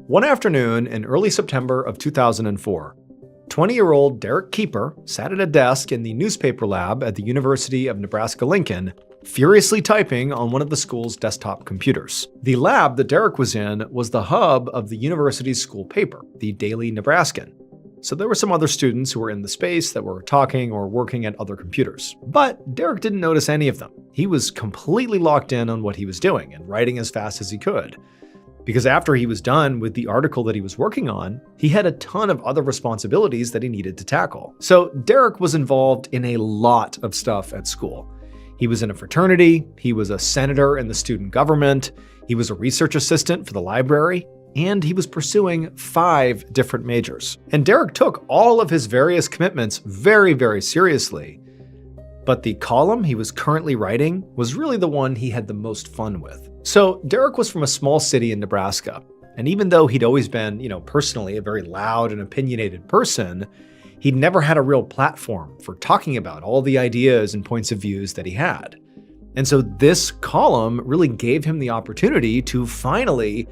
One afternoon in early September of 2004, 20-year-old Derek Keeper sat at a desk in the newspaper lab at the University of Nebraska-Lincoln, furiously typing on one of the school's desktop computers. The lab that Derek was in was the hub of the university's school paper, the Daily Nebraskan. So there were some other students who were in the space that were talking or working at other computers. But Derek didn't notice any of them. He was completely locked in on what he was doing and writing as fast as he could. Because after he was done with the article that he was working on, he had a ton of other responsibilities that he needed to tackle. So Derek was involved in a lot of stuff at school. He was in a fraternity, he was a senator in the student government, he was a research assistant for the library, and he was pursuing 5 different majors. And Derek took all of his various commitments very, very seriously. But the column he was currently writing was really the one he had the most fun with. So Derek was from a small city in Nebraska, and even though he'd always been, personally a very loud and opinionated person, he'd never had a real platform for talking about all the ideas and points of views that he had. And so this column really gave him the opportunity to finally,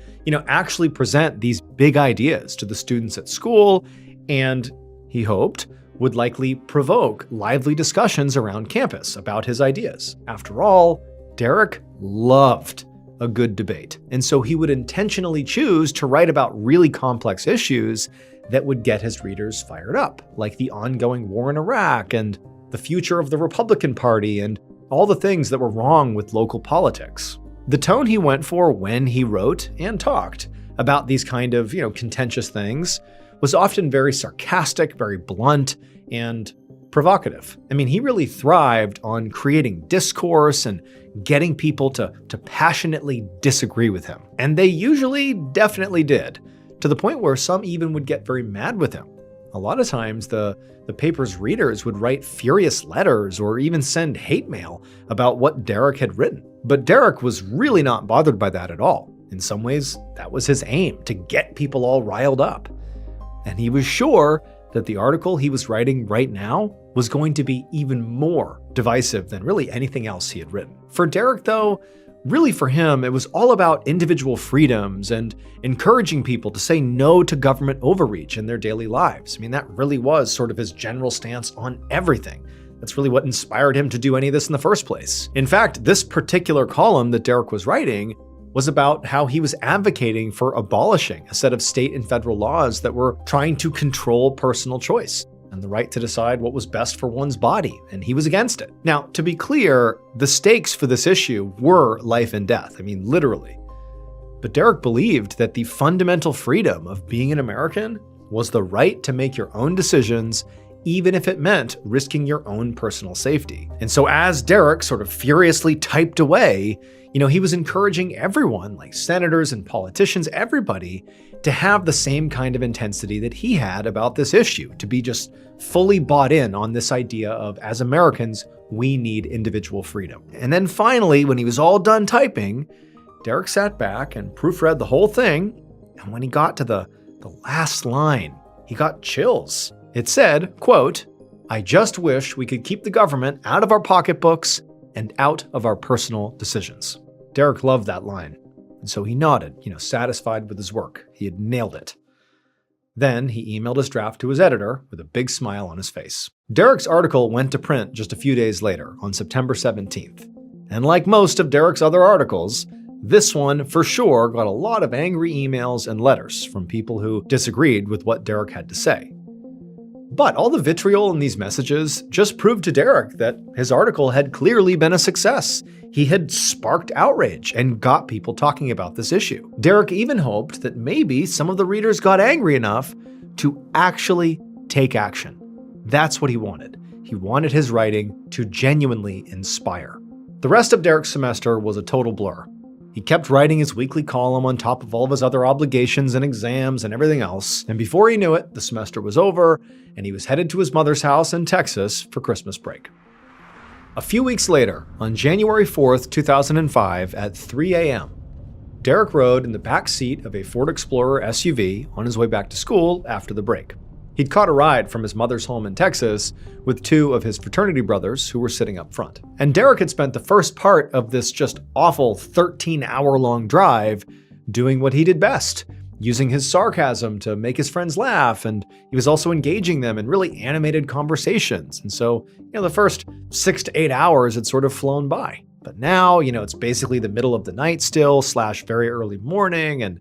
actually present these big ideas to the students at school, and he hoped would likely provoke lively discussions around campus about his ideas. After all, Derek loved a good debate, and so he would intentionally choose to write about really complex issues that would get his readers fired up, like the ongoing war in Iraq and the future of the Republican Party and all the things that were wrong with local politics. The tone he went for when he wrote and talked about these kind of, contentious things was often very sarcastic, very blunt, and provocative. He really thrived on creating discourse and getting people to passionately disagree with him. And they usually definitely did, to the point where some even would get very mad with him. A lot of times the paper's readers would write furious letters or even send hate mail about what Derek had written. But Derek was really not bothered by that at all. In some ways, that was his aim, to get people all riled up. And he was sure that the article he was writing right now was going to be even more divisive than really anything else he had written. For Derek, though, really for him, it was all about individual freedoms and encouraging people to say no to government overreach in their daily lives. That really was sort of his general stance on everything. That's really what inspired him to do any of this in the first place. In fact, this particular column that Derek was writing was about how he was advocating for abolishing a set of state and federal laws that were trying to control personal choice and the right to decide what was best for one's body, and he was against it. Now, to be clear, the stakes for this issue were life and death, literally. But Derek believed that the fundamental freedom of being an American was the right to make your own decisions, even if it meant risking your own personal safety. And so as Derek sort of furiously typed away, he was encouraging everyone, like senators and politicians, everybody, to have the same kind of intensity that he had about this issue, to be just fully bought in on this idea of, as Americans, we need individual freedom. And then finally, when he was all done typing, Derek sat back and proofread the whole thing, and when he got to the last line, he got chills. It said, quote, "I just wish we could keep the government out of our pocketbooks and out of our personal decisions." Derek loved that line, and so he nodded, satisfied with his work. He had nailed it. Then he emailed his draft to his editor with a big smile on his face. Derek's article went to print just a few days later, on September 17th. And like most of Derek's other articles, this one for sure got a lot of angry emails and letters from people who disagreed with what Derek had to say. But all the vitriol in these messages just proved to Derek that his article had clearly been a success. He had sparked outrage and got people talking about this issue. Derek even hoped that maybe some of the readers got angry enough to actually take action. That's what he wanted. He wanted his writing to genuinely inspire. The rest of Derek's semester was a total blur. He kept writing his weekly column on top of all of his other obligations and exams and everything else, and before he knew it, the semester was over, and he was headed to his mother's house in Texas for Christmas break. A few weeks later, on January 4th, 2005, at 3 a.m., Derek rode in the back seat of a Ford Explorer SUV on his way back to school after the break. He'd caught a ride from his mother's home in Texas with 2 of his fraternity brothers who were sitting up front. And Derek had spent the first part of this just awful 13-hour-long drive doing what he did best, using his sarcasm to make his friends laugh, and he was also engaging them in really animated conversations. And so, the first 6 to 8 hours had sort of flown by. But now, it's basically the middle of the night still, / very early morning, and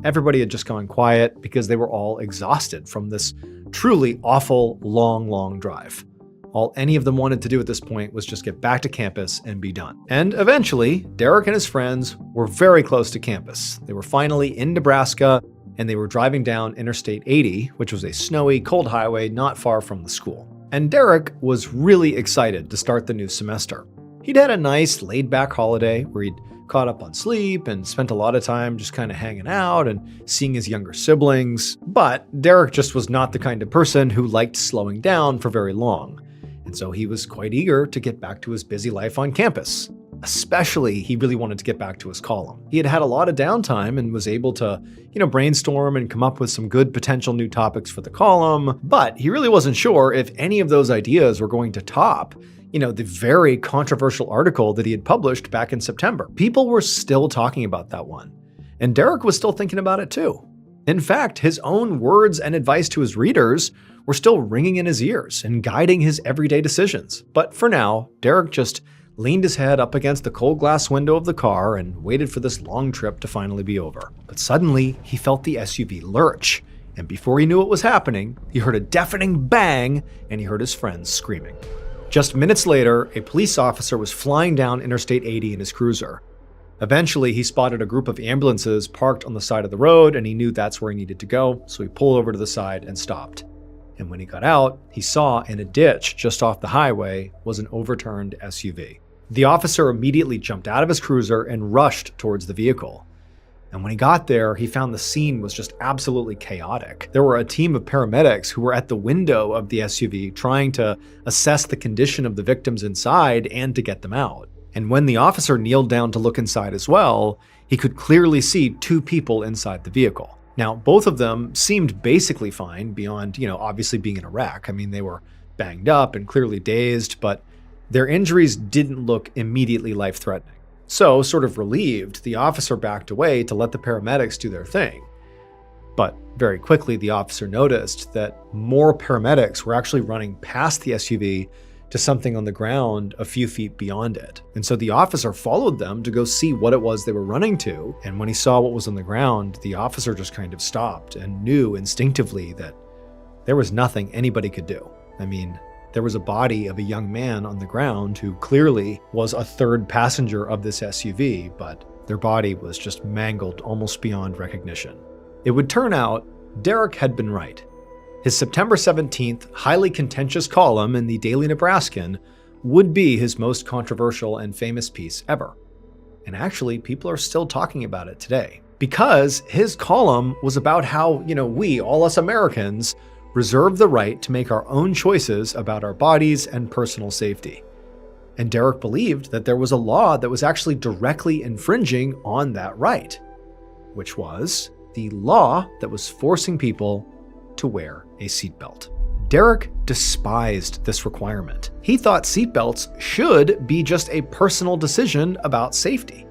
everybody had just gone quiet because they were all exhausted from this truly awful, long drive. All any of them wanted to do at this point was just get back to campus and be done. And eventually, Derek and his friends were very close to campus. They were finally in Nebraska, and they were driving down Interstate 80, which was a snowy, cold highway not far from the school. And Derek was really excited to start the new semester. He'd had a nice, laid-back holiday where he'd caught up on sleep and spent a lot of time just kind of hanging out and seeing his younger siblings. But Derek just was not the kind of person who liked slowing down for very long. And so he was quite eager to get back to his busy life on campus. Especially, he really wanted to get back to his column. He had had a lot of downtime and was able to, brainstorm and come up with some good potential new topics for the column, but he really wasn't sure if any of those ideas were going to top, the very controversial article that he had published back in September. People were still talking about that one, and Derek was still thinking about it too. In fact, his own words and advice to his readers were still ringing in his ears and guiding his everyday decisions. But for now, Derek just leaned his head up against the cold glass window of the car and waited for this long trip to finally be over. But suddenly, he felt the SUV lurch, and before he knew what was happening, he heard a deafening bang and he heard his friends screaming. Just minutes later, a police officer was flying down Interstate 80 in his cruiser. Eventually, he spotted a group of ambulances parked on the side of the road, and he knew that's where he needed to go, so he pulled over to the side and stopped. And when he got out, he saw in a ditch just off the highway was an overturned SUV. The officer immediately jumped out of his cruiser and rushed towards the vehicle. And when he got there, he found the scene was just absolutely chaotic. There were a team of paramedics who were at the window of the SUV trying to assess the condition of the victims inside and to get them out. And when the officer kneeled down to look inside as well, he could clearly see 2 people inside the vehicle. Now, both of them seemed basically fine beyond, obviously being in a wreck. I mean, they were banged up and clearly dazed, but their injuries didn't look immediately life-threatening. So, sort of relieved, the officer backed away to let the paramedics do their thing. But very quickly, the officer noticed that more paramedics were actually running past the SUV to something on the ground a few feet beyond it. And so the officer followed them to go see what it was they were running to. And when he saw what was on the ground, the officer just kind of stopped and knew instinctively that there was nothing anybody could do. I mean, there was a body of a young man on the ground who clearly was a third passenger of this SUV, but their body was just mangled almost beyond recognition. It would turn out Derek had been right. His September 17th, highly contentious column in the Daily Nebraskan would be his most controversial and famous piece ever. And actually, people are still talking about it today. Because his column was about how, we, all us Americans, reserve the right to make our own choices about our bodies and personal safety. And Derek believed that there was a law that was actually directly infringing on that right, which was the law that was forcing people to wear a seatbelt. Derek despised this requirement. He thought seatbelts should be just a personal decision about safety.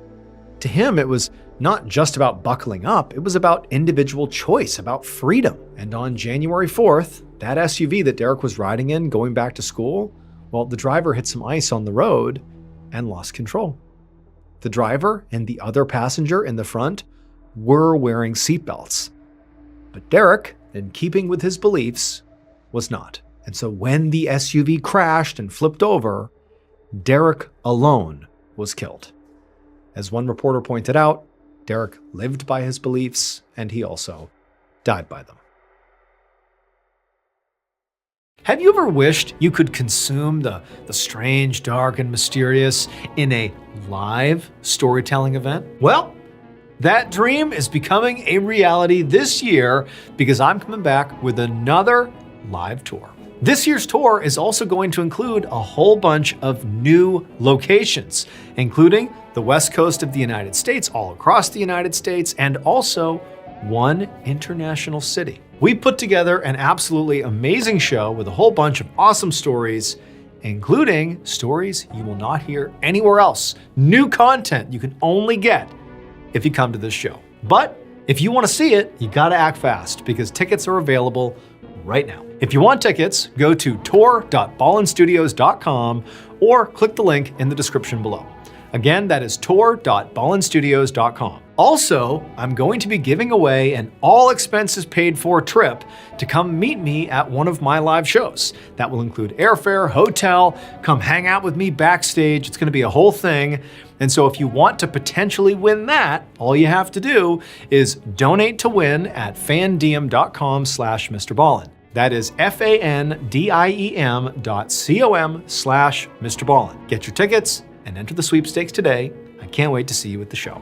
To him, it was not just about buckling up, it was about individual choice, about freedom. And on January 4th, that SUV that Derek was riding in going back to school, well, the driver hit some ice on the road and lost control. The driver and the other passenger in the front were wearing seatbelts. But Derek, in keeping with his beliefs, was not. And so when the SUV crashed and flipped over, Derek alone was killed. As one reporter pointed out, Derek lived by his beliefs, and he also died by them. Have you ever wished you could consume the strange, dark, and mysterious in a live storytelling event? Well, that dream is becoming a reality this year because I'm coming back with another live tour. This year's tour is also going to include a whole bunch of new locations, including the West Coast of the United States, all across the United States, and also one international city. We put together an absolutely amazing show with a whole bunch of awesome stories, including stories you will not hear anywhere else. New content you can only get if you come to this show. But If you want to see it, you gotta act fast because tickets are available right now. If you want tickets, go to tour.ballenstudios.com or click the link in the description below. Again, that is tour.ballenstudios.com. Also, I'm going to be giving away an all expenses paid for trip to come meet me at one of my live shows. That will include airfare, hotel, come hang out with me backstage. It's gonna be a whole thing. And so if you want to potentially win that, all you have to do is donate to win at fandiem.com/Mrballen. That is fandiem.com/Mrballen. Get your tickets and enter the sweepstakes today. I can't wait to see you at the show.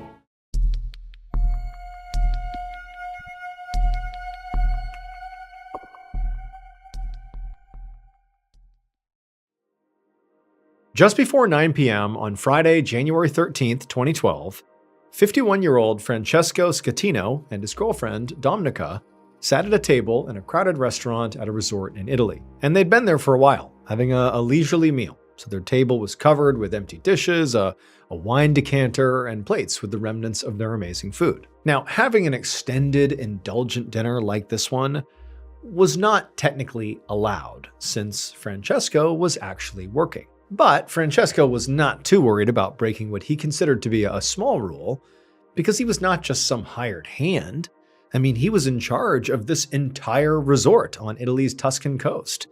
Just before 9 p.m. on Friday, January 13th, 2012, 51-year-old Francesco Scatino and his girlfriend, Domenica, sat at a table in a crowded restaurant at a resort in Italy. And they'd been there for a while, having a leisurely meal. So their table was covered with empty dishes, a wine decanter, and plates with the remnants of their amazing food. Now, having an extended, indulgent dinner like this one was not technically allowed, since Francesco was actually working. But Francesco was not too worried about breaking what he considered to be a small rule, because he was not just some hired hand. I mean, he was in charge of this entire resort on Italy's Tuscan coast.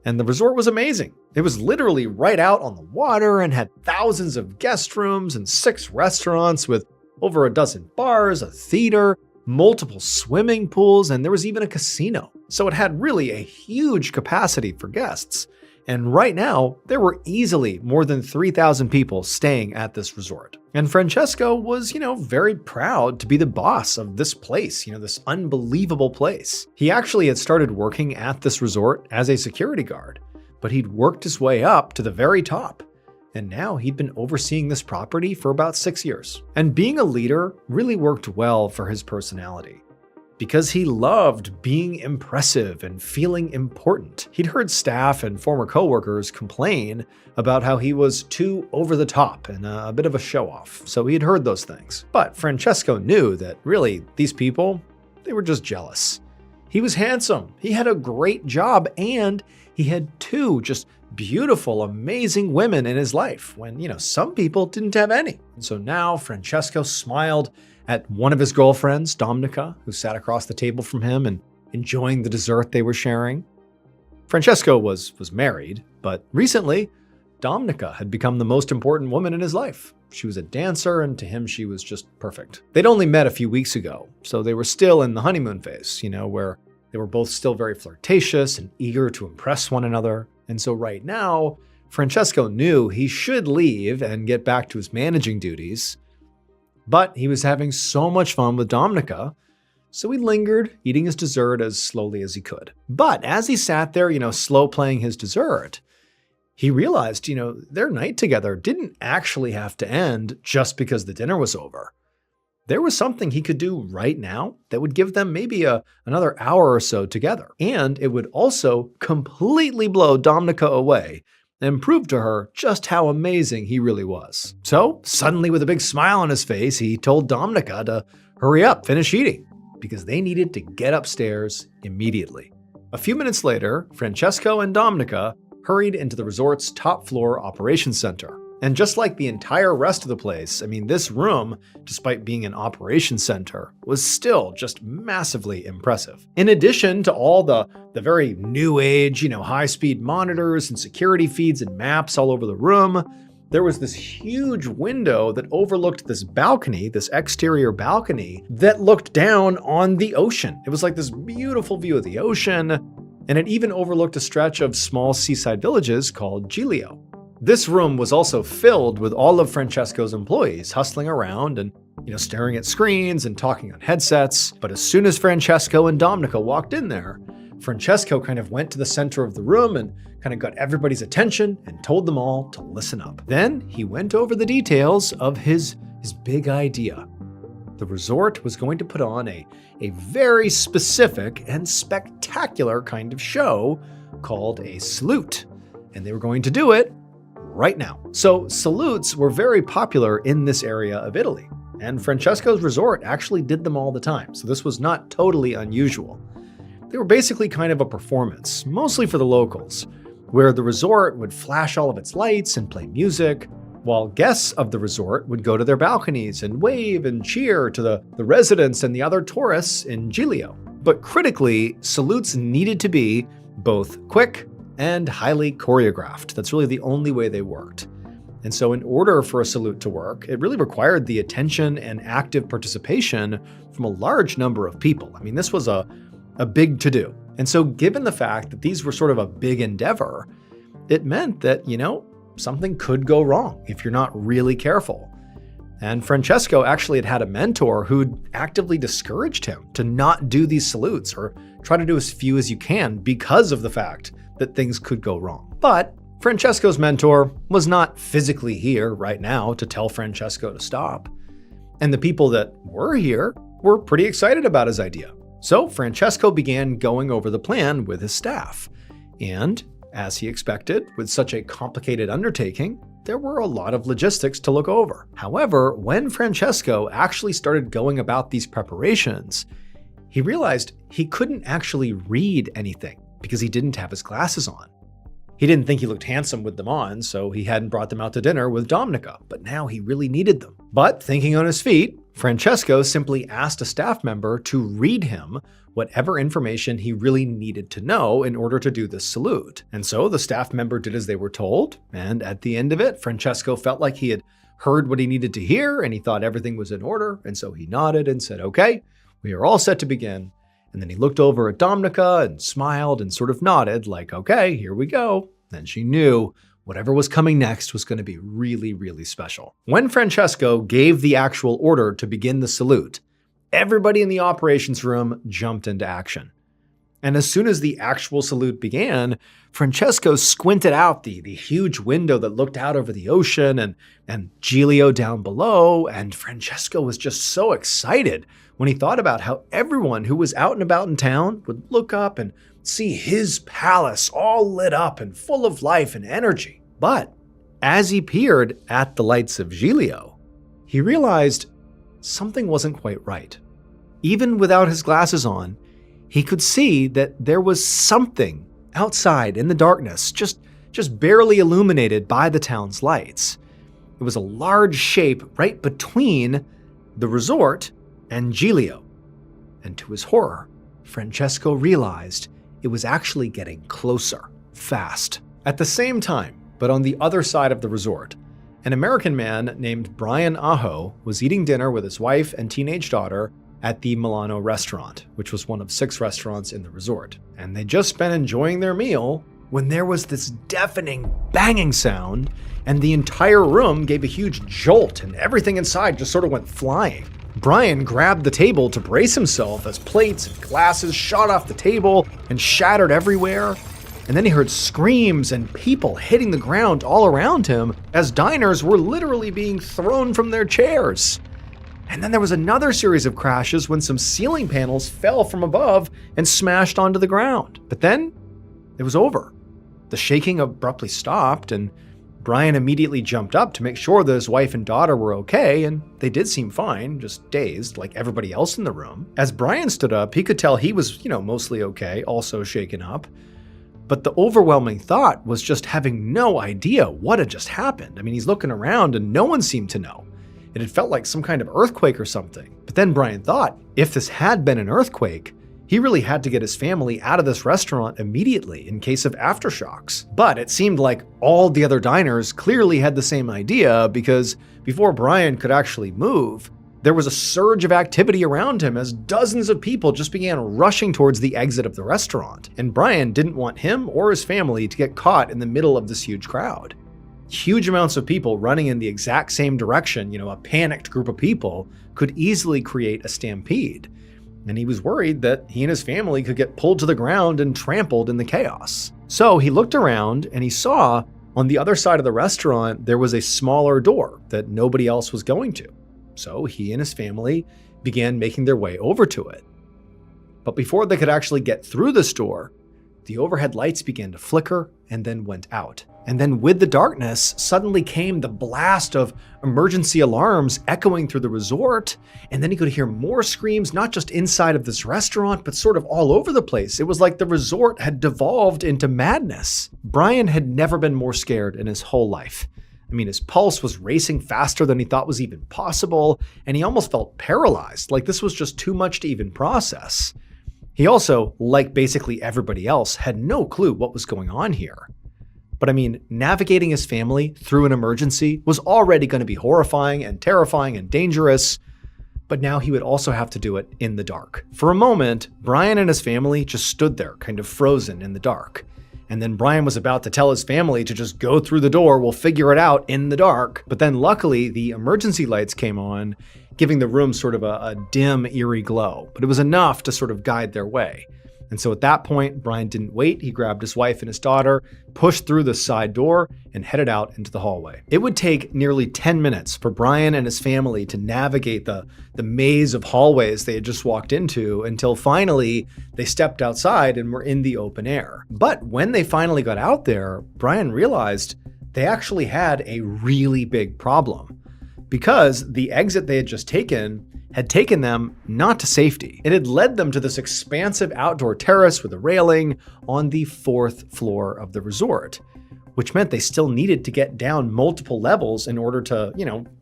And the resort was amazing. It was literally right out on the water and had thousands of guest rooms and 6 restaurants with over a dozen bars, a theater, multiple swimming pools, and there was even a casino. So it had really a huge capacity for guests. And right now, there were easily more than 3,000 people staying at this resort. And Francesco was, very proud to be the boss of this place, this unbelievable place. He actually had started working at this resort as a security guard, but he'd worked his way up to the very top. And now he'd been overseeing this property for about 6 years. And being a leader really worked well for his personality, because he loved being impressive and feeling important. He'd heard staff and former coworkers complain about how he was too over the top and a bit of a show-off, so he'd heard those things. But Francesco knew that really these people, they were just jealous. He was handsome, he had a great job, and he had 2 just beautiful, amazing women in his life when, some people didn't have any. And so now Francesco smiled at one of his girlfriends, Domenica, who sat across the table from him and enjoying the dessert they were sharing. Francesco was married, but recently, Domenica had become the most important woman in his life. She was a dancer, and to him, she was just perfect. They'd only met a few weeks ago, so they were still in the honeymoon phase, where they were both still very flirtatious and eager to impress one another. And so right now, Francesco knew he should leave and get back to his managing duties, but he was having so much fun with Domenica, so he lingered, eating his dessert as slowly as he could. But as he sat there, slow playing his dessert, he realized, their night together didn't actually have to end just because the dinner was over. There was something he could do right now that would give them maybe another hour or so together. And it would also completely blow Domenica away and prove to her just how amazing he really was. So suddenly, with a big smile on his face, he told Domenica to hurry up, finish eating, because they needed to get upstairs immediately. A few minutes later, Francesco and Domenica hurried into the resort's top floor operations center. And just like the entire rest of the place, this room, despite being an operations center, was still just massively impressive. In addition to all the very new age, high-speed monitors and security feeds and maps all over the room, there was this huge window that overlooked this balcony, this exterior balcony, that looked down on the ocean. It was like this beautiful view of the ocean, and it even overlooked a stretch of small seaside villages called Giglio. This room was also filled with all of Francesco's employees hustling around and, staring at screens and talking on headsets. But as soon as Francesco and Domenica walked in there, Francesco kind of went to the center of the room and kind of got everybody's attention and told them all to listen up. Then he went over the details of his big idea. The resort was going to put on a very specific and spectacular kind of show called a salute. And they were going to do it right now. So salutes were very popular in this area of Italy. and Francesco's resort actually did them all the time, so this was not totally unusual. They were basically kind of a performance, mostly for the locals, where the resort would flash all of its lights and play music, while guests of the resort would go to their balconies and wave and cheer to the residents and the other tourists in Giglio. But critically, salutes needed to be both quick and highly choreographed. That's really the only way they worked. And so in order for a salute to work, it really required the attention and active participation from a large number of people. I mean, this was a big to-do. And so given the fact that these were sort of a big endeavor, it meant that, something could go wrong if you're not really careful. And Francesco actually had a mentor who'd actively discouraged him to not do these salutes or try to do as few as you can because of the fact that things could go wrong. But Francesco's mentor was not physically here right now to tell Francesco to stop. And the people that were here were pretty excited about his idea. So Francesco began going over the plan with his staff. And as he expected, with such a complicated undertaking, there were a lot of logistics to look over. However, when Francesco actually started going about these preparations, he realized he couldn't actually read anything because he didn't have his glasses on. He didn't think he looked handsome with them on, so he hadn't brought them out to dinner with Dominica, but now he really needed them. But thinking on his feet, Francesco simply asked a staff member to read him whatever information he really needed to know in order to do this salute. And so the staff member did as they were told, and at the end of it, Francesco felt like he had heard what he needed to hear and he thought everything was in order, and so he nodded and said, "Okay, we are all set to begin." And then he looked over at Dominica and smiled and sort of nodded like, "Okay, here we go." Then she knew whatever was coming next was going to be really, really special. When Francesco gave the actual order to begin the salute, everybody in the operations room jumped into action. And as soon as the actual salute began, Francesco squinted out the huge window that looked out over the ocean and Giglio down below, and Francesco was just so excited when he thought about how everyone who was out and about in town would look up and see his palace all lit up and full of life and energy. But as he peered at the lights of Giglio, he realized something wasn't quite right. Even without his glasses on, he could see that there was something outside in the darkness, just barely illuminated by the town's lights. It was a large shape right between the resort and Giglio. And to his horror, Francesco realized it was actually getting closer, fast. At the same time, but on the other side of the resort, an American man named Brian Aho was eating dinner with his wife and teenage daughter at the Milano restaurant, which was one of 6 restaurants in the resort. And they'd just been enjoying their meal when there was this deafening banging sound, and the entire room gave a huge jolt and everything inside just sort of went flying. Brian grabbed the table to brace himself as plates and glasses shot off the table and shattered everywhere. And then he heard screams and people hitting the ground all around him as diners were literally being thrown from their chairs. And then there was another series of crashes when some ceiling panels fell from above and smashed onto the ground. But then it was over. The shaking abruptly stopped, and Brian immediately jumped up to make sure that his wife and daughter were okay, and they did seem fine, just dazed like everybody else in the room. As Brian stood up, he could tell he was, mostly okay, also shaken up. But the overwhelming thought was just having no idea what had just happened. I mean, he's looking around and no one seemed to know. It had felt like some kind of earthquake or something. But then Brian thought, if this had been an earthquake, he really had to get his family out of this restaurant immediately in case of aftershocks. But it seemed like all the other diners clearly had the same idea, because before Brian could actually move, there was a surge of activity around him as dozens of people just began rushing towards the exit of the restaurant. And Brian didn't want him or his family to get caught in the middle of this huge crowd. Huge amounts of people running in the exact same direction, a panicked group of people, could easily create a stampede. And he was worried that he and his family could get pulled to the ground and trampled in the chaos. So he looked around and he saw on the other side of the restaurant there was a smaller door that nobody else was going to. So he and his family began making their way over to it. But before they could actually get through this door, the overhead lights began to flicker and then went out. And then with the darkness, suddenly came the blast of emergency alarms echoing through the resort. And then he could hear more screams, not just inside of this restaurant, but sort of all over the place. It was like the resort had devolved into madness. Brian had never been more scared in his whole life. I mean, his pulse was racing faster than he thought was even possible, and he almost felt paralyzed, like this was just too much to even process. He also, like basically everybody else, had no clue what was going on here. But I mean, navigating his family through an emergency was already going to be horrifying and terrifying and dangerous, but now he would also have to do it in the dark. For a moment, Brian and his family just stood there, kind of frozen in the dark. And then Brian was about to tell his family to just go through the door, we'll figure it out in the dark. But then luckily, the emergency lights came on, giving the room sort of a dim, eerie glow. But it was enough to sort of guide their way. And so at that point, Brian didn't wait. He grabbed his wife and his daughter, pushed through the side door, and headed out into the hallway. It would take nearly 10 minutes for Brian and his family to navigate the maze of hallways they had just walked into until finally they stepped outside and were in the open air. But when they finally got out there, Brian realized they actually had a really big problem, because the exit they had just taken had taken them not to safety. It had led them to this expansive outdoor terrace with a railing on the 4th floor of the resort, which meant they still needed to get down multiple levels in order to,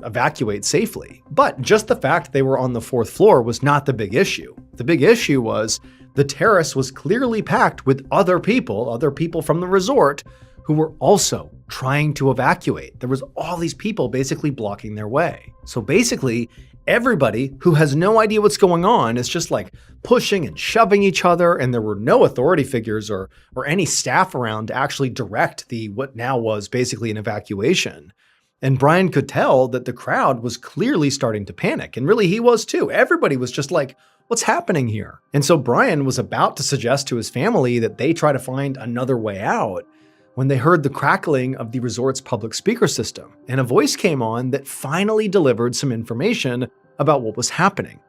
evacuate safely. But just the fact they were on the 4th floor was not the big issue. The big issue was the terrace was clearly packed with other people from the resort who were also trying to evacuate. There was all these people basically blocking their way. So basically, everybody who has no idea what's going on is just like pushing and shoving each other, and there were no authority figures or any staff around to actually direct what now was basically an evacuation. And Brian could tell that the crowd was clearly starting to panic, and really he was too. Everybody was just like, what's happening here? And so Brian was about to suggest to his family that they try to find another way out when they heard the crackling of the resort's public speaker system, and a voice came on that finally delivered some information about what was happening.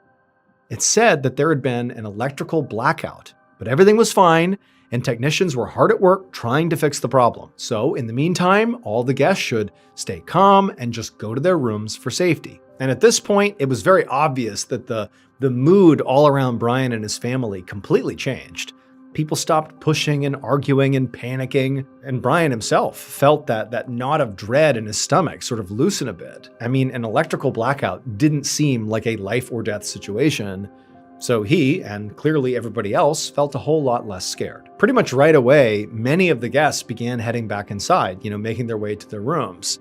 It said that there had been an electrical blackout, but everything was fine, and technicians were hard at work trying to fix the problem. So in the meantime, all the guests should stay calm and just go to their rooms for safety. And at this point, it was very obvious that the mood all around Brian and his family completely changed. People stopped pushing and arguing and panicking, and Brian himself felt that knot of dread in his stomach sort of loosen a bit. I mean, an electrical blackout didn't seem like a life or death situation, so he, and clearly everybody else, felt a whole lot less scared. Pretty much right away, many of the guests began heading back inside, making their way to their rooms.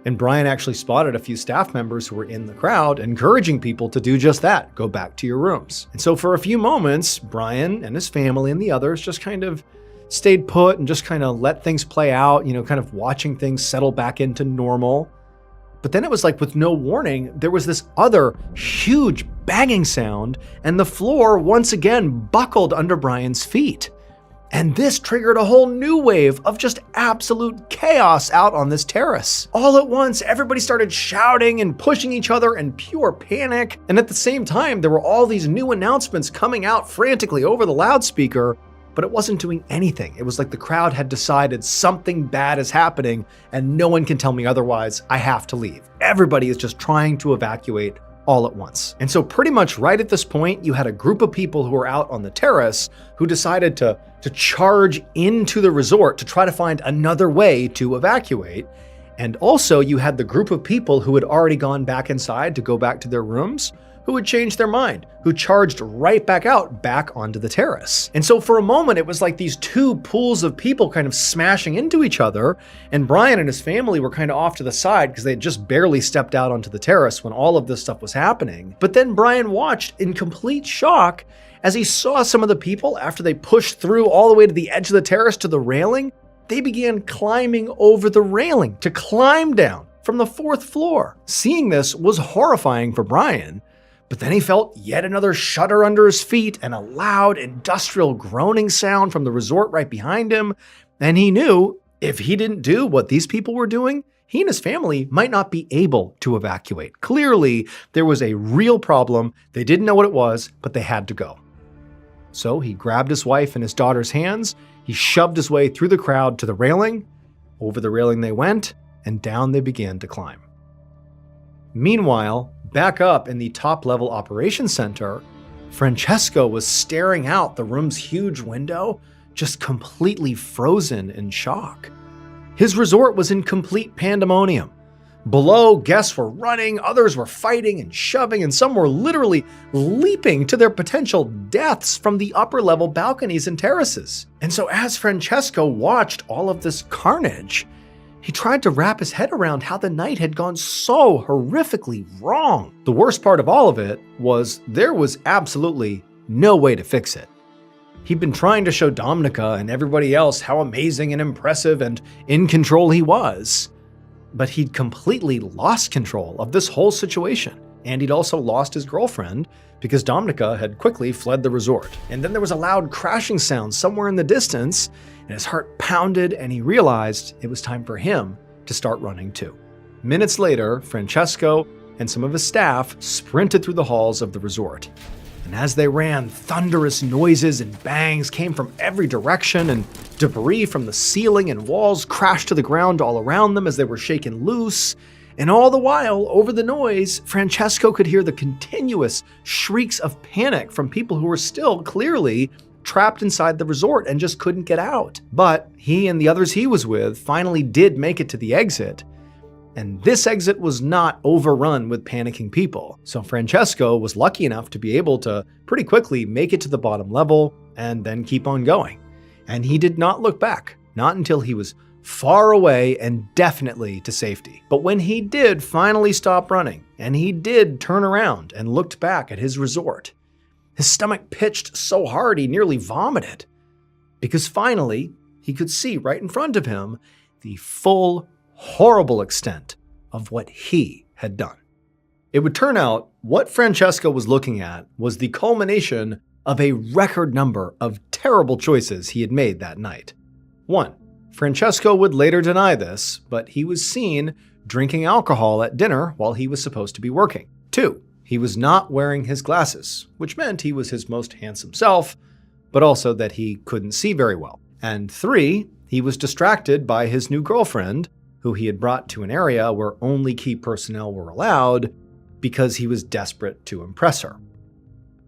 And Brian actually spotted a few staff members who were in the crowd, encouraging people to do just that, go back to your rooms. And so for a few moments, Brian and his family and the others just kind of stayed put and just kind of let things play out, kind of watching things settle back into normal. But then it was like with no warning, there was this other huge banging sound, and the floor once again buckled under Brian's feet. And this triggered a whole new wave of just absolute chaos out on this terrace. All at once, everybody started shouting and pushing each other in pure panic. And at the same time, there were all these new announcements coming out frantically over the loudspeaker, but it wasn't doing anything. It was like the crowd had decided something bad is happening and no one can tell me otherwise. I have to leave. Everybody is just trying to evacuate all at once. And so pretty much right at this point, you had a group of people who were out on the terrace who decided to charge into the resort to try to find another way to evacuate. And also you had the group of people who had already gone back inside to go back to their rooms, who had changed their mind, who charged right back out, back onto the terrace. And so for a moment, it was like these two pools of people kind of smashing into each other, and Brian and his family were kind of off to the side because they had just barely stepped out onto the terrace when all of this stuff was happening. But then Brian watched in complete shock as he saw some of the people, after they pushed through all the way to the edge of the terrace to the railing, they began climbing over the railing to climb down from the 4th floor. Seeing this was horrifying for Brian, but then he felt yet another shudder under his feet and a loud industrial groaning sound from the resort right behind him, and he knew if he didn't do what these people were doing, he and his family might not be able to evacuate. Clearly, there was a real problem. They didn't know what it was, but they had to go. So he grabbed his wife and his daughter's hands, he shoved his way through the crowd to the railing, Over the railing they went, and down they began to climb. Meanwhile, back up in the top-level operations center, Francesco was staring out the room's huge window, just completely frozen in shock. His resort was in complete pandemonium. Below, guests were running, others were fighting and shoving, and some were literally leaping to their potential deaths from the upper-level balconies and terraces. And so as Francesco watched all of this carnage, he tried to wrap his head around how the night had gone so horrifically wrong. The worst part of all of it was there was absolutely no way to fix it. He'd been trying to show Dominica and everybody else how amazing and impressive and in control he was. But he'd completely lost control of this whole situation. And he'd also lost his girlfriend because Dominica had quickly fled the resort. And then there was a loud crashing sound somewhere in the distance, and his heart pounded, and he realized it was time for him to start running too. Minutes later, Francesco and some of his staff sprinted through the halls of the resort. And as they ran, thunderous noises and bangs came from every direction, and debris from the ceiling and walls crashed to the ground all around them as they were shaken loose. And all the while, over the noise, Francesco could hear the continuous shrieks of panic from people who were still clearly trapped inside the resort and just couldn't get out. But he and the others he was with finally did make it to the exit. And this exit was not overrun with panicking people. So Francesco was lucky enough to be able to pretty quickly make it to the bottom level and then keep on going. And he did not look back, not until he was far away and definitely to safety. But when he did finally stop running, and he did turn around and looked back at his resort, his stomach pitched so hard he nearly vomited. Because finally, he could see right in front of him the full horrible extent of what he had done. It would turn out what Francesco was looking at was the culmination of a record number of terrible choices he had made that night. 1. Francesco would later deny this, but he was seen drinking alcohol at dinner while he was supposed to be working. 2. He was not wearing his glasses, which meant he was his most handsome self, but also that he couldn't see very well. And 3. He was distracted by his new girlfriend, who he had brought to an area where only key personnel were allowed because he was desperate to impress her.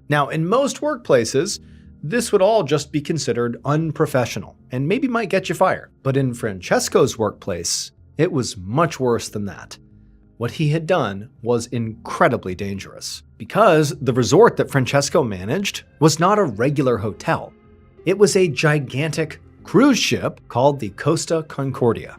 Now, in most workplaces, this would all just be considered unprofessional and maybe might get you fired. But in Francesco's workplace, it was much worse than that. What he had done was incredibly dangerous because the resort that Francesco managed was not a regular hotel. It was a gigantic cruise ship called the Costa Concordia.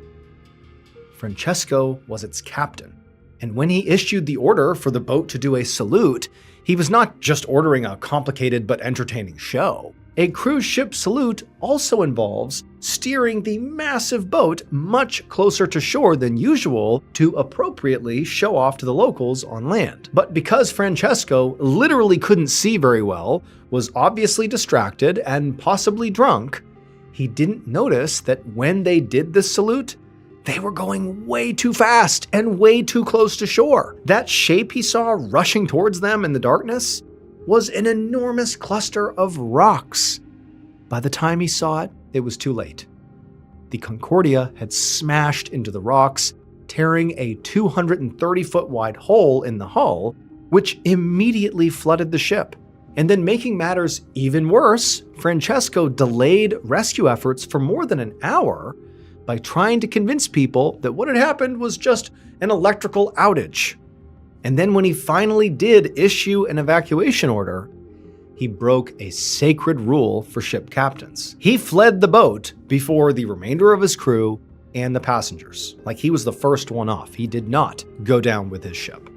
Francesco was its captain, and when he issued the order for the boat to do a salute, he was not just ordering a complicated but entertaining show. A cruise ship salute also involves steering the massive boat much closer to shore than usual to appropriately show off to the locals on land. But because Francesco literally couldn't see very well, was obviously distracted and possibly drunk, he didn't notice that when they did this salute, they were going way too fast and way too close to shore. That shape he saw rushing towards them in the darkness was an enormous cluster of rocks. By the time he saw it, it was too late. The Concordia had smashed into the rocks, tearing a 230-foot wide hole in the hull, which immediately flooded the ship. And then making matters even worse, Francesco delayed rescue efforts for more than an hour by trying to convince people that what had happened was just an electrical outage. And then when he finally did issue an evacuation order, he broke a sacred rule for ship captains. He fled the boat before the remainder of his crew and the passengers. Like he was the first one off. He did not go down with his ship.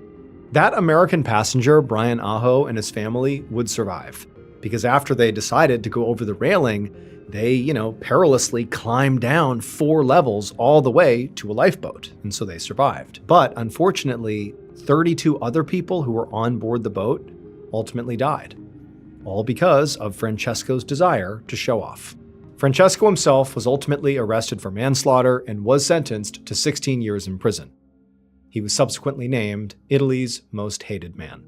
That American passenger, Brian Aho, and his family would survive, because after they decided to go over the railing, they, perilously climbed down 4 levels all the way to a lifeboat, and so they survived. But unfortunately, 32 other people who were on board the boat ultimately died, all because of Francesco's desire to show off. Francesco himself was ultimately arrested for manslaughter and was sentenced to 16 years in prison. He was subsequently named Italy's most hated man.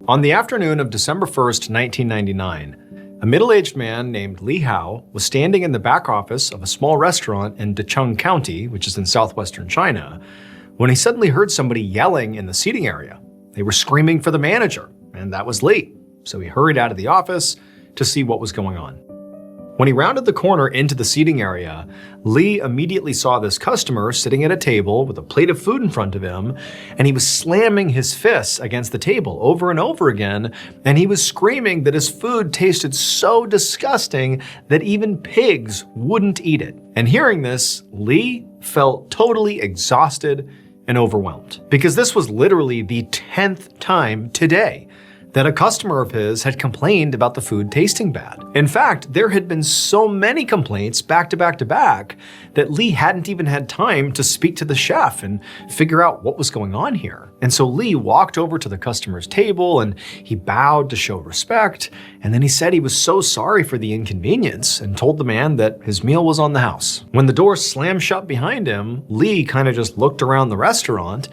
On the afternoon of December 1st, 1999, A middle-aged man named Li Hao was standing in the back office of a small restaurant in Decheng County, which is in southwestern China, when he suddenly heard somebody yelling in the seating area. They were screaming for the manager, and that was Li. So he hurried out of the office to see what was going on. When he rounded the corner into the seating area, Li immediately saw this customer sitting at a table with a plate of food in front of him, and he was slamming his fists against the table over and over again, and he was screaming that his food tasted so disgusting that even pigs wouldn't eat it. And hearing this, Li felt totally exhausted and overwhelmed, because this was literally the 10th time today that a customer of his had complained about the food tasting bad. In fact, there had been so many complaints back to back to back that Li hadn't even had time to speak to the chef and figure out what was going on here. And so Li walked over to the customer's table and he bowed to show respect, and then he said he was so sorry for the inconvenience and told the man that his meal was on the house. When the door slammed shut behind him, Li kind of just looked around the restaurant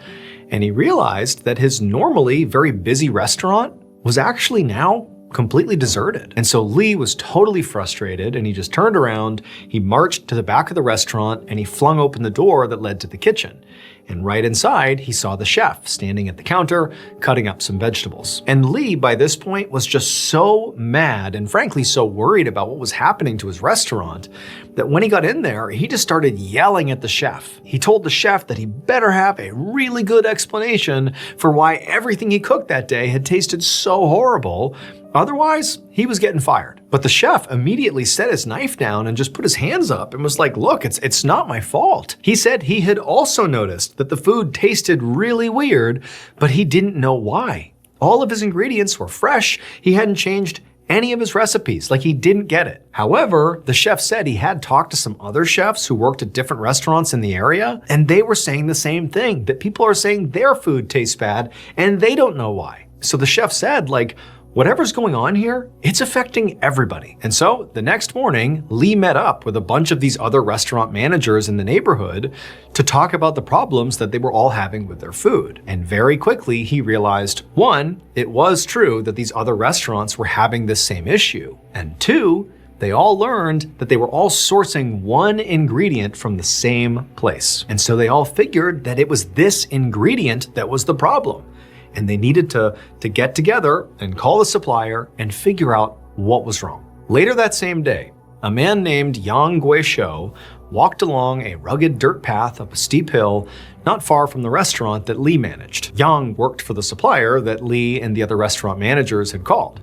and he realized that his normally very busy restaurant was actually now completely deserted. And so Li was totally frustrated and he just turned around, he marched to the back of the restaurant and he flung open the door that led to the kitchen. And right inside, he saw the chef standing at the counter, cutting up some vegetables. And Li, by this point, was just so mad and frankly so worried about what was happening to his restaurant that when he got in there, he just started yelling at the chef. He told the chef that he better have a really good explanation for why everything he cooked that day had tasted so horrible. Otherwise, he was getting fired. But the chef immediately set his knife down and just put his hands up and was like, look, it's not my fault. He said he had also noticed that the food tasted really weird, but he didn't know why. All of his ingredients were fresh. He hadn't changed any of his recipes, like he didn't get it. However, the chef said he had talked to some other chefs who worked at different restaurants in the area, and they were saying the same thing, that people are saying their food tastes bad and they don't know why. So the chef said, like, whatever's going on here, it's affecting everybody. And so the next morning, Li met up with a bunch of these other restaurant managers in the neighborhood to talk about the problems that they were all having with their food. And very quickly, he realized, one, it was true that these other restaurants were having this same issue. And two, they all learned that they were all sourcing one ingredient from the same place. And so they all figured that it was this ingredient that was the problem. And they needed to get together and call the supplier and figure out what was wrong. Later that same day, a man named Yang Guishou walked along a rugged dirt path up a steep hill not far from the restaurant that Li managed. Yang worked for the supplier that Li and the other restaurant managers had called.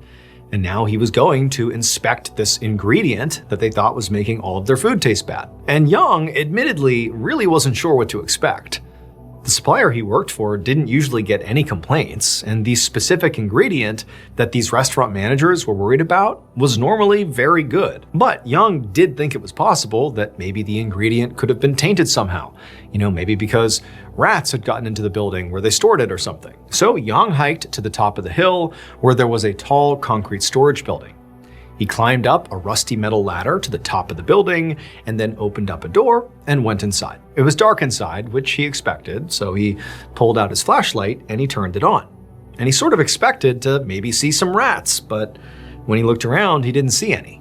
And now he was going to inspect this ingredient that they thought was making all of their food taste bad. And Yang admittedly really wasn't sure what to expect. The supplier he worked for didn't usually get any complaints, and the specific ingredient that these restaurant managers were worried about was normally very good. But Yang did think it was possible that maybe the ingredient could have been tainted somehow. Maybe because rats had gotten into the building where they stored it or something. So Yang hiked to the top of the hill where there was a tall concrete storage building. He climbed up a rusty metal ladder to the top of the building and then opened up a door and went inside. It was dark inside, which he expected, so he pulled out his flashlight and he turned it on. And he sort of expected to maybe see some rats, but when he looked around, he didn't see any.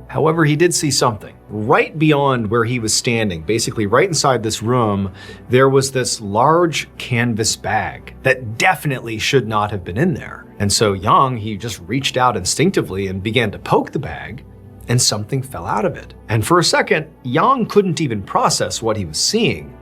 However, he did see something. Right beyond where he was standing, basically right inside this room, there was this large canvas bag that definitely should not have been in there. And so Yang, he just reached out instinctively and began to poke the bag, and something fell out of it. And for a second, Yang couldn't even process what he was seeing.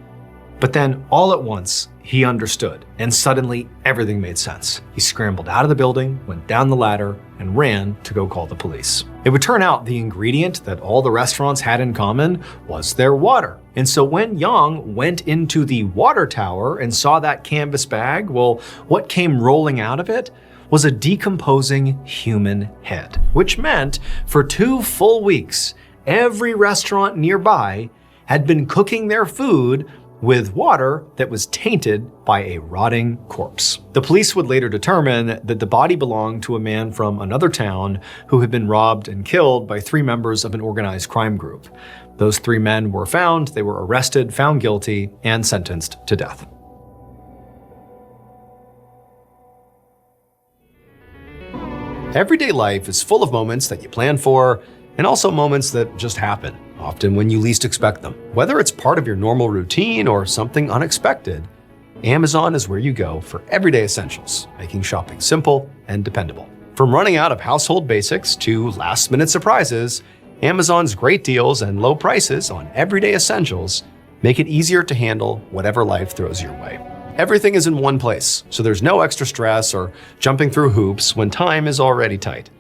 But then all at once, he understood, and suddenly everything made sense. He scrambled out of the building, went down the ladder, and ran to go call the police. It would turn out the ingredient that all the restaurants had in common was their water. And so when Yang went into the water tower and saw that canvas bag, well, what came rolling out of it was a decomposing human head, which meant for 2 full weeks, every restaurant nearby had been cooking their food with water that was tainted by a rotting corpse. The police would later determine that the body belonged to a man from another town who had been robbed and killed by 3 members of an organized crime group. Those 3 men were found, they were arrested, found guilty, and sentenced to death. Everyday life is full of moments that you plan for, and also moments that just happen, often when you least expect them. Whether it's part of your normal routine or something unexpected, Amazon is where you go for everyday essentials, making shopping simple and dependable. From running out of household basics to last-minute surprises, Amazon's great deals and low prices on everyday essentials make it easier to handle whatever life throws your way. Everything is in one place, so there's no extra stress or jumping through hoops when time is already tight.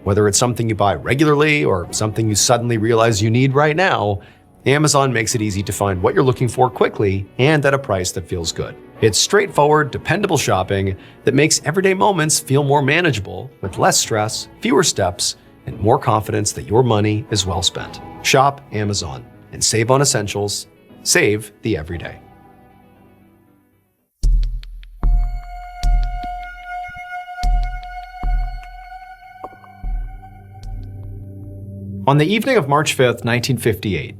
Whether it's something you buy regularly or something you suddenly realize you need right now, Amazon makes it easy to find what you're looking for quickly and at a price that feels good. It's straightforward, dependable shopping that makes everyday moments feel more manageable with less stress, fewer steps, and more confidence that your money is well spent. Shop Amazon and save on essentials. Save the everyday. On the evening of March 5th, 1958,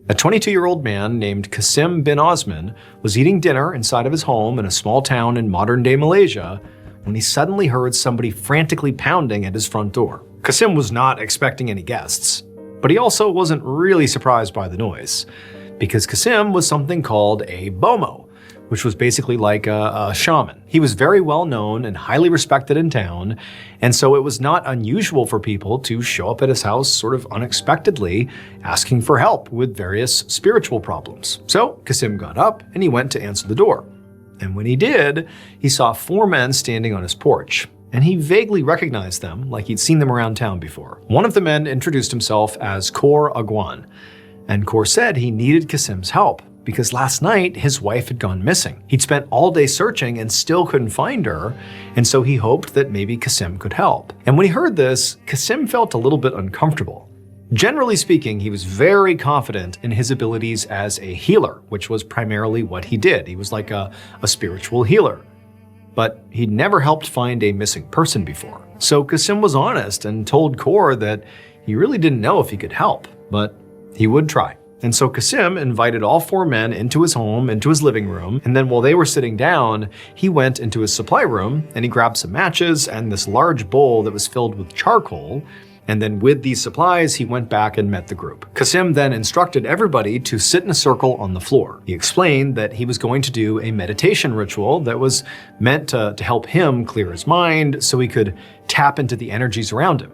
a 22-year-old man named Qasim bin Osman was eating dinner inside of his home in a small town in modern-day Malaysia when he suddenly heard somebody frantically pounding at his front door. Qasim was not expecting any guests, but he also wasn't really surprised by the noise, because Qasim was something called a bomo, which was basically like a shaman. He was very well known and highly respected in town, and so it was not unusual for people to show up at his house sort of unexpectedly, asking for help with various spiritual problems. So Qasim got up and he went to answer the door. And when he did, he saw 4 men standing on his porch, and he vaguely recognized them like he'd seen them around town before. One of the men introduced himself as Kor Agwan, and Kor said he needed Qasim's help because last night his wife had gone missing. He'd spent all day searching and still couldn't find her, and so he hoped that maybe Qasim could help. And when he heard this, Qasim felt a little bit uncomfortable. Generally speaking, he was very confident in his abilities as a healer, which was primarily what he did. He was like a spiritual healer. But he'd never helped find a missing person before. So Qasim was honest and told Kor that he really didn't know if he could help, but he would try. And so Qasim invited all 4 men into his home, into his living room, and then while they were sitting down, he went into his supply room and he grabbed some matches and this large bowl that was filled with charcoal. And then with these supplies, he went back and met the group. Qasim then instructed everybody to sit in a circle on the floor. He explained that he was going to do a meditation ritual that was meant to help him clear his mind so he could tap into the energies around him.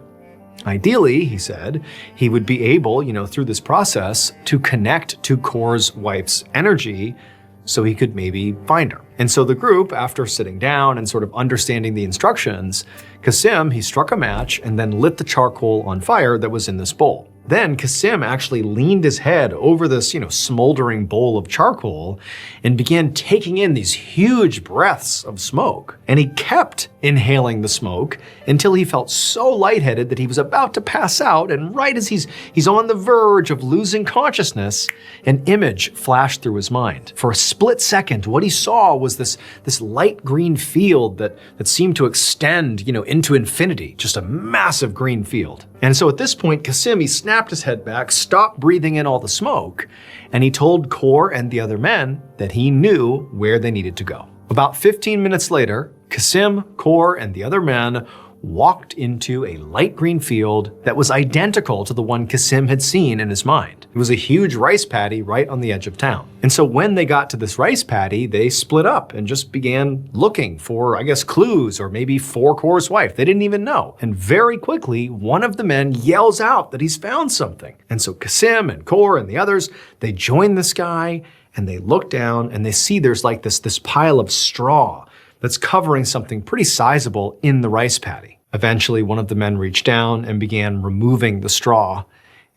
Ideally, he said, he would be able, through this process, to connect to Kor's wife's energy so he could maybe find her. And so the group, after sitting down and sort of understanding the instructions, Qasim, he struck a match and then lit the charcoal on fire that was in this bowl. Then Qasim actually leaned his head over this, smoldering bowl of charcoal and began taking in these huge breaths of smoke. And he kept inhaling the smoke until he felt so lightheaded that he was about to pass out. And right as he's on the verge of losing consciousness, an image flashed through his mind. For a split second, what he saw was this light green field that seemed to extend, into infinity, just a massive green field. And so at this point, Qasim, he snapped his head back, stopped breathing in all the smoke, and he told Kor and the other men that he knew where they needed to go. About 15 minutes later, Qasim, Kor, and the other men walked into a light green field that was identical to the one Qasim had seen in his mind. It was a huge rice paddy right on the edge of town. And so when they got to this rice paddy, they split up and just began looking for, clues or maybe for Kor's wife. They didn't even know. And very quickly, one of the men yells out that he's found something. And so Qasim and Kor and the others, they join this guy and they look down and they see there's like this pile of straw that's covering something pretty sizable in the rice paddy. Eventually, one of the men reached down and began removing the straw,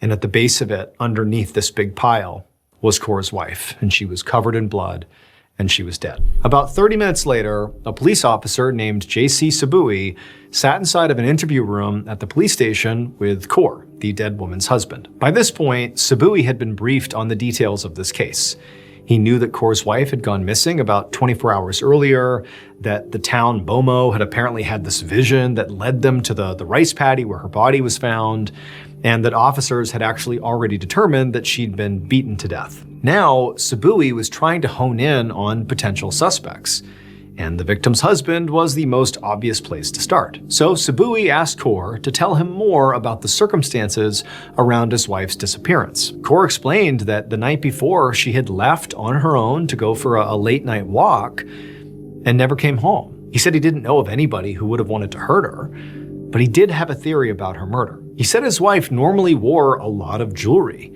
and at the base of it, underneath this big pile, was Kor's wife, and she was covered in blood, and she was dead. About 30 minutes later, a police officer named J.C. Sabui sat inside of an interview room at the police station with Kor, the dead woman's husband. By this point, Sabui had been briefed on the details of this case. He knew that Kor's wife had gone missing about 24 hours earlier, that the town Bomo had apparently had this vision that led them to the rice paddy where her body was found, and that officers had actually already determined that she'd been beaten to death. Now, Sabui was trying to hone in on potential suspects, and the victim's husband was the most obvious place to start. So Sabui asked Kaur to tell him more about the circumstances around his wife's disappearance. Kaur explained that the night before she had left on her own to go for a late-night walk and never came home. He said he didn't know of anybody who would have wanted to hurt her, but he did have a theory about her murder. He said his wife normally wore a lot of jewelry,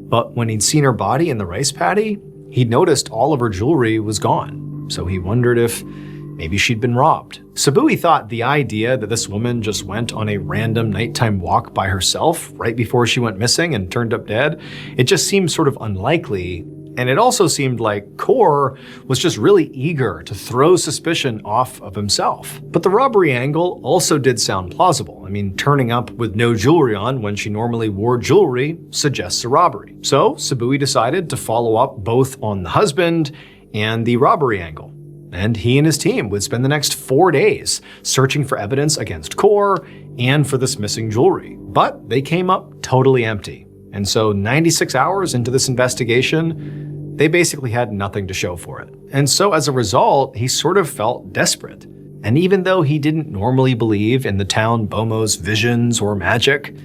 but when he'd seen her body in the rice paddy, he'd noticed all of her jewelry was gone. So he wondered if maybe she'd been robbed. Sabui thought the idea that this woman just went on a random nighttime walk by herself right before she went missing and turned up dead, it just seemed sort of unlikely. And it also seemed like Kaur was just really eager to throw suspicion off of himself. But the robbery angle also did sound plausible. I mean, turning up with no jewelry on when she normally wore jewelry suggests a robbery. So Sabui decided to follow up both on the husband and the robbery angle. And he and his team would spend the next 4 days searching for evidence against Kaur and for this missing jewelry. But they came up totally empty. And so 96 hours into this investigation, they basically had nothing to show for it. And so as a result, he sort of felt desperate. And even though he didn't normally believe in the town Bomo's visions or magic,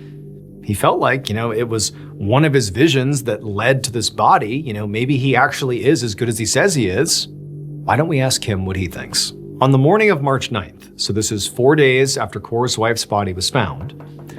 he felt like, it was one of his visions that led to this body. Maybe he actually is as good as he says he is. Why don't we ask him what he thinks? On the morning of March 9th, so this is 4 days after Kaur's wife's body was found,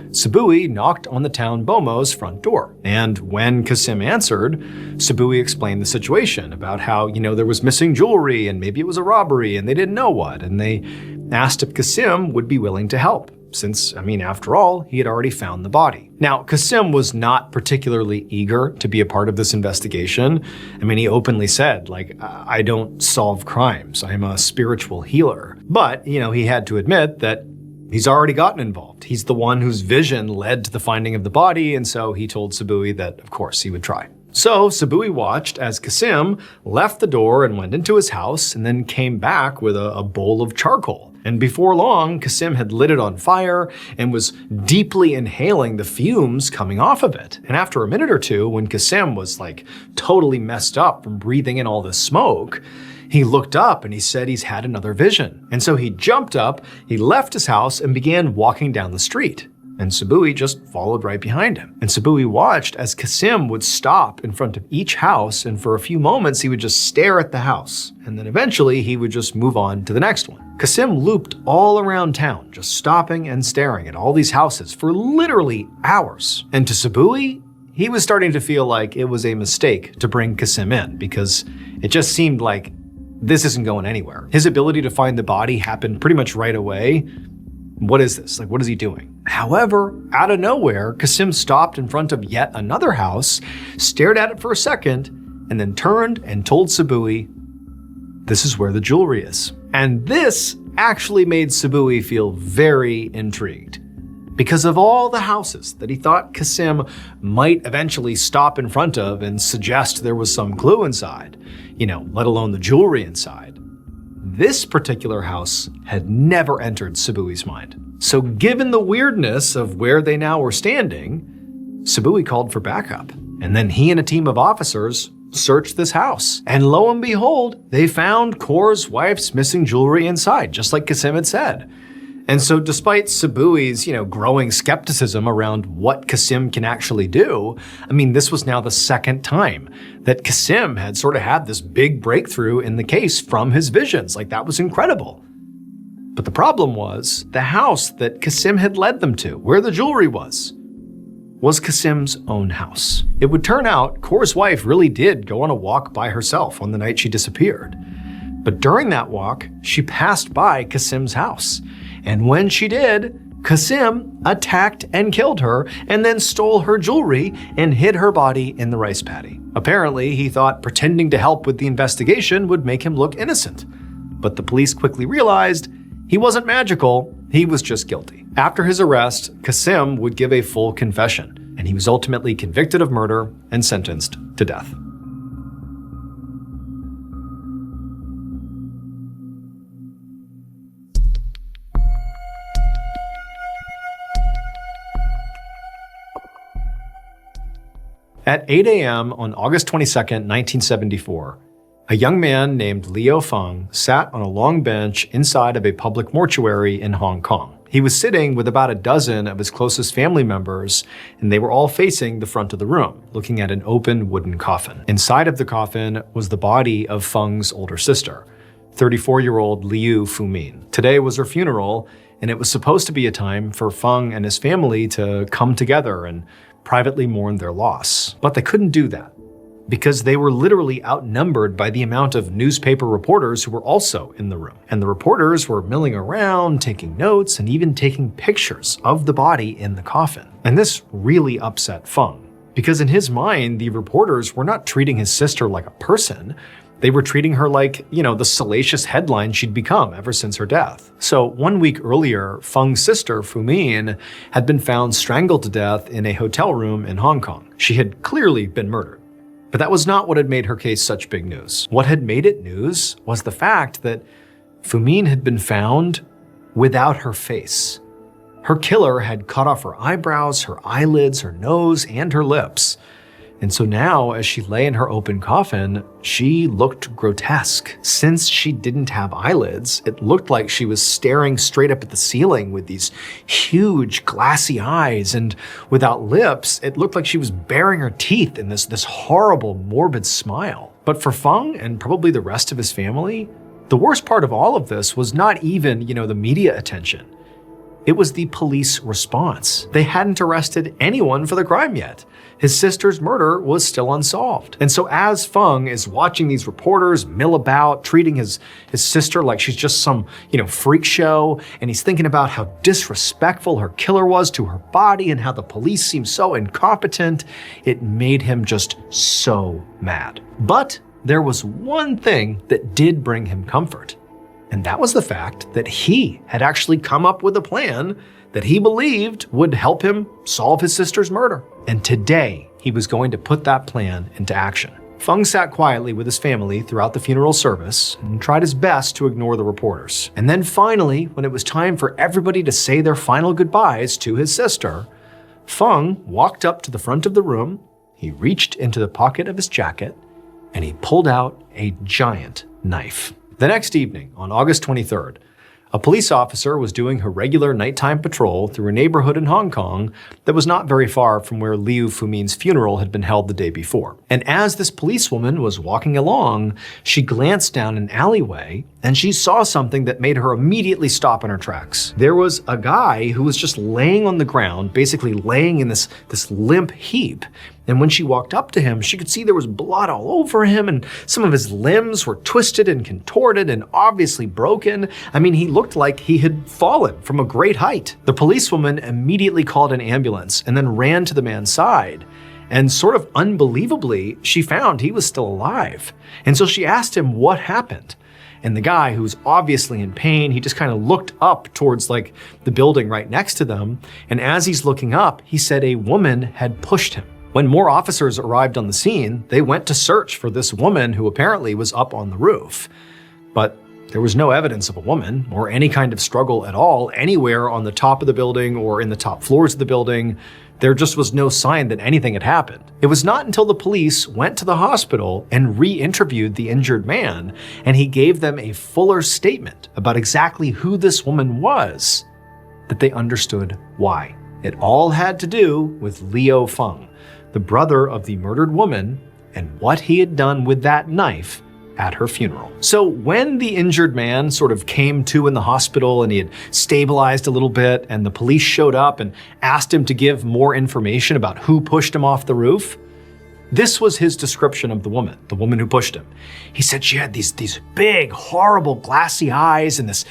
Sabui knocked on the town Bomo's front door. And when Kasim answered, Sabui explained the situation about how, there was missing jewelry and maybe it was a robbery and they didn't know what. And they asked if Kasim would be willing to help, since, after all, he had already found the body. Now, Kasim was not particularly eager to be a part of this investigation. He openly said, I don't solve crimes. I'm a spiritual healer. But, he had to admit that he's already gotten involved. He's the one whose vision led to the finding of the body, and so he told Sabui that, of course, he would try. So Sabui watched as Kasim left the door and went into his house and then came back with a bowl of charcoal. And before long, Kasim had lit it on fire and was deeply inhaling the fumes coming off of it. And after a minute or two, when Kasim was totally messed up from breathing in all this smoke, he looked up and he said he's had another vision. And so he jumped up, he left his house and began walking down the street. And Sabui just followed right behind him. And Sabui watched as Kasim would stop in front of each house, and for a few moments he would just stare at the house. And then eventually he would just move on to the next one. Kasim looped all around town, just stopping and staring at all these houses for literally hours. And to Sabui, he was starting to feel like it was a mistake to bring Kasim in, because it just seemed like this isn't going anywhere. His ability to find the body happened pretty much right away. What is this? What is he doing? However, out of nowhere, Kasim stopped in front of yet another house, stared at it for a second, and then turned and told Sabui, this is where the jewelry is. And this actually made Sabui feel very intrigued. Because of all the houses that he thought Kasim might eventually stop in front of and suggest there was some clue inside, let alone the jewelry inside, this particular house had never entered Sabui's mind. So given the weirdness of where they now were standing, Sabui called for backup. And then he and a team of officers searched this house. And lo and behold, they found Kaur's wife's missing jewelry inside, just like Kasim had said. And so despite Sabui's, growing skepticism around what Kasim can actually do, this was now the second time that Kasim had sort of had this big breakthrough in the case from his visions. That was incredible. But the problem was the house that Kasim had led them to, where the jewelry was Kasim's own house. It would turn out Kaur's wife really did go on a walk by herself on the night she disappeared. But during that walk, she passed by Kasim's house. And when she did, Kasim attacked and killed her and then stole her jewelry and hid her body in the rice paddy. Apparently, he thought pretending to help with the investigation would make him look innocent. But the police quickly realized he wasn't magical, he was just guilty. After his arrest, Kasim would give a full confession, and he was ultimately convicted of murder and sentenced to death. At 8 a.m. on August 22, 1974, A young man named Liu Feng sat on a long bench inside of a public mortuary in Hong Kong. He was sitting with about a dozen of his closest family members, and they were all facing the front of the room, looking at an open wooden coffin. Inside of the coffin was the body of Feng's older sister, 34-year-old Liu Fumin. Today was her funeral, and it was supposed to be a time for Feng and his family to come together and privately mourn their loss. But they couldn't do that, because they were literally outnumbered by the amount of newspaper reporters who were also in the room. And the reporters were milling around, taking notes, and even taking pictures of the body in the coffin. And this really upset Feng, because in his mind, the reporters were not treating his sister like a person. They were treating her like, the salacious headline she'd become ever since her death. So 1 week earlier, Feng's sister, Fumin, had been found strangled to death in a hotel room in Hong Kong. She had clearly been murdered. But that was not what had made her case such big news. What had made it news was the fact that Fumin had been found without her face. Her killer had cut off her eyebrows, her eyelids, her nose, and her lips. And so now, as she lay in her open coffin, she looked grotesque. Since she didn't have eyelids, it looked like she was staring straight up at the ceiling with these huge glassy eyes, and without lips, it looked like she was baring her teeth in this horrible, morbid smile. But for Feng and probably the rest of his family, the worst part of all of this was not even, the media attention. It was the police response. They hadn't arrested anyone for the crime yet. His sister's murder was still unsolved. And so as Feng is watching these reporters mill about, treating his sister like she's just some, freak show, and he's thinking about how disrespectful her killer was to her body and how the police seemed so incompetent, it made him just so mad. But there was one thing that did bring him comfort. And that was the fact that he had actually come up with a plan that he believed would help him solve his sister's murder. And today, he was going to put that plan into action. Feng sat quietly with his family throughout the funeral service and tried his best to ignore the reporters. And then finally, when it was time for everybody to say their final goodbyes to his sister, Feng walked up to the front of the room, he reached into the pocket of his jacket, and he pulled out a giant knife. The next evening, on August 23rd, a police officer was doing her regular nighttime patrol through a neighborhood in Hong Kong that was not very far from where Liu Fumin's funeral had been held the day before. And as this policewoman was walking along, she glanced down an alleyway and she saw something that made her immediately stop in her tracks. There was a guy who was just laying on the ground, basically laying in this limp heap. And when she walked up to him, she could see there was blood all over him, and some of his limbs were twisted and contorted and obviously broken. I mean, he looked like he had fallen from a great height. The policewoman immediately called an ambulance and then ran to the man's side. And sort of unbelievably, she found he was still alive. And so she asked him what happened. And the guy, who was obviously in pain, he just kind of looked up towards the building right next to them. And as he's looking up, he said a woman had pushed him. When more officers arrived on the scene, they went to search for this woman who apparently was up on the roof. But there was no evidence of a woman or any kind of struggle at all anywhere on the top of the building or in the top floors of the building. There just was no sign that anything had happened. It was not until the police went to the hospital and re-interviewed the injured man, and he gave them a fuller statement about exactly who this woman was, that they understood why. It all had to do with Liu Feng, the brother of the murdered woman, and what he had done with that knife at her funeral. So when the injured man sort of came to in the hospital and he had stabilized a little bit and the police showed up and asked him to give more information about who pushed him off the roof, this was his description of the woman who pushed him. He said she had these big, horrible, glassy eyes and this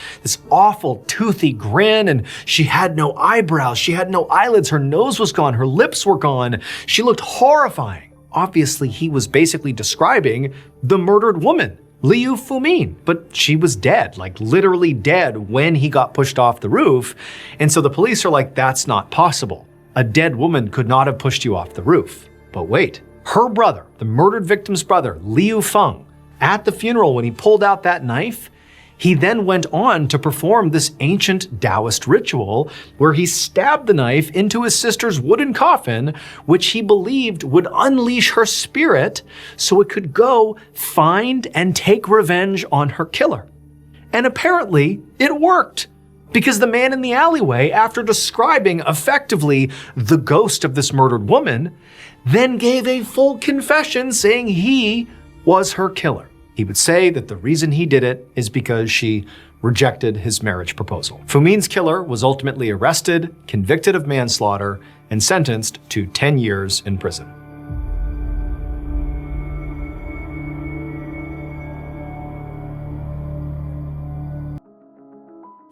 awful, toothy grin, and she had no eyebrows, she had no eyelids, her nose was gone, her lips were gone. She looked horrifying. Obviously, he was basically describing the murdered woman, Liu Fumin, but she was dead, literally dead when he got pushed off the roof. And so the police are like, that's not possible. A dead woman could not have pushed you off the roof. But wait. Her brother, the murdered victim's brother, Liu Feng, at the funeral when he pulled out that knife, He then went on to perform this ancient Taoist ritual where he stabbed the knife into his sister's wooden coffin, which he believed would unleash her spirit so it could go find and take revenge on her killer. And apparently, it worked. Because the man in the alleyway, after describing effectively the ghost of this murdered woman, then gave a full confession saying he was her killer. He would say that the reason he did it is because she rejected his marriage proposal. Phu Min's killer was ultimately arrested, convicted of manslaughter, and sentenced to 10 years in prison.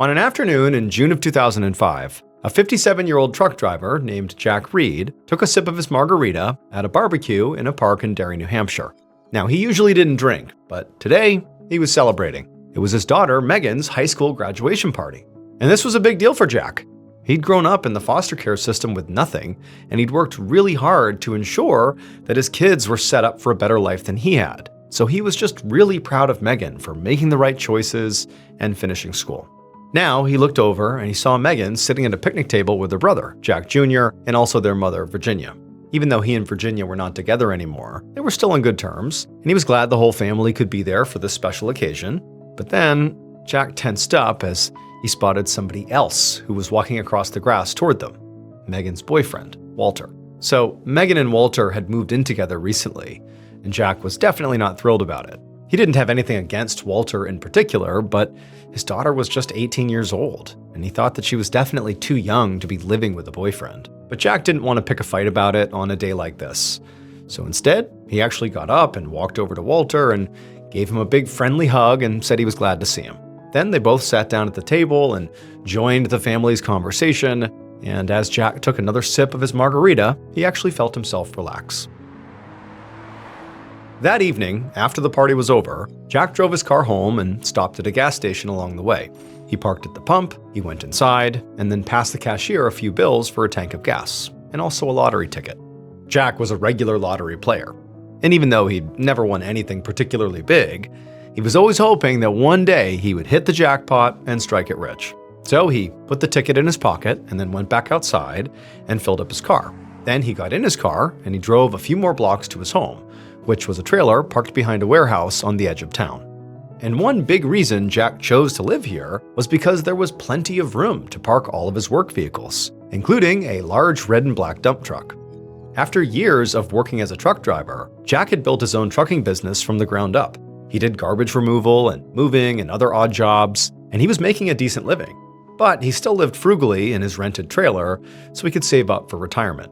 On an afternoon in June of 2005, a 57-year-old truck driver named Jack Reed took a sip of his margarita at a barbecue in a park in Derry, New Hampshire. Now, he usually didn't drink, but today he was celebrating. It was his daughter Megan's high school graduation party. And this was a big deal for Jack. He'd grown up in the foster care system with nothing, and he'd worked really hard to ensure that his kids were set up for a better life than he had. So he was just really proud of Megan for making the right choices and finishing school. Now he looked over and he saw Megan sitting at a picnic table with her brother, Jack Jr., and also their mother, Virginia. Even though he and Virginia were not together anymore, they were still on good terms, and he was glad the whole family could be there for this special occasion. But then, Jack tensed up as he spotted somebody else who was walking across the grass toward them, Megan's boyfriend, Walter. So Megan and Walter had moved in together recently, and Jack was definitely not thrilled about it. He didn't have anything against Walter in particular, but his daughter was just 18 years old, and he thought that she was definitely too young to be living with a boyfriend. But Jack didn't want to pick a fight about it on a day like this. So instead, he actually got up and walked over to Walter and gave him a big friendly hug and said he was glad to see him. Then they both sat down at the table and joined the family's conversation, and as Jack took another sip of his margarita, he actually felt himself relax. That evening, after the party was over, Jack drove his car home and stopped at a gas station along the way. He parked at the pump, he went inside, and then passed the cashier a few bills for a tank of gas, and also a lottery ticket. Jack was a regular lottery player, and even though he'd never won anything particularly big, he was always hoping that one day he would hit the jackpot and strike it rich. So he put the ticket in his pocket and then went back outside and filled up his car. Then he got in his car and he drove a few more blocks to his home, which was a trailer parked behind a warehouse on the edge of town. And one big reason Jack chose to live here was because there was plenty of room to park all of his work vehicles, including a large red and black dump truck. After years of working as a truck driver, Jack had built his own trucking business from the ground up. He did garbage removal and moving and other odd jobs, and he was making a decent living. But he still lived frugally in his rented trailer so he could save up for retirement.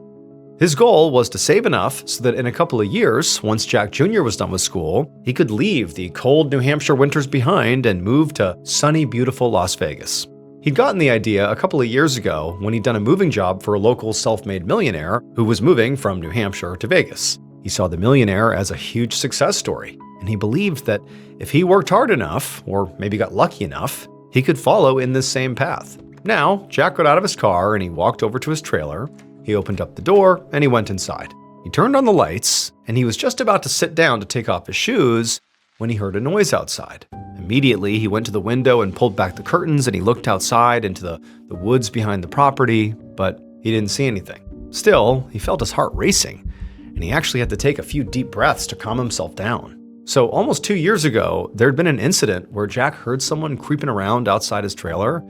His goal was to save enough so that in a couple of years, once Jack Jr. was done with school, he could leave the cold New Hampshire winters behind and move to sunny, beautiful Las Vegas. He'd gotten the idea a couple of years ago when he'd done a moving job for a local self-made millionaire who was moving from New Hampshire to Vegas. He saw the millionaire as a huge success story, and he believed that if he worked hard enough, or maybe got lucky enough, he could follow in this same path. Now, Jack got out of his car and he walked over to his trailer. He opened up the door and he went inside. He turned on the lights and he was just about to sit down to take off his shoes when he heard a noise outside. Immediately, he went to the window and pulled back the curtains and he looked outside into the woods behind the property, but he didn't see anything. Still, he felt his heart racing and he actually had to take a few deep breaths to calm himself down. So almost 2 years ago, there'd been an incident where Jack heard someone creeping around outside his trailer.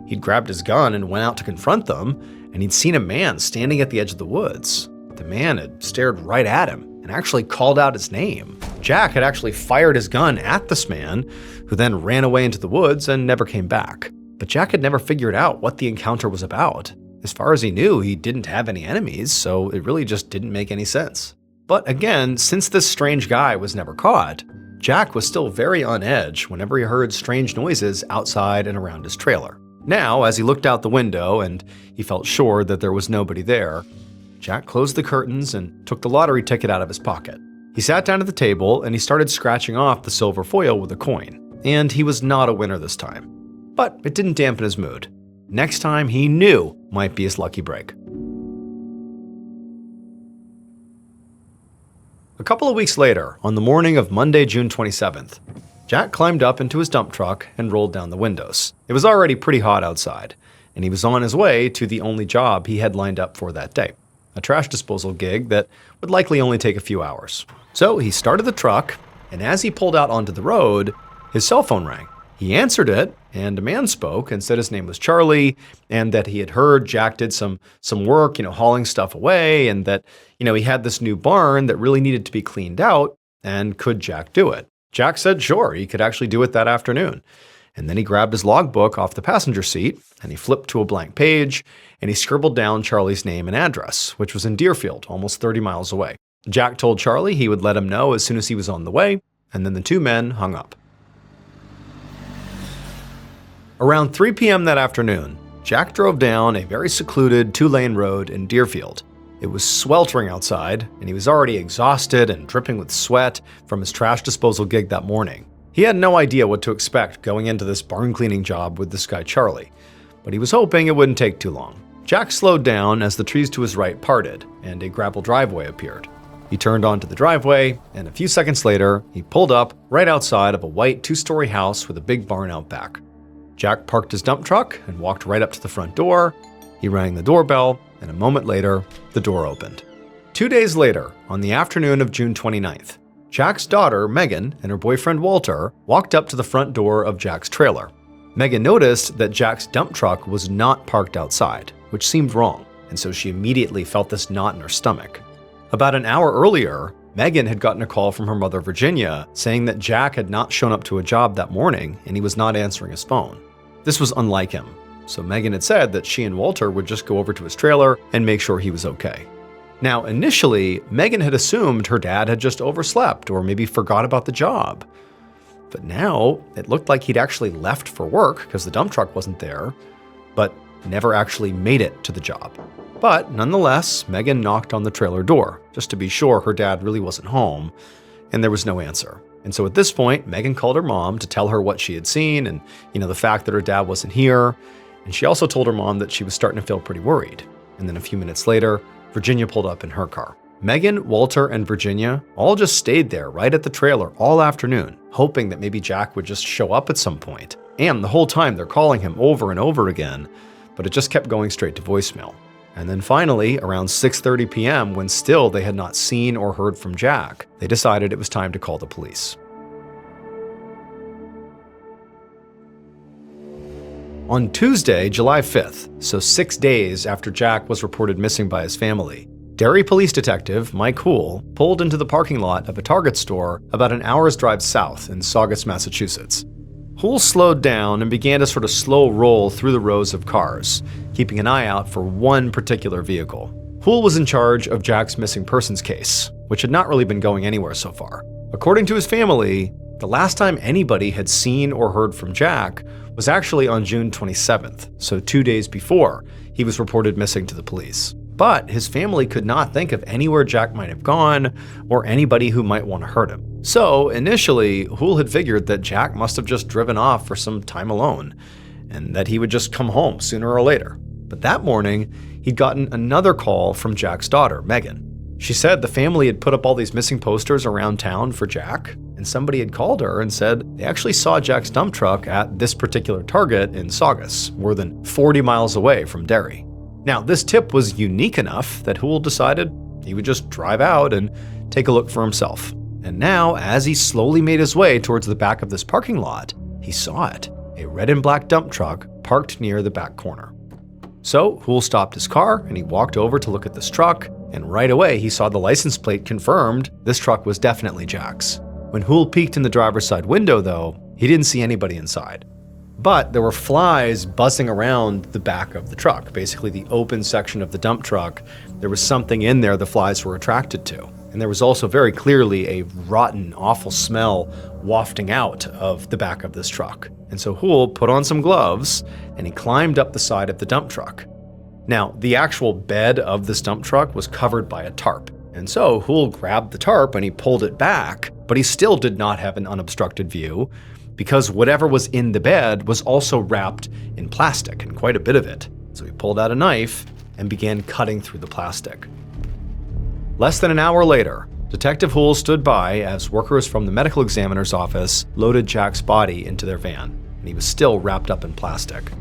He'd grabbed his gun and went out to confront them, and he'd seen a man standing at the edge of the woods. The man had stared right at him and actually called out his name. Jack had actually fired his gun at this man, who then ran away into the woods and never came back. But Jack had never figured out what the encounter was about. As far as he knew, he didn't have any enemies, so it really just didn't make any sense. But again, since this strange guy was never caught, Jack was still very on edge whenever he heard strange noises outside and around his trailer. Now, as he looked out the window and he felt sure that there was nobody there, Jack closed the curtains and took the lottery ticket out of his pocket. He sat down at the table and he started scratching off the silver foil with a coin. And he was not a winner this time. But it didn't dampen his mood. Next time he knew might be his lucky break. A couple of weeks later, on the morning of Monday, June 27th, Jack climbed up into his dump truck and rolled down the windows. It was already pretty hot outside, and he was on his way to the only job he had lined up for that day, a trash disposal gig that would likely only take a few hours. So he started the truck, and as he pulled out onto the road, his cell phone rang. He answered it, and a man spoke and said his name was Charlie, and that he had heard Jack did some work, hauling stuff away, and that, he had this new barn that really needed to be cleaned out, and could Jack do it? Jack said sure, he could actually do it that afternoon. And then he grabbed his logbook off the passenger seat, and he flipped to a blank page, and he scribbled down Charlie's name and address, which was in Deerfield, almost 30 miles away. Jack told Charlie he would let him know as soon as he was on the way, and then the two men hung up. Around 3 p.m. that afternoon, Jack drove down a very secluded 2-lane road in Deerfield. It was sweltering outside, and he was already exhausted and dripping with sweat from his trash disposal gig that morning. He had no idea what to expect going into this barn cleaning job with this guy Charlie, but he was hoping it wouldn't take too long. Jack slowed down as the trees to his right parted, and a gravel driveway appeared. He turned onto the driveway, and a few seconds later, he pulled up right outside of a white 2-story house with a big barn out back. Jack parked his dump truck and walked right up to the front door. He rang the doorbell, and a moment later, the door opened. 2 days later, on the afternoon of June 29th, Jack's daughter, Megan, and her boyfriend, Walter, walked up to the front door of Jack's trailer. Megan noticed that Jack's dump truck was not parked outside, which seemed wrong, and so she immediately felt this knot in her stomach. About an hour earlier, Megan had gotten a call from her mother, Virginia, saying that Jack had not shown up to a job that morning and he was not answering his phone. This was unlike him, so Megan had said that she and Walter would just go over to his trailer and make sure he was okay. Now, initially, Megan had assumed her dad had just overslept or maybe forgot about the job. But now, it looked like he'd actually left for work because the dump truck wasn't there, but never actually made it to the job. But nonetheless, Megan knocked on the trailer door, just to be sure her dad really wasn't home, and there was no answer. And so at this point, Megan called her mom to tell her what she had seen and, the fact that her dad wasn't here. And she also told her mom that she was starting to feel pretty worried. And then a few minutes later, Virginia pulled up in her car. Megan, Walter, and Virginia all just stayed there right at the trailer all afternoon, hoping that maybe Jack would just show up at some point. And the whole time they're calling him over and over again, but it just kept going straight to voicemail. And then finally, around 6:30 p.m., when still they had not seen or heard from Jack, they decided it was time to call the police. On Tuesday, July 5th, so 6 days after Jack was reported missing by his family, Derry Police Detective Mike Hoole pulled into the parking lot of a Target store about an hour's drive south in Saugus, Massachusetts. Hoole slowed down and began to sort of slow roll through the rows of cars, keeping an eye out for one particular vehicle. Hoole was in charge of Jack's missing persons case, which had not really been going anywhere so far. According to his family, the last time anybody had seen or heard from Jack was actually on June 27th, so 2 days before he was reported missing to the police. But his family could not think of anywhere Jack might have gone or anybody who might want to hurt him. So initially, Hoole had figured that Jack must have just driven off for some time alone and that he would just come home sooner or later. But that morning, he'd gotten another call from Jack's daughter, Megan. She said the family had put up all these missing posters around town for Jack, and somebody had called her and said they actually saw Jack's dump truck at this particular Target in Saugus, more than 40 miles away from Derry. Now, this tip was unique enough that Hoole decided he would just drive out and take a look for himself. And now, as he slowly made his way towards the back of this parking lot, he saw it, a red and black dump truck parked near the back corner. So Hoole stopped his car and he walked over to look at this truck, and right away he saw the license plate confirmed this truck was definitely Jack's. When Hoole peeked in the driver's side window, though, he didn't see anybody inside. But there were flies buzzing around the back of the truck, basically the open section of the dump truck. There was something in there the flies were attracted to. And there was also very clearly a rotten, awful smell wafting out of the back of this truck. And so Hoole put on some gloves and he climbed up the side of the dump truck. Now, the actual bed of this dump truck was covered by a tarp. And so Hoole grabbed the tarp and he pulled it back, but he still did not have an unobstructed view because whatever was in the bed was also wrapped in plastic, and quite a bit of it. So he pulled out a knife and began cutting through the plastic. Less than an hour later, Detective Hool stood by as workers from the medical examiner's office loaded Jack's body into their van, and he was still wrapped up in plastic.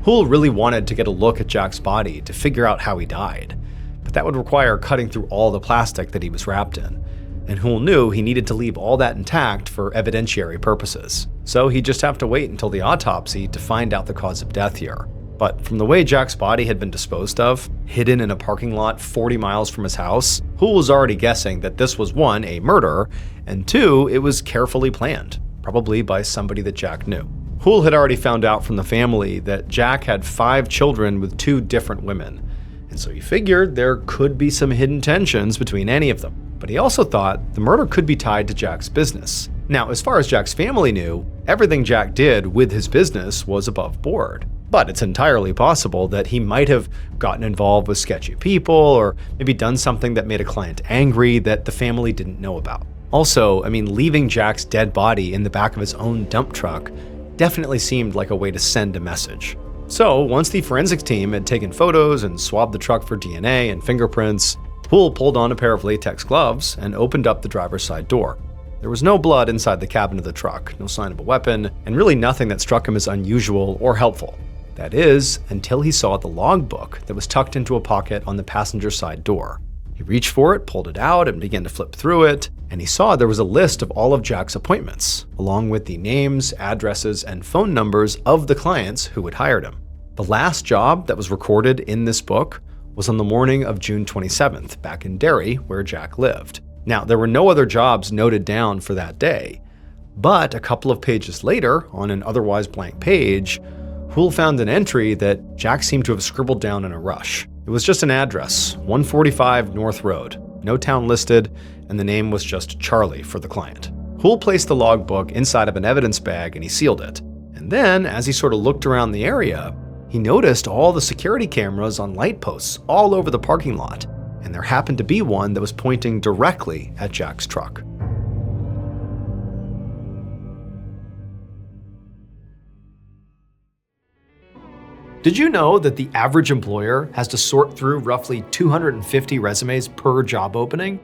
Hool really wanted to get a look at Jack's body to figure out how he died, but that would require cutting through all the plastic that he was wrapped in, and Hool knew he needed to leave all that intact for evidentiary purposes. So he'd just have to wait until the autopsy to find out the cause of death here. But from the way Jack's body had been disposed of, hidden in a parking lot 40 miles from his house, Hool was already guessing that this was 1, a murder, and 2, it was carefully planned, probably by somebody that Jack knew. Hool had already found out from the family that Jack had 5 children with 2 different women, and so he figured there could be some hidden tensions between any of them. But he also thought the murder could be tied to Jack's business. Now, as far as Jack's family knew, everything Jack did with his business was above board. But it's entirely possible that he might have gotten involved with sketchy people or maybe done something that made a client angry that the family didn't know about. Also, leaving Jack's dead body in the back of his own dump truck definitely seemed like a way to send a message. So once the forensics team had taken photos and swabbed the truck for DNA and fingerprints, Hool pulled on a pair of latex gloves and opened up the driver's side door. There was no blood inside the cabin of the truck, no sign of a weapon, and really nothing that struck him as unusual or helpful. That is, until he saw the logbook that was tucked into a pocket on the passenger side door. He reached for it, pulled it out, and began to flip through it, and he saw there was a list of all of Jack's appointments, along with the names, addresses, and phone numbers of the clients who had hired him. The last job that was recorded in this book was on the morning of June 27th, back in Derry, where Jack lived. Now, there were no other jobs noted down for that day, but a couple of pages later, on an otherwise blank page, Hool found an entry that Jack seemed to have scribbled down in a rush. It was just an address, 145 North Road, no town listed, and the name was just Charlie for the client. Hool placed the logbook inside of an evidence bag and he sealed it. And then, as he sort of looked around the area, he noticed all the security cameras on light posts all over the parking lot, and there happened to be one that was pointing directly at Jack's truck. Did you know that the average employer has to sort through roughly 250 resumes per job opening?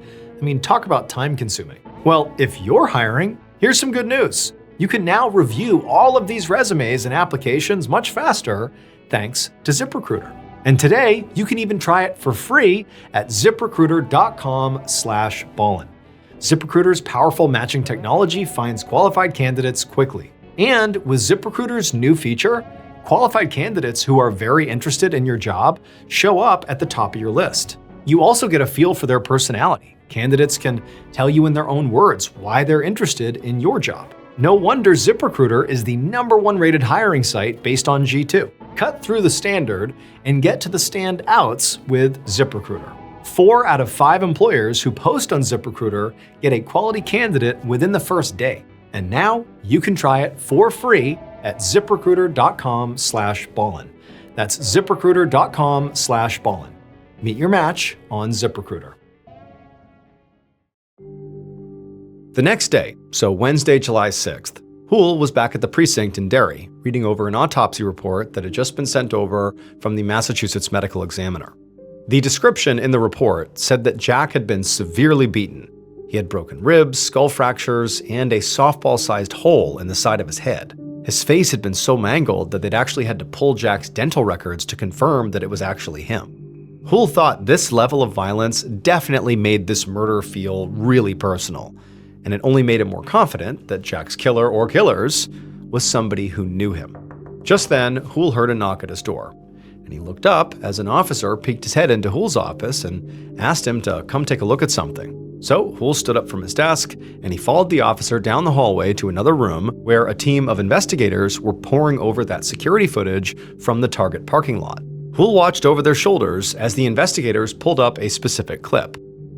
Talk about time consuming. Well, if you're hiring, here's some good news. You can now review all of these resumes and applications much faster thanks to ZipRecruiter. And today, you can even try it for free at ziprecruiter.com/Ballen. ZipRecruiter's powerful matching technology finds qualified candidates quickly. And with ZipRecruiter's new feature, qualified candidates who are very interested in your job show up at the top of your list. You also get a feel for their personality. Candidates can tell you in their own words why they're interested in your job. No wonder ZipRecruiter is the #1 rated hiring site based on G2. Cut through the standard and get to the standouts with ZipRecruiter. 4 out of 5 employers who post on ZipRecruiter get a quality candidate within the first day. And now you can try it for free at ziprecruiter.com/Ballen. That's ziprecruiter.com/Ballen. Meet your match on ZipRecruiter. The next day, so Wednesday, July 6th, Hool was back at the precinct in Derry, reading over an autopsy report that had just been sent over from the Massachusetts medical examiner. The description in the report said that Jack had been severely beaten. He had broken ribs, skull fractures, and a softball-sized hole in the side of his head. His face had been so mangled that they'd actually had to pull Jack's dental records to confirm that it was actually him. Hool thought this level of violence definitely made this murder feel really personal, and it only made him more confident that Jack's killer or killers was somebody who knew him. Just then, Hool heard a knock at his door, and he looked up as an officer peeked his head into Hool's office and asked him to come take a look at something. So Hool stood up from his desk, and he followed the officer down the hallway to another room where a team of investigators were poring over that security footage from the Target parking lot. Hool watched over their shoulders as the investigators pulled up a specific clip,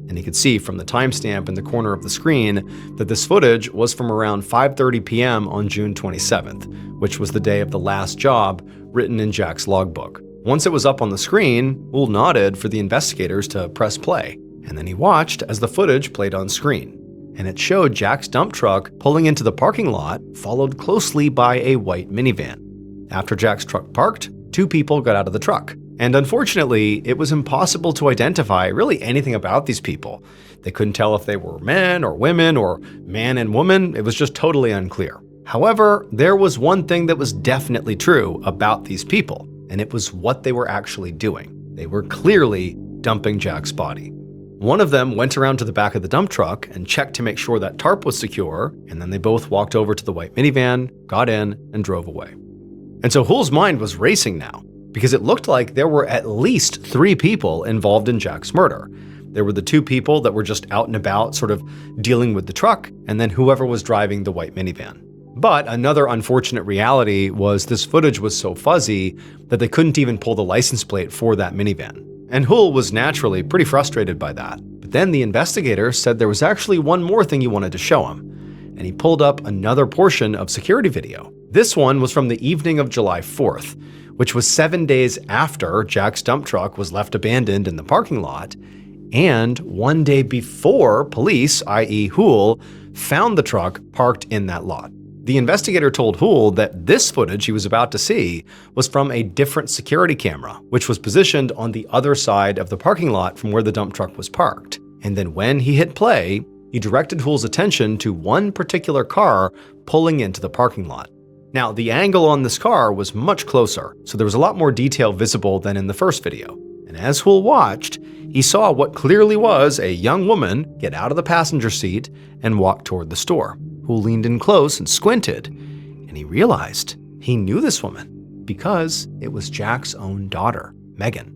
and he could see from the timestamp in the corner of the screen that this footage was from around 5:30 p.m. on June 27th, which was the day of the last job written in Jack's logbook. Once it was up on the screen, Hool nodded for the investigators to press play, and then he watched as the footage played on screen. And it showed Jack's dump truck pulling into the parking lot, followed closely by a white minivan. After Jack's truck parked, 2 people got out of the truck. And unfortunately, it was impossible to identify really anything about these people. They couldn't tell if they were men or women or man and woman. It was just totally unclear. However, there was one thing that was definitely true about these people, and it was what they were actually doing. They were clearly dumping Jack's body. One of them went around to the back of the dump truck and checked to make sure that tarp was secure, and then they both walked over to the white minivan, got in, and drove away. And so Hull's mind was racing now, because it looked like there were at least 3 people involved in Jack's murder. There were the 2 people that were just out and about, sort of dealing with the truck, and then whoever was driving the white minivan. But another unfortunate reality was this footage was so fuzzy that they couldn't even pull the license plate for that minivan. And Hull was naturally pretty frustrated by that. But then the investigator said there was actually one more thing he wanted to show him, and he pulled up another portion of security video. This one was from the evening of July 4th, which was 7 days after Jack's dump truck was left abandoned in the parking lot, and 1 day before police, i.e. Hull, found the truck parked in that lot. The investigator told Hull that this footage he was about to see was from a different security camera, which was positioned on the other side of the parking lot from where the dump truck was parked. And then when he hit play, he directed Hull's attention to one particular car pulling into the parking lot. Now, the angle on this car was much closer, so there was a lot more detail visible than in the first video. And as Hull watched, he saw what clearly was a young woman get out of the passenger seat and walk toward the store. Hull leaned in close and squinted, and he realized he knew this woman because it was Jack's own daughter, Megan.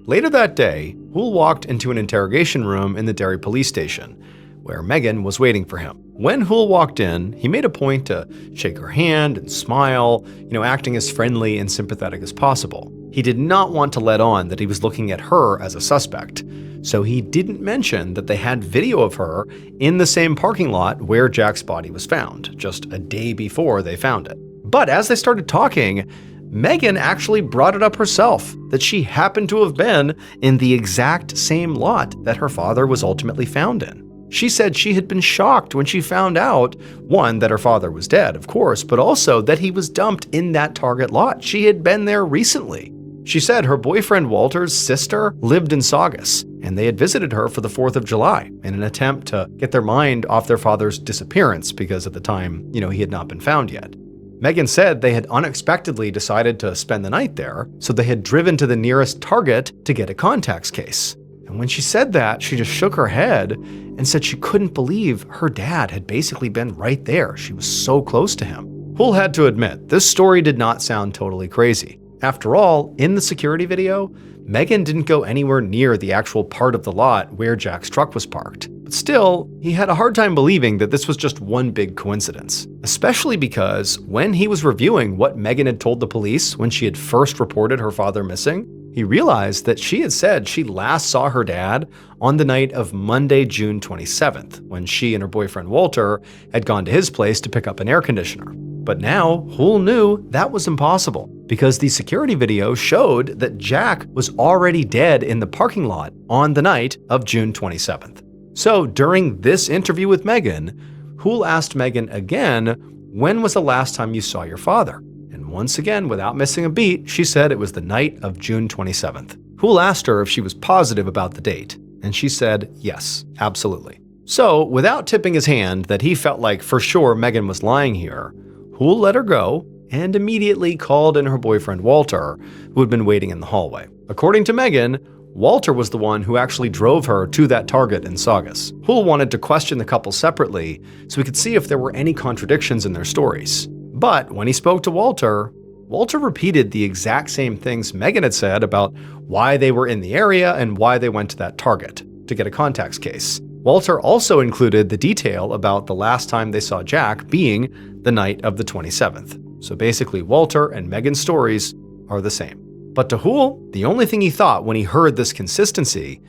Later that day, Hull walked into an interrogation room in the Derry police station, where Megan was waiting for him. When Hull walked in, he made a point to shake her hand and smile, acting as friendly and sympathetic as possible. He did not want to let on that he was looking at her as a suspect, so he didn't mention that they had video of her in the same parking lot where Jack's body was found, just a day before they found it. But as they started talking, Megan actually brought it up herself, that she happened to have been in the exact same lot that her father was ultimately found in. She said she had been shocked when she found out, one, that her father was dead, of course, but also that he was dumped in that Target lot. She had been there recently. She said her boyfriend Walter's sister lived in Saugus, and they had visited her for the 4th of July in an attempt to get their mind off their father's disappearance because at the time, he had not been found yet. Megan said they had unexpectedly decided to spend the night there, so they had driven to the nearest Target to get a contacts case. And when she said that, she just shook her head and said she couldn't believe her dad had basically been right there. She was so close to him. Hull had to admit, this story did not sound totally crazy. After all, in the security video, Megan didn't go anywhere near the actual part of the lot where Jack's truck was parked. But still, he had a hard time believing that this was just one big coincidence, especially because when he was reviewing what Megan had told the police when she had first reported her father missing, he realized that she had said she last saw her dad on the night of Monday, June 27th, when she and her boyfriend Walter had gone to his place to pick up an air conditioner. But now, Hull knew that was impossible, because the security video showed that Jack was already dead in the parking lot on the night of June 27th. So during this interview with Megan, Hull asked Megan again, when was the last time you saw your father? And once again, without missing a beat, she said it was the night of June 27th. Hull asked her if she was positive about the date, and she said yes, absolutely. So without tipping his hand that he felt like for sure Megan was lying here, Hull let her go and immediately called in her boyfriend Walter, who had been waiting in the hallway. According to Megan, Walter was the one who actually drove her to that Target in Saugus. Hull wanted to question the couple separately so he could see if there were any contradictions in their stories. But when he spoke to Walter, Walter repeated the exact same things Megan had said about why they were in the area and why they went to that Target to get a contacts case. Walter also included the detail about the last time they saw Jack being the night of the 27th. So basically, Walter and Megan's stories are the same. But to Hull, the only thing he thought when he heard this consistency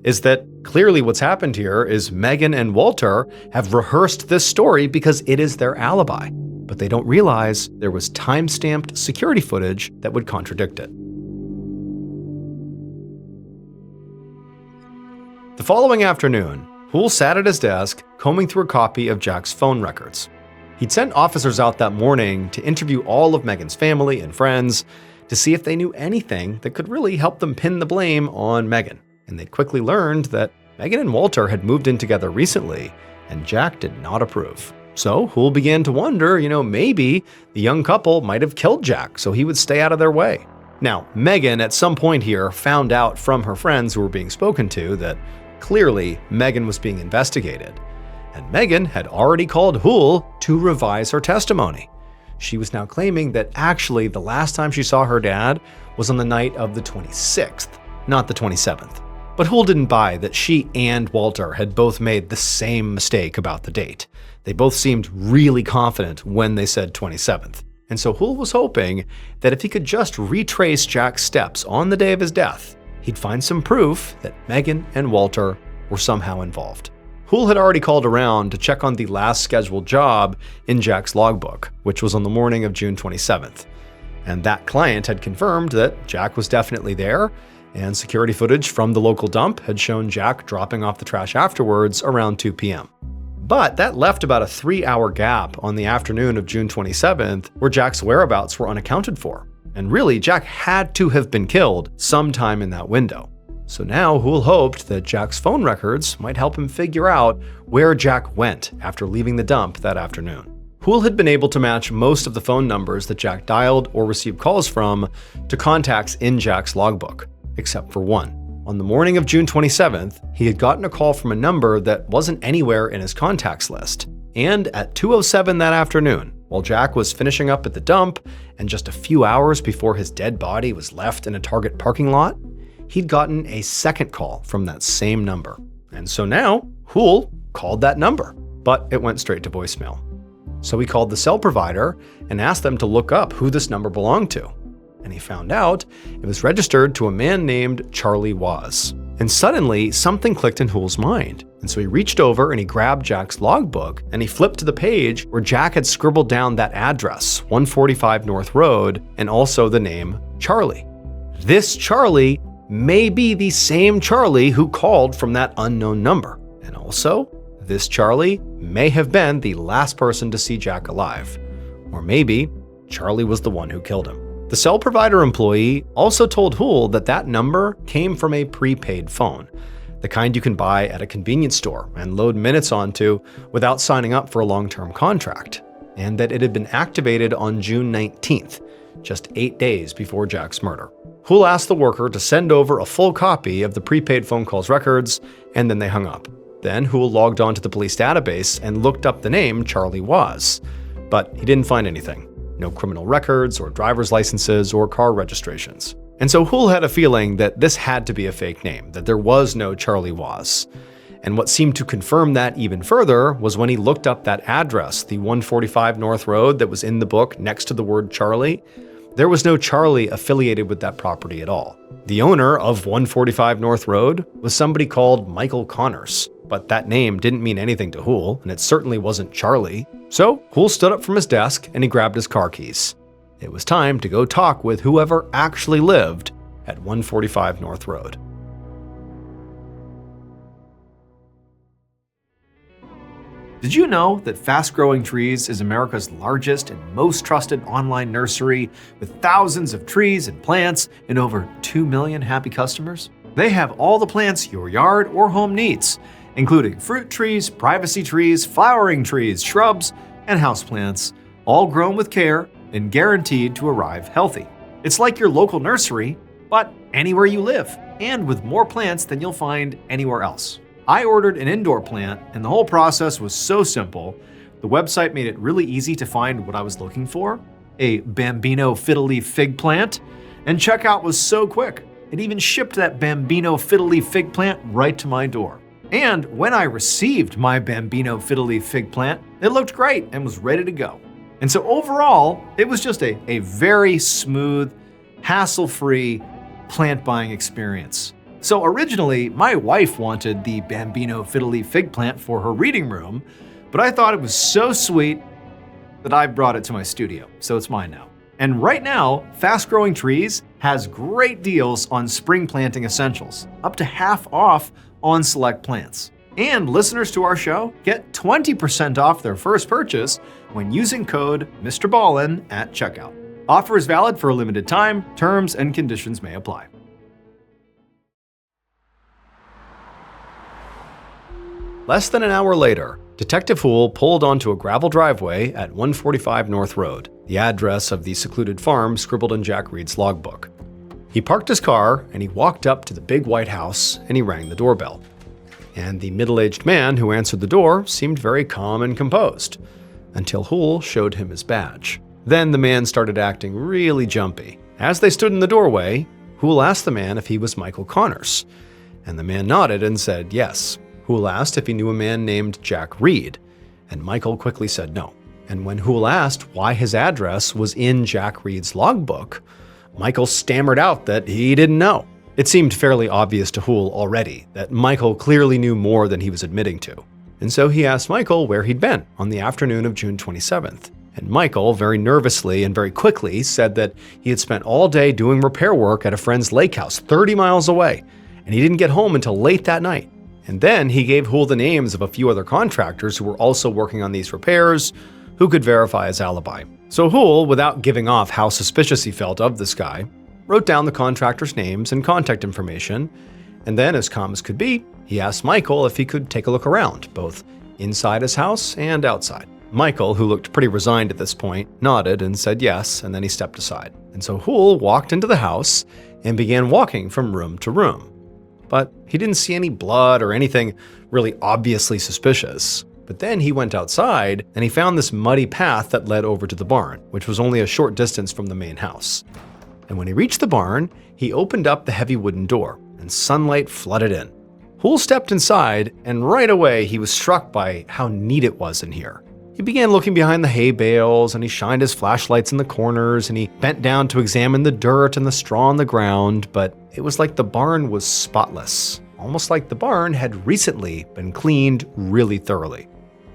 is that clearly what's happened here is Megan and Walter have rehearsed this story because it is their alibi. But they don't realize there was time-stamped security footage that would contradict it. The following afternoon, Hull sat at his desk, combing through a copy of Jack's phone records. He'd sent officers out that morning to interview all of Megan's family and friends to see if they knew anything that could really help them pin the blame on Megan. And they'd quickly learned that Megan and Walter had moved in together recently, and Jack did not approve. So Hoole began to wonder, maybe the young couple might have killed Jack so he would stay out of their way. Now, Megan at some point here found out from her friends who were being spoken to that clearly Megan was being investigated. And Megan had already called Hoole to revise her testimony. She was now claiming that actually the last time she saw her dad was on the night of the 26th, not the 27th. But Hoole didn't buy that she and Walter had both made the same mistake about the date. They both seemed really confident when they said 27th. And so Hoole was hoping that if he could just retrace Jack's steps on the day of his death, he'd find some proof that Megan and Walter were somehow involved. Hoole had already called around to check on the last scheduled job in Jack's logbook, which was on the morning of June 27th. And that client had confirmed that Jack was definitely there, and security footage from the local dump had shown Jack dropping off the trash afterwards around 2 p.m. But that left about a 3-hour gap on the afternoon of June 27th where Jack's whereabouts were unaccounted for. And really, Jack had to have been killed sometime in that window. So now Hoole hoped that Jack's phone records might help him figure out where Jack went after leaving the dump that afternoon. Hoole had been able to match most of the phone numbers that Jack dialed or received calls from to contacts in Jack's logbook, except for one. On the morning of June 27th, he had gotten a call from a number that wasn't anywhere in his contacts list. And at 2:07 that afternoon, while Jack was finishing up at the dump and just a few hours before his dead body was left in a Target parking lot, he'd gotten a second call from that same number. And so now, Hoole called that number, but it went straight to voicemail. So he called the cell provider and asked them to look up who this number belonged to. And he found out it was registered to a man named Charlie Waz. And suddenly, something clicked in Hoole's mind. And so he reached over and he grabbed Jack's logbook and he flipped to the page where Jack had scribbled down that address, 145 North Road, and also the name Charlie. This Charlie may be the same Charlie who called from that unknown number. And also, this Charlie may have been the last person to see Jack alive. Or maybe Charlie was the one who killed him. The cell provider employee also told Hoole that that number came from a prepaid phone, the kind you can buy at a convenience store and load minutes onto without signing up for a long-term contract, and that it had been activated on June 19th, just 8 days before Jack's murder. Hoole asked the worker to send over a full copy of the prepaid phone call's records, and then they hung up. Then Hoole logged onto the police database and looked up the name Charlie Waz, but he didn't find anything. No criminal records or driver's licenses or car registrations. And so Hoole had a feeling that this had to be a fake name, that there was no Charlie Waz. And what seemed to confirm that even further was when he looked up that address, the 145 North Road that was in the book next to the word Charlie. There was no Charlie affiliated with that property at all. The owner of 145 North Road was somebody called Michael Connors, but that name didn't mean anything to Hoole, and it certainly wasn't Charlie. So Hoole stood up from his desk and he grabbed his car keys. It was time to go talk with whoever actually lived at 145 North Road. Did you know that Fast Growing Trees is America's largest and most trusted online nursery with thousands of trees and plants and over 2 million happy customers? They have all the plants your yard or home needs, including fruit trees, privacy trees, flowering trees, shrubs, and houseplants, all grown with care and guaranteed to arrive healthy. It's like your local nursery, but anywhere you live, and with more plants than you'll find anywhere else. I ordered an indoor plant, and the whole process was so simple. The website made it really easy to find what I was looking for, a Bambino fiddle-leaf fig plant, and checkout was so quick. It even shipped that Bambino fiddle-leaf fig plant right to my door. And when I received my Bambino fiddle-leaf fig plant, it looked great and was ready to go. And so overall, it was just a very smooth, hassle-free plant buying experience. So originally, my wife wanted the Bambino fiddle-leaf fig plant for her reading room, but I thought it was so sweet that I brought it to my studio, so it's mine now. And right now, Fast Growing Trees has great deals on spring planting essentials, up to half off on select plants. And listeners to our show get 20% off their first purchase when using code Mrballen at checkout. Offer is valid for a limited time. Terms and conditions may apply. Less than an hour later, Detective Hool pulled onto a gravel driveway at 145 North Road, the address of the secluded farm scribbled in Jack Reed's logbook. He parked his car and he walked up to the big white house and he rang the doorbell. And the middle-aged man who answered the door seemed very calm and composed, until Hool showed him his badge. Then the man started acting really jumpy. As they stood in the doorway, Hool asked the man if he was Michael Connors, and the man nodded and said yes. Hool asked if he knew a man named Jack Reed, and Michael quickly said no. And when Hool asked why his address was in Jack Reed's logbook, Michael stammered out that he didn't know. It seemed fairly obvious to Hool already that Michael clearly knew more than he was admitting to. And so he asked Michael where he'd been on the afternoon of June 27th. And Michael, very nervously and very quickly, said that he had spent all day doing repair work at a friend's lake house 30 miles away, and he didn't get home until late that night. And then he gave Hool the names of a few other contractors who were also working on these repairs, who could verify his alibi. So Hool, without giving off how suspicious he felt of this guy, wrote down the contractors' names and contact information, and then, as calm as could be, he asked Michael if he could take a look around, both inside his house and outside. Michael, who looked pretty resigned at this point, nodded and said yes, and then he stepped aside. And so Hool walked into the house and began walking from room to room. But he didn't see any blood or anything really obviously suspicious. But then he went outside and he found this muddy path that led over to the barn, which was only a short distance from the main house. And when he reached the barn, he opened up the heavy wooden door, and sunlight flooded in. Hool stepped inside, and right away he was struck by how neat it was in here. He began looking behind the hay bales, and he shined his flashlights in the corners, and he bent down to examine the dirt and the straw on the ground, but it was like the barn was spotless, almost like the barn had recently been cleaned really thoroughly.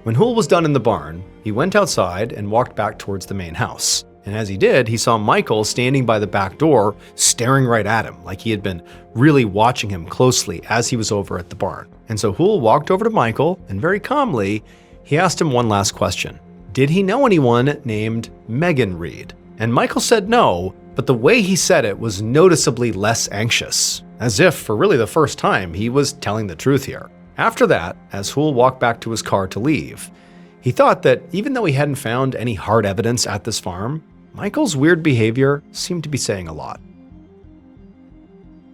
When Hool was done in the barn, he went outside and walked back towards the main house. And as he did, he saw Michael standing by the back door, staring right at him, like he had been really watching him closely as he was over at the barn. And so Hool walked over to Michael, and very calmly, he asked him one last question. Did he know anyone named Megan Reed? And Michael said no, but the way he said it was noticeably less anxious, as if, for really the first time, he was telling the truth here. After that, as Hool walked back to his car to leave, he thought that even though he hadn't found any hard evidence at this farm, Michael's weird behavior seemed to be saying a lot.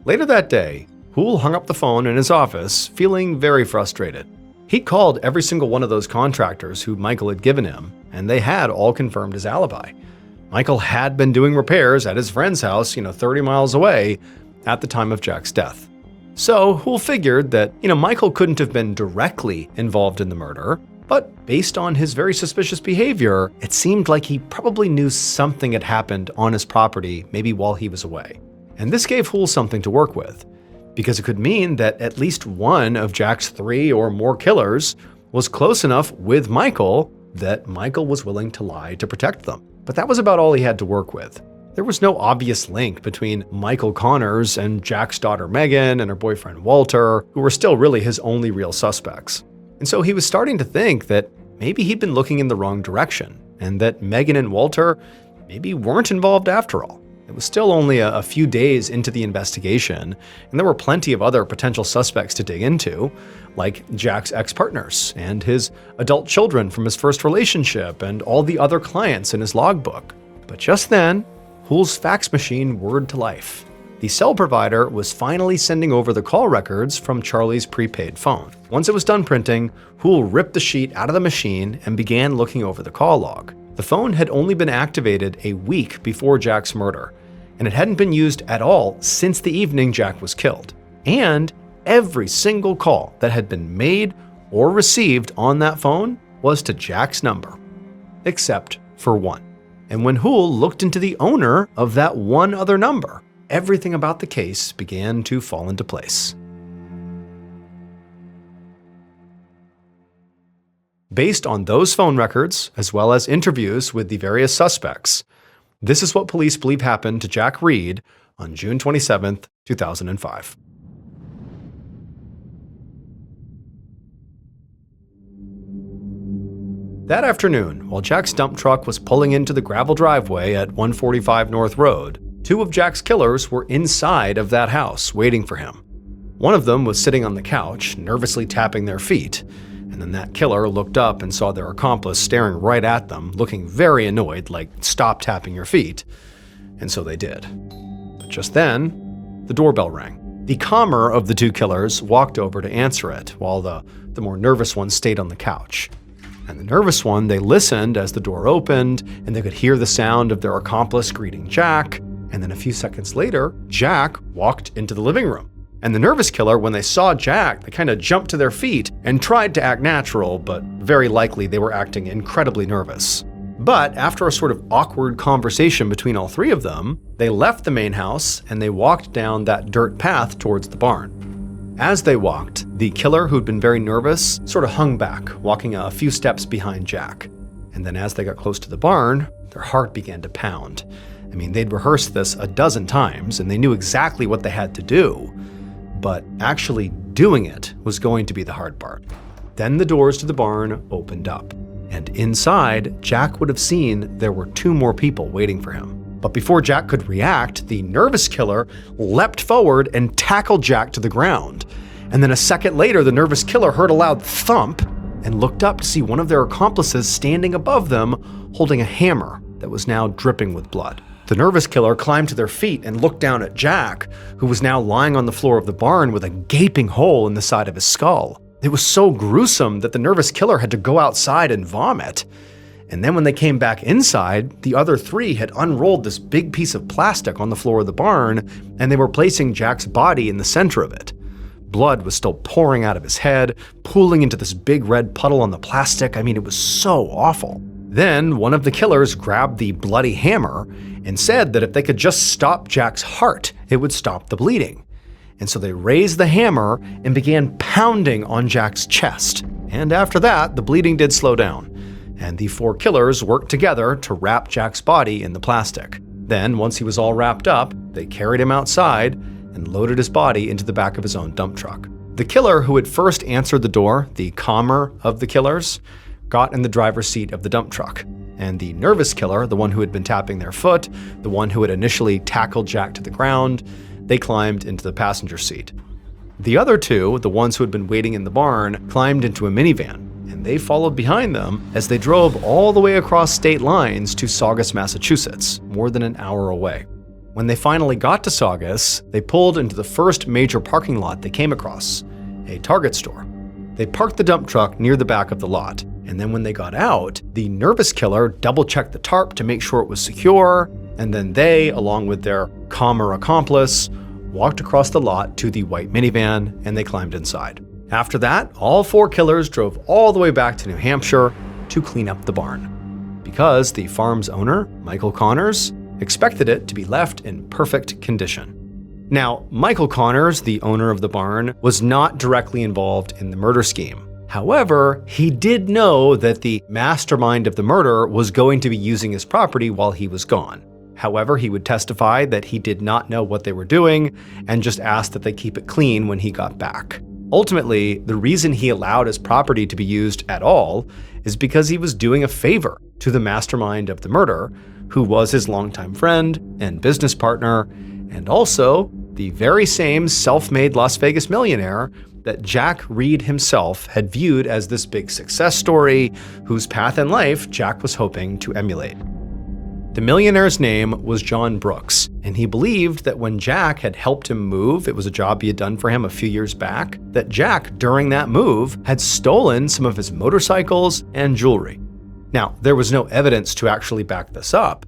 Later that day, Hool hung up the phone in his office, feeling very frustrated. He called every single one of those contractors who Michael had given him, and they had all confirmed his alibi. Michael had been doing repairs at his friend's house, 30 miles away, at the time of Jack's death. So Hool figured that, Michael couldn't have been directly involved in the murder, but based on his very suspicious behavior, it seemed like he probably knew something had happened on his property, maybe while he was away. And this gave Hool something to work with, because it could mean that at least one of Jack's 3 or more killers was close enough with Michael that Michael was willing to lie to protect them. But that was about all he had to work with. There was no obvious link between Michael Connors and Jack's daughter Megan and her boyfriend Walter, who were still really his only real suspects. And so he was starting to think that maybe he'd been looking in the wrong direction, and that Megan and Walter maybe weren't involved after all. It was still only a few days into the investigation, and there were plenty of other potential suspects to dig into, like Jack's ex-partners and his adult children from his first relationship and all the other clients in his logbook. But just then, Hool's fax machine whirred to life. The cell provider was finally sending over the call records from Charlie's prepaid phone. Once it was done printing, Hool ripped the sheet out of the machine and began looking over the call log. The phone had only been activated a week before Jack's murder, and it hadn't been used at all since the evening Jack was killed. And every single call that had been made or received on that phone was to Jack's number, except for one. And when Hool looked into the owner of that one other number, everything about the case began to fall into place. Based on those phone records, as well as interviews with the various suspects, this is what police believe happened to Jack Reed on June 27, 2005. That afternoon, while Jack's dump truck was pulling into the gravel driveway at 145 North Road, 2 of Jack's killers were inside of that house waiting for him. One of them was sitting on the couch, nervously tapping their feet, And then that killer looked up and saw their accomplice staring right at them, looking very annoyed, like, "Stop tapping your feet." And so they did. But just then, the doorbell rang. The calmer of the two killers walked over to answer it, while the more nervous one stayed on the couch. And the nervous one, they listened as the door opened, and they could hear the sound of their accomplice greeting Jack. And then a few seconds later, Jack walked into the living room. And the nervous killer, when they saw Jack, they kind of jumped to their feet and tried to act natural, but very likely they were acting incredibly nervous. But after a sort of awkward conversation between all three of them, they left the main house and they walked down that dirt path towards the barn. As they walked, the killer, who'd been very nervous, sort of hung back, walking a few steps behind Jack. And then as they got close to the barn, their heart began to pound. I mean, they'd rehearsed this a dozen times and they knew exactly what they had to do. But actually doing it was going to be the hard part. Then the doors to the barn opened up, and inside, Jack would have seen there were two more people waiting for him. But before Jack could react, the nervous killer leapt forward and tackled Jack to the ground. And then a second later, the nervous killer heard a loud thump and looked up to see one of their accomplices standing above them, holding a hammer that was now dripping with blood. The nervous killer climbed to their feet and looked down at Jack, who was now lying on the floor of the barn with a gaping hole in the side of his skull. It was so gruesome that the nervous killer had to go outside and vomit. And then when they came back inside, the other three had unrolled this big piece of plastic on the floor of the barn, and they were placing Jack's body in the center of it. Blood was still pouring out of his head, pooling into this big red puddle on the plastic. I mean, it was so awful. Then one of the killers grabbed the bloody hammer and said that if they could just stop Jack's heart, it would stop the bleeding. And so they raised the hammer and began pounding on Jack's chest. And after that, the bleeding did slow down. And the four killers worked together to wrap Jack's body in the plastic. Then, once he was all wrapped up, they carried him outside and loaded his body into the back of his own dump truck. The killer who had first answered the door, the calmer of the killers, got in the driver's seat of the dump truck. And the nervous killer, the one who had been tapping their foot, the one who had initially tackled Jack to the ground, they climbed into the passenger seat. The other two, the ones who had been waiting in the barn, climbed into a minivan, and they followed behind them as they drove all the way across state lines to Saugus, Massachusetts, more than an hour away. When they finally got to Saugus, they pulled into the first major parking lot they came across, a Target store. They parked the dump truck near the back of the lot, and then when they got out, the nervous killer double-checked the tarp to make sure it was secure, and then they, along with their calmer accomplice, walked across the lot to the white minivan, and they climbed inside. After that, all four killers drove all the way back to New Hampshire to clean up the barn, because the farm's owner, Michael Connors, expected it to be left in perfect condition. Now, Michael Connors, the owner of the barn, was not directly involved in the murder scheme. However, he did know that the mastermind of the murder was going to be using his property while he was gone. However, he would testify that he did not know what they were doing and just asked that they keep it clean when he got back. Ultimately, the reason he allowed his property to be used at all is because he was doing a favor to the mastermind of the murder, who was his longtime friend and business partner, and also the very same self-made Las Vegas millionaire that Jack Reed himself had viewed as this big success story, whose path in life Jack was hoping to emulate. The millionaire's name was John Brooks, and he believed that when Jack had helped him move, it was a job he had done for him a few years back, that Jack, during that move, had stolen some of his motorcycles and jewelry. Now, there was no evidence to actually back this up,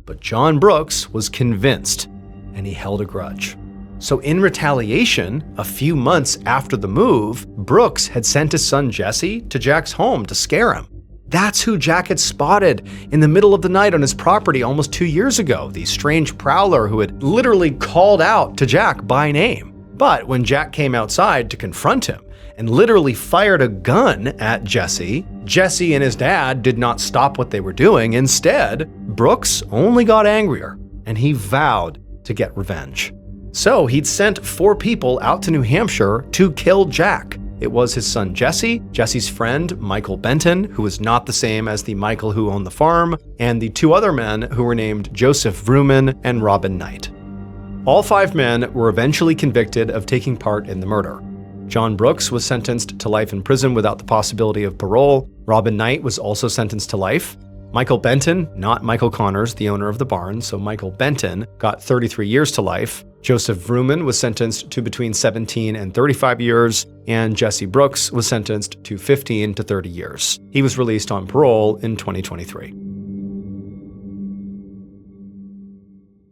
but John Brooks was convinced, and he held a grudge. So in retaliation, a few months after the move, Brooks had sent his son Jesse to Jack's home to scare him. That's who Jack had spotted in the middle of the night on his property almost 2 years ago, the strange prowler who had literally called out to Jack by name. But when Jack came outside to confront him and literally fired a gun at Jesse, Jesse and his dad did not stop what they were doing. Instead, Brooks only got angrier, and he vowed to get revenge. So he'd sent 4 people out to New Hampshire to kill Jack. It was his son Jesse, Jesse's friend Michael Benton, who was not the same as the Michael who owned the farm, and the 2 other men who were named Joseph Vrooman and Robin Knight. All 5 men were eventually convicted of taking part in the murder. John Brooks was sentenced to life in prison without the possibility of parole. Robin Knight was also sentenced to life. Michael Benton, not Michael Connors, the owner of the barn, so Michael Benton, got 33 years to life. Joseph Vrooman was sentenced to between 17 and 35 years, and Jesse Brooks was sentenced to 15 to 30 years. He was released on parole in 2023.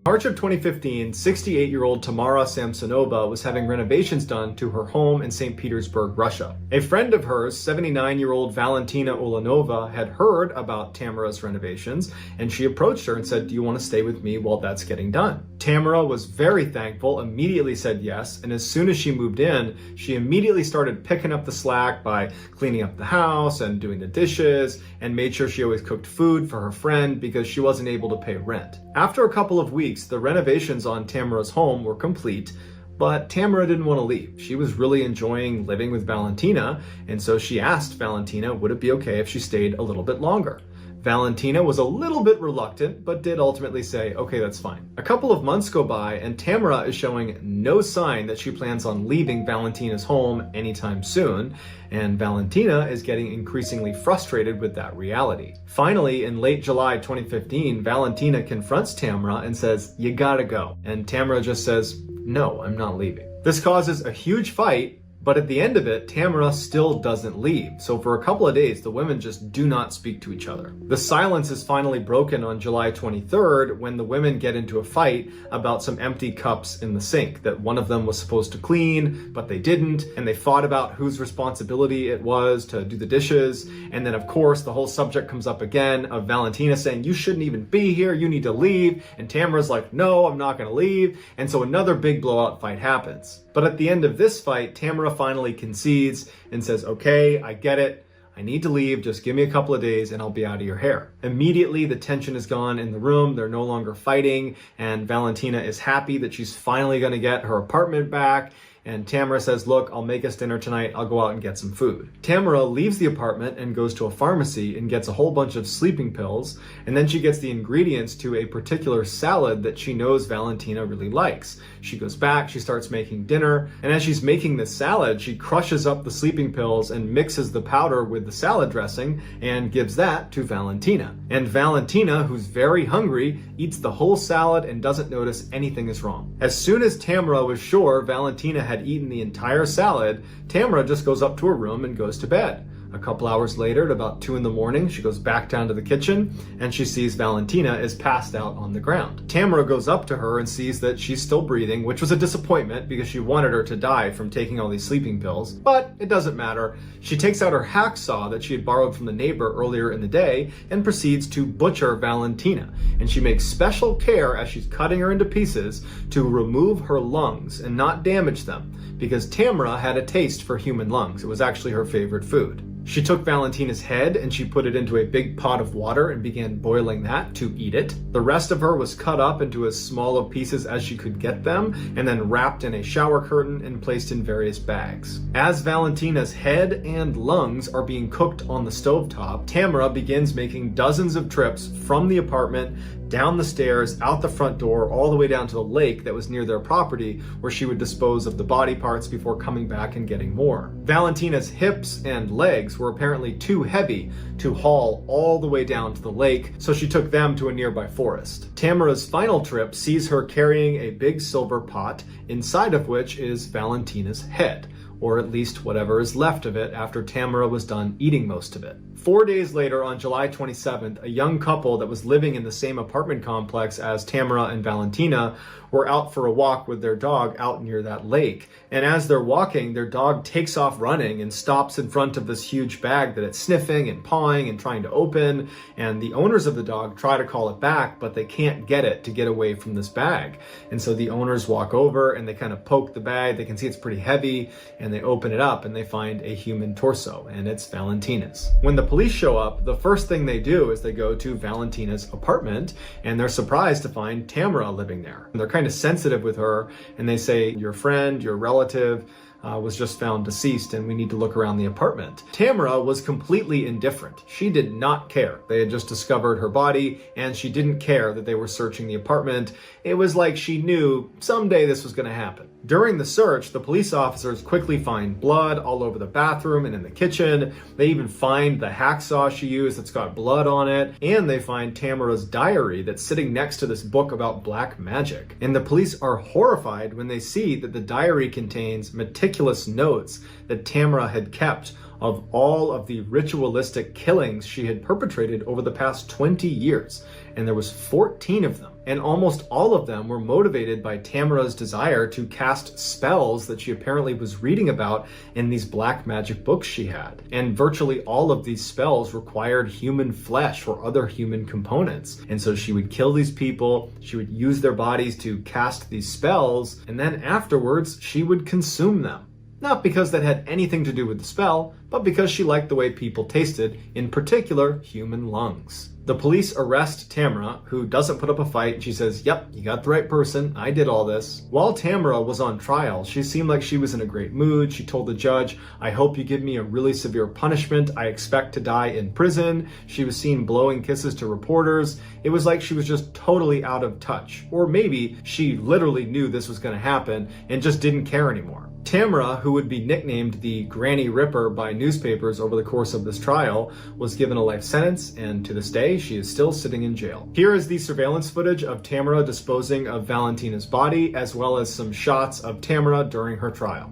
March of 2015, 68-year-old Tamara Samsonova was having renovations done to her home in St. Petersburg, Russia. A friend of hers, 79-year-old Valentina Ulanova, had heard about Tamara's renovations, and she approached her and said, "Do you want to stay with me while that's getting done?" Tamara was very thankful, immediately said yes, and as soon as she moved in, she immediately started picking up the slack by cleaning up the house and doing the dishes, and made sure she always cooked food for her friend because she wasn't able to pay rent. After a couple of weeks, the renovations on Tamara's home were complete, but Tamara didn't want to leave. She was really enjoying living with Valentina, and so she asked Valentina would it be okay if she stayed a little bit longer. Valentina was a little bit reluctant, but did ultimately say, okay, that's fine. A couple of months go by, and Tamara is showing no sign that she plans on leaving Valentina's home anytime soon, and Valentina is getting increasingly frustrated with that reality. Finally, in late July 2015, Valentina confronts Tamara and says, "You gotta go." And Tamara just says, "No, I'm not leaving." This causes a huge fight, but at the end of it, Tamara still doesn't leave. So for a couple of days, the women just do not speak to each other. The silence is finally broken on July 23rd when the women get into a fight about some empty cups in the sink that one of them was supposed to clean, but they didn't. And they fought about whose responsibility it was to do the dishes. And then of course, the whole subject comes up again of Valentina saying, "You shouldn't even be here, you need to leave." And Tamara's like, "No, I'm not gonna leave." And so another big blowout fight happens. But at the end of this fight, Tamara finally concedes and says, "Okay, I get it. I need to leave. Just give me a couple of days and I'll be out of your hair." Immediately, the tension is gone in the room. They're no longer fighting. And Valentina is happy that she's finally going to get her apartment back. And Tamara says, "Look, I'll make us dinner tonight. I'll go out and get some food." Tamara leaves the apartment and goes to a pharmacy and gets a whole bunch of sleeping pills. And then she gets the ingredients to a particular salad that she knows Valentina really likes. She goes back, she starts making dinner. And as she's making this salad, she crushes up the sleeping pills and mixes the powder with the salad dressing and gives that to Valentina. And Valentina, who's very hungry, eats the whole salad and doesn't notice anything is wrong. As soon as Tamara was sure Valentina had eaten the entire salad, Tamara just goes up to her room and goes to bed. A couple hours later, at about 2 a.m, she goes back down to the kitchen and she sees Valentina is passed out on the ground. Tamara goes up to her and sees that she's still breathing, which was a disappointment because she wanted her to die from taking all these sleeping pills, but it doesn't matter. She takes out her hacksaw that she had borrowed from the neighbor earlier in the day and proceeds to butcher Valentina. And she makes special care as she's cutting her into pieces to remove her lungs and not damage them, because Tamara had a taste for human lungs. It was actually her favorite food. She took Valentina's head and she put it into a big pot of water and began boiling that to eat it. The rest of her was cut up into as small of pieces as she could get them and then wrapped in a shower curtain and placed in various bags. As Valentina's head and lungs are being cooked on the stovetop, Tamara begins making dozens of trips from the apartment down the stairs, out the front door, all the way down to the lake that was near their property, where she would dispose of the body parts before coming back and getting more. Valentina's hips and legs were apparently too heavy to haul all the way down to the lake, so she took them to a nearby forest. Tamara's final trip sees her carrying a big silver pot, inside of which is Valentina's head, or at least whatever is left of it after Tamara was done eating most of it. 4 days later, on July 27th, a young couple that was living in the same apartment complex as Tamara and Valentina were out for a walk with their dog out near that lake. And as they're walking, their dog takes off running and stops in front of this huge bag that it's sniffing and pawing and trying to open. And the owners of the dog try to call it back, but they can't get it to get away from this bag. And so the owners walk over and they kind of poke the bag. They can see it's pretty heavy, and they open it up and they find a human torso, and it's Valentina's. When the police show up, the first thing they do is they go to Valentina's apartment, and they're surprised to find Tamara living there. And they're kind of sensitive with her, and they say, "Your friend, your relative, was just found deceased and we need to look around the apartment. Tamara was completely indifferent. She did not care. They had just discovered her body and she didn't care that they were searching the apartment. It was like she knew someday this was going to happen. During the search, the police officers quickly find blood all over the bathroom and in the kitchen. They even find the hacksaw she used that's got blood on it, and they find Tamara's diary that's sitting next to this book about black magic. And the police are horrified when they see that the diary contains meticulous notes that Tamara had kept of all of the ritualistic killings she had perpetrated over the past 20 years. And there was 14 of them. And almost all of them were motivated by Tamara's desire to cast spells that she apparently was reading about in these black magic books she had. And virtually all of these spells required human flesh or other human components. And so she would kill these people, she would use their bodies to cast these spells, and then afterwards she would consume them. Not because that had anything to do with the spell, but because she liked the way people tasted, in particular, human lungs. The police arrest Tamara, who doesn't put up a fight. She says, "Yep, you got the right person. I did all this." While Tamara was on trial, she seemed like she was in a great mood. She told the judge, "I hope you give me a really severe punishment. I expect to die in prison." She was seen blowing kisses to reporters. It was like she was just totally out of touch. Or maybe she literally knew this was going to happen and just didn't care anymore. Tamara, who would be nicknamed the Granny Ripper by newspapers over the course of this trial, was given a life sentence, and to this day, she is still sitting in jail. Here is the surveillance footage of Tamara disposing of Valentina's body, as well as some shots of Tamara during her trial.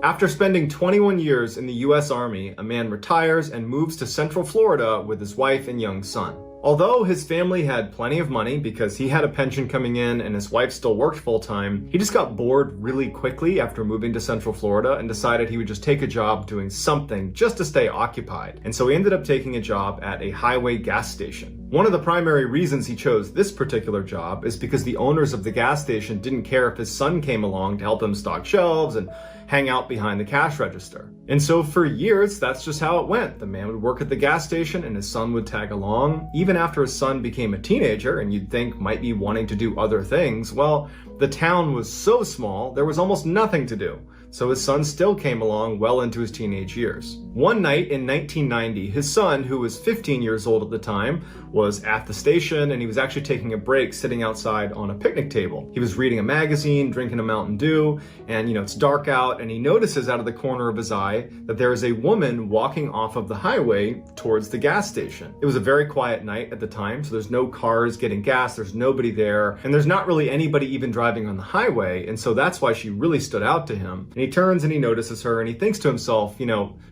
After spending 21 years in the US Army, a man retires and moves to Central Florida with his wife and young son. Although his family had plenty of money because he had a pension coming in and his wife still worked full-time, he just got bored really quickly after moving to Central Florida and decided he would just take a job doing something just to stay occupied. And so he ended up taking a job at a highway gas station. One of the primary reasons he chose this particular job is because the owners of the gas station didn't care if his son came along to help him stock shelves and hang out behind the cash register. And so for years, that's just how it went. The man would work at the gas station and his son would tag along. Even after his son became a teenager and you'd think might be wanting to do other things, well, the town was so small, there was almost nothing to do. So his son still came along well into his teenage years. One night in 1990, his son, who was 15 years old at the time, was at the station and he was actually taking a break sitting outside on a picnic table. He was reading a magazine, drinking a Mountain Dew, and it's dark out, and he notices out of the corner of his eye that there is a woman walking off of the highway towards the gas station. It was a very quiet night at the time, so there's no cars getting gas, there's nobody there, and there's not really anybody even driving on the highway, and so that's why she really stood out to him. And he turns and he notices her and he thinks to himself,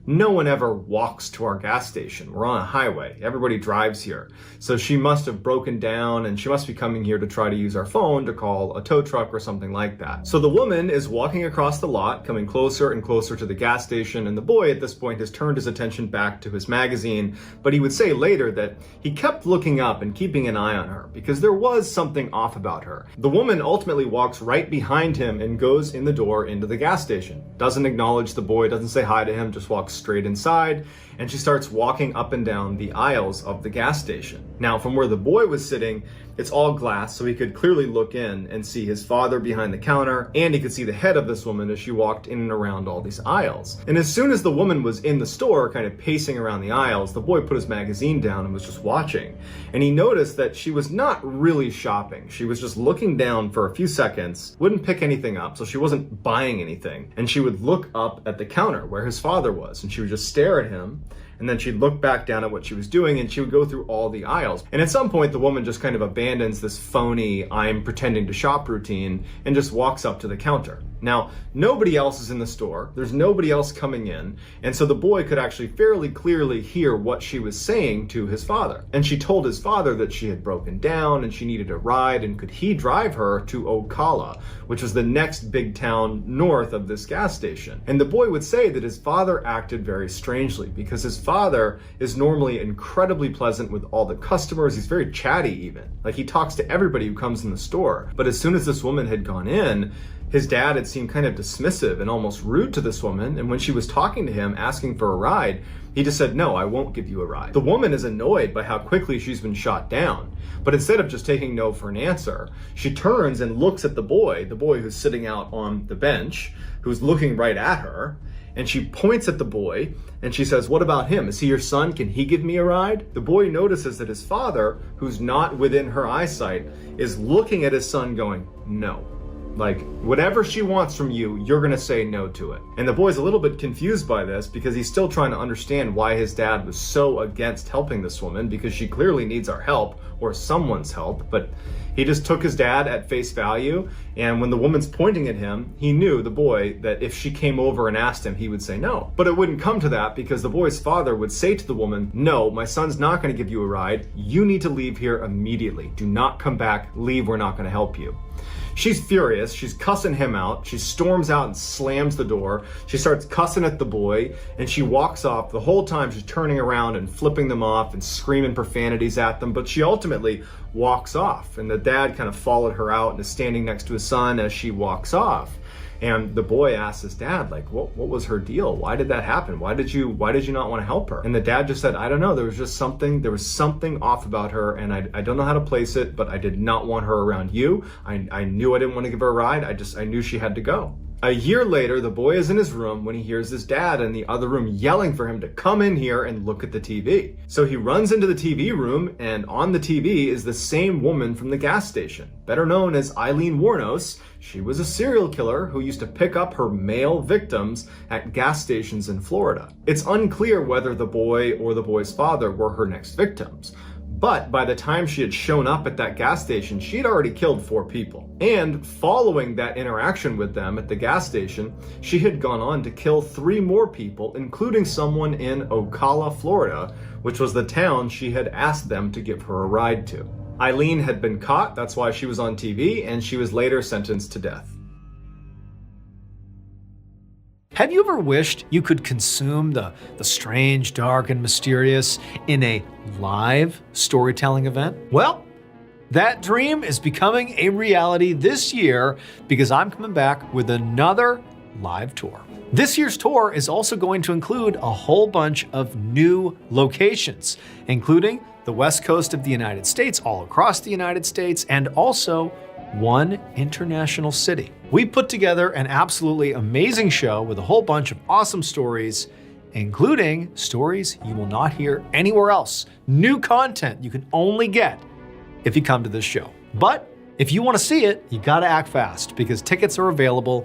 no one ever walks to our gas station. We're on a highway. Everybody drives here. So she must have broken down and she must be coming here to try to use our phone to call a tow truck or something like that. So the woman is walking across the lot, coming closer and closer to the gas station, and the boy at this point has turned his attention back to his magazine, but he would say later that he kept looking up and keeping an eye on her because there was something off about her. The woman ultimately walks right behind him and goes in the door into the gas station. Doesn't acknowledge the boy, doesn't say hi to him, just walks straight inside, and she starts walking up and down the aisles of the gas station. Now, from where the boy was sitting, it's all glass, so he could clearly look in and see his father behind the counter, and he could see the head of this woman as she walked in and around all these aisles. And as soon as the woman was in the store, kind of pacing around the aisles, the boy put his magazine down and was just watching. And he noticed that she was not really shopping. She was just looking down for a few seconds, wouldn't pick anything up, so she wasn't buying anything. And she would look up at the counter where his father was, and she would just stare at him. And then she'd look back down at what she was doing and she would go through all the aisles. And at some point, the woman just kind of abandons this phony, I'm pretending to shop routine and just walks up to the counter. Now, nobody else is in the store. There's nobody else coming in. And so the boy could actually fairly clearly hear what she was saying to his father. And she told his father that she had broken down and she needed a ride, and could he drive her to Ocala, which was the next big town north of this gas station. And the boy would say that his father acted very strangely, because his father is normally incredibly pleasant with all the customers. He's very chatty even. Like, he talks to everybody who comes in the store. But as soon as this woman had gone in, his dad had seemed kind of dismissive and almost rude to this woman, and when she was talking to him, asking for a ride, he just said, "No, I won't give you a ride." The woman is annoyed by how quickly she's been shot down, but instead of just taking no for an answer, she turns and looks at the boy who's sitting out on the bench, who's looking right at her, and she points at the boy, and she says, "What about him? Is he your son? Can he give me a ride?" The boy notices that his father, who's not within her eyesight, is looking at his son going, "No." Like, whatever she wants from you, you're gonna say no to it. And the boy's a little bit confused by this, because he's still trying to understand why his dad was so against helping this woman, because she clearly needs our help, or someone's help. But he just took his dad at face value, and when the woman's pointing at him, he knew, the boy, that if she came over and asked him, he would say no. But it wouldn't come to that, because the boy's father would say to the woman, "No, my son's not gonna give you a ride. You need to leave here immediately. Do not come back. Leave, we're not gonna help you." She's furious. She's cussing him out. She storms out and slams the door. She starts cussing at the boy, and she walks off. The whole time she's turning around and flipping them off and screaming profanities at them, but she ultimately walks off. And the dad kind of followed her out and is standing next to his son as she walks off. And the boy asks his dad, like, what was her deal? Why did that happen? Why did you not want to help her? And the dad just said, "I don't know. There was something off about her, and I don't know how to place it, but I did not want her around you. I knew I didn't want to give her a ride. I knew she had to go." A year later, the boy is in his room when he hears his dad in the other room yelling for him to come in here and look at the TV. So he runs into the TV room, and on the TV is the same woman from the gas station, better known as Eileen Wuornos. She was a serial killer who used to pick up her male victims at gas stations in Florida. It's unclear whether the boy or the boy's father were her next victims. But by the time she had shown up at that gas station, she had already killed 4 people. And following that interaction with them at the gas station, she had gone on to kill 3 more people, including someone in Ocala, Florida, which was the town she had asked them to give her a ride to. Eileen had been caught, that's why she was on TV, and she was later sentenced to death. Have you ever wished you could consume the strange, dark, and mysterious in a live storytelling event? Well, that dream is becoming a reality this year, because I'm coming back with another live tour. This year's tour is also going to include a whole bunch of new locations, including the West Coast of the United States, all across the United States, and also one international city. We put together an absolutely amazing show with a whole bunch of awesome stories, including stories you will not hear anywhere else. New content you can only get if you come to this show. But if you want to see it, you gotta act fast, because tickets are available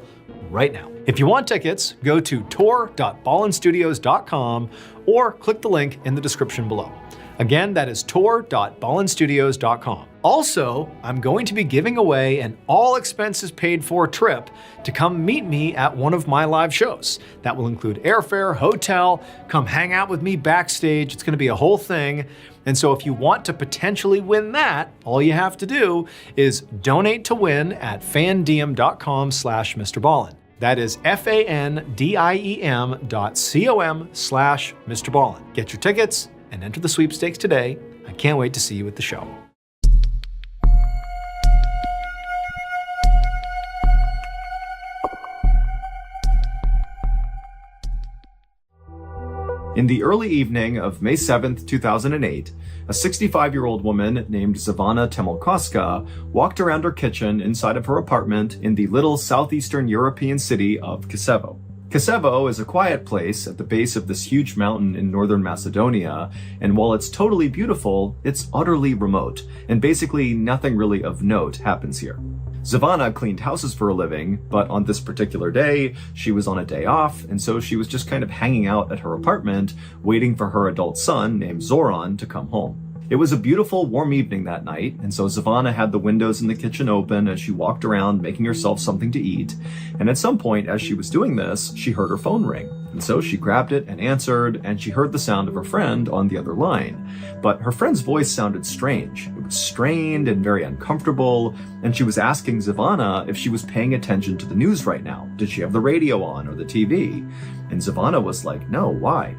right now. If you want tickets, go to tour.ballenstudios.com or click the link in the description below. Again, that is tour.ballenstudios.com. Also, I'm going to be giving away an all expenses paid for trip to come meet me at one of my live shows. That will include airfare, hotel, come hang out with me backstage. It's gonna be a whole thing. And so if you want to potentially win that, all you have to do is donate to win at fandiem.com/Mrballen. That is fandiem.com/Mrballen. Get your tickets and enter the sweepstakes today. I can't wait to see you at the show. In the early evening of May 7th, 2008, a 65-year-old woman named Savannah Temolkoska walked around her kitchen inside of her apartment in the little southeastern European city of Kosovo. Kosovo is a quiet place at the base of this huge mountain in northern Macedonia, and while it's totally beautiful, it's utterly remote, and basically nothing really of note happens here. Savannah cleaned houses for a living, but on this particular day, she was on a day off, and so she was just kind of hanging out at her apartment, waiting for her adult son, named Zoran, to come home. It was a beautiful, warm evening that night, and so Savannah had the windows in the kitchen open as she walked around making herself something to eat. And at some point, as she was doing this, she heard her phone ring. And so she grabbed it and answered, and she heard the sound of her friend on the other line. But her friend's voice sounded strange. It was strained and very uncomfortable, and she was asking Savannah if she was paying attention to the news right now. Did she have the radio on or the TV? And Savannah was like, no, why?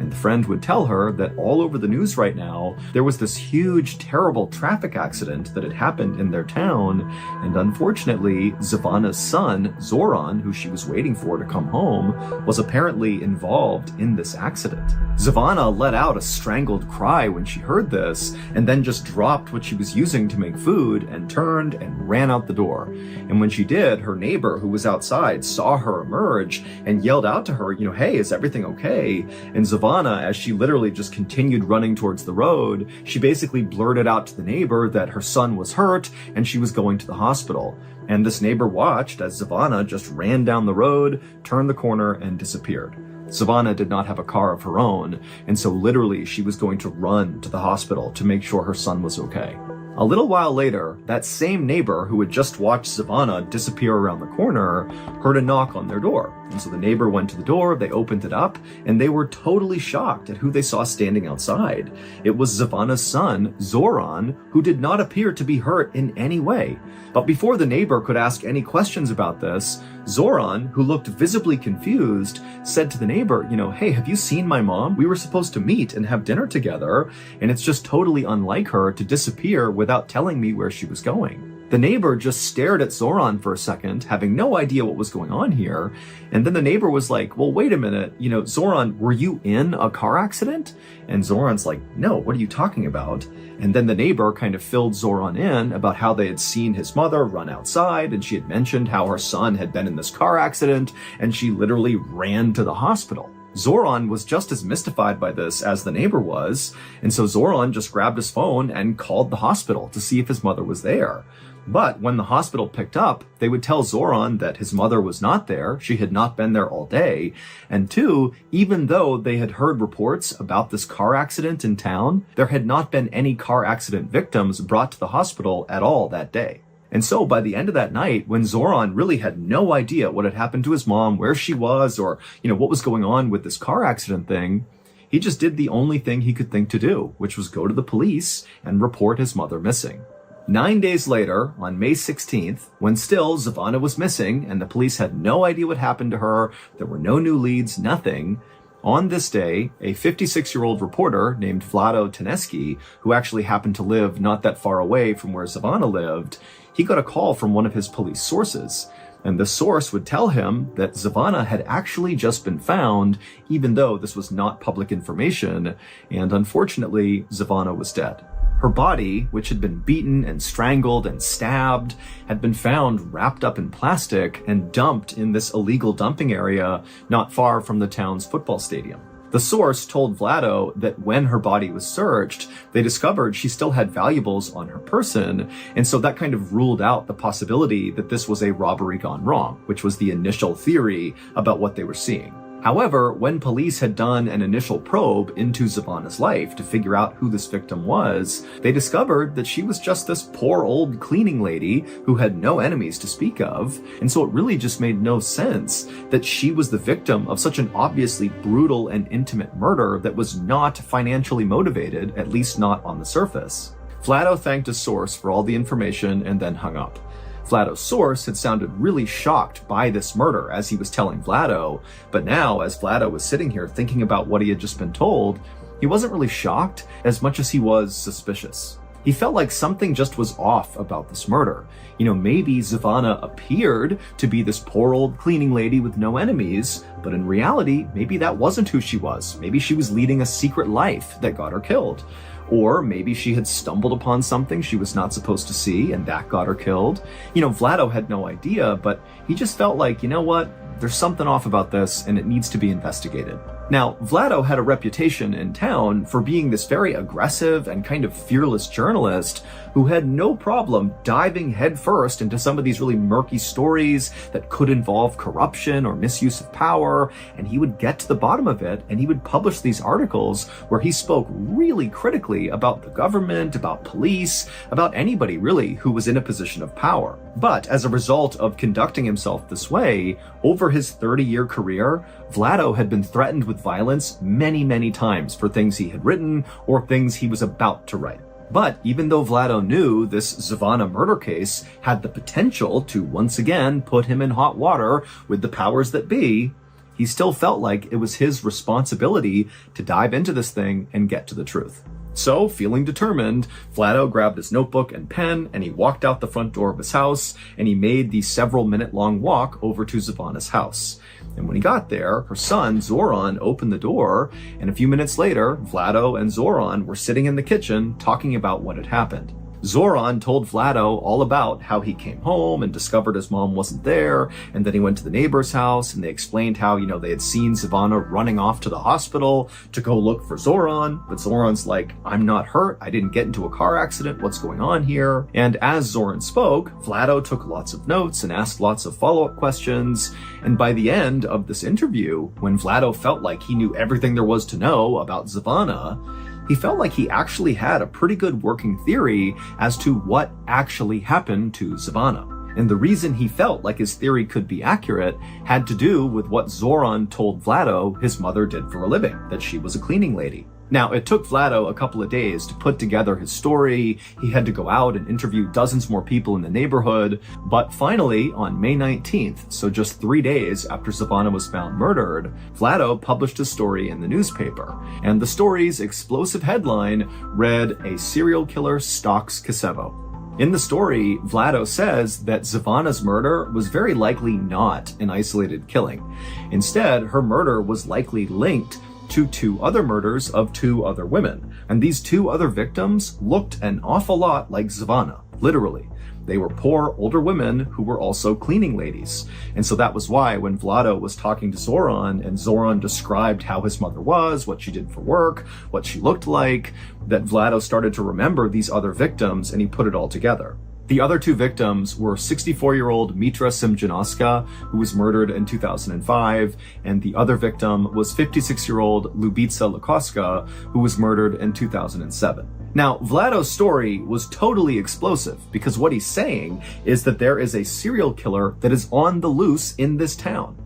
And the friend would tell her that all over the news right now, there was this huge, terrible traffic accident that had happened in their town. And unfortunately, Savannah's son, Zoran, who she was waiting for to come home, was apparently involved in this accident. Savannah let out a strangled cry when she heard this, and then just dropped what she was using to make food and turned and ran out the door. And when she did, her neighbor who was outside saw her emerge and yelled out to her, hey, is everything okay? And Savannah, as she literally just continued running towards the road, she basically blurted out to the neighbor that her son was hurt and she was going to the hospital. And this neighbor watched as Savannah just ran down the road, turned the corner, and disappeared. Savannah did not have a car of her own, and so literally she was going to run to the hospital to make sure her son was okay. A little while later, that same neighbor who had just watched Savannah disappear around the corner heard a knock on their door. And so the neighbor went to the door, they opened it up, and they were totally shocked at who they saw standing outside. It was Savannah's son, Zoran, who did not appear to be hurt in any way. But before the neighbor could ask any questions about this, Zoran, who looked visibly confused, said to the neighbor, hey, have you seen my mom? We were supposed to meet and have dinner together, and it's just totally unlike her to disappear without telling me where she was going. The neighbor just stared at Zoran for a second, having no idea what was going on here. And then the neighbor was like, well, wait a minute, Zoran, were you in a car accident? And Zoran's like, no, what are you talking about? And then the neighbor kind of filled Zoran in about how they had seen his mother run outside, and she had mentioned how her son had been in this car accident, and she literally ran to the hospital. Zoran was just as mystified by this as the neighbor was, and so Zoran just grabbed his phone and called the hospital to see if his mother was there. But when the hospital picked up, they would tell Zoran that his mother was not there, she had not been there all day, and two, even though they had heard reports about this car accident in town, there had not been any car accident victims brought to the hospital at all that day. And so by the end of that night, when Zoran really had no idea what had happened to his mom, where she was, or, what was going on with this car accident thing, he just did the only thing he could think to do, which was go to the police and report his mother missing. 9 days later, on May 16th, when still Savannah was missing and the police had no idea what happened to her, there were no new leads, nothing. On this day, a 56-year-old reporter named Vlado Teneski, who actually happened to live not that far away from where Savannah lived, he got a call from one of his police sources. And the source would tell him that Savannah had actually just been found, even though this was not public information, and unfortunately, Savannah was dead. Her body, which had been beaten and strangled and stabbed, had been found wrapped up in plastic and dumped in this illegal dumping area not far from the town's football stadium. The source told Vlado that when her body was searched, they discovered she still had valuables on her person, and so that kind of ruled out the possibility that this was a robbery gone wrong, which was the initial theory about what they were seeing. However, when police had done an initial probe into Savannah's life to figure out who this victim was, they discovered that she was just this poor old cleaning lady who had no enemies to speak of, and so it really just made no sense that she was the victim of such an obviously brutal and intimate murder that was not financially motivated, at least not on the surface. Vlado thanked his source for all the information and then hung up. Vlado's source had sounded really shocked by this murder as he was telling Vlado, but now, as Vlado was sitting here thinking about what he had just been told, he wasn't really shocked as much as he was suspicious. He felt like something just was off about this murder. Maybe Savannah appeared to be this poor old cleaning lady with no enemies, but in reality, maybe that wasn't who she was. Maybe she was leading a secret life that got her killed. Or maybe she had stumbled upon something she was not supposed to see and that got her killed. Vlado had no idea, but he just felt like, there's something off about this and it needs to be investigated. Now, Vlado had a reputation in town for being this very aggressive and kind of fearless journalist who had no problem diving headfirst into some of these really murky stories that could involve corruption or misuse of power, and he would get to the bottom of it, and he would publish these articles where he spoke really critically about the government, about police, about anybody really who was in a position of power. But as a result of conducting himself this way, over his 30-year career, Vlado had been threatened with violence many, many times for things he had written or things he was about to write. But even though Vlado knew this Zavana murder case had the potential to once again put him in hot water with the powers that be, he still felt like it was his responsibility to dive into this thing and get to the truth. So, feeling determined, Vlado grabbed his notebook and pen, and he walked out the front door of his house, and he made the several-minute-long walk over to Zavana's house. And when he got there, her son, Zoran, opened the door, and a few minutes later, Vlado and Zoran were sitting in the kitchen talking about what had happened. Zoran told Vlado all about how he came home and discovered his mom wasn't there, and then he went to the neighbor's house, and they explained how, they had seen Zavana running off to the hospital to go look for Zoran, but Zoran's like, I'm not hurt, I didn't get into a car accident, what's going on here? And as Zoran spoke, Vlado took lots of notes and asked lots of follow-up questions, and by the end of this interview, when Vlado felt like he knew everything there was to know about Zavana, he felt like he actually had a pretty good working theory as to what actually happened to Zavana. And the reason he felt like his theory could be accurate had to do with what Zoran told Vlado his mother did for a living, that she was a cleaning lady. Now, it took Vlado a couple of days to put together his story. He had to go out and interview dozens more people in the neighborhood. But finally, on May 19th, so just 3 days after Zavana was found murdered, Vlado published a story in the newspaper. And the story's explosive headline read, "A Serial Killer Stalks Kosovo." In the story, Vlado says that Zavana's murder was very likely not an isolated killing. Instead, her murder was likely linked to 2 other murders of 2 other women. And these 2 other victims looked an awful lot like Zavana, literally. They were poor, older women who were also cleaning ladies. And so that was why when Vlado was talking to Zoran, and Zoran described how his mother was, what she did for work, what she looked like, that Vlado started to remember these other victims, and he put it all together. The other 2 victims were 64-year-old Mitra Simjanoska, who was murdered in 2005, and the other victim was 56-year-old Lubitsa Lukoska, who was murdered in 2007. Now, Vlado's story was totally explosive because what he's saying is that there is a serial killer that is on the loose in this town.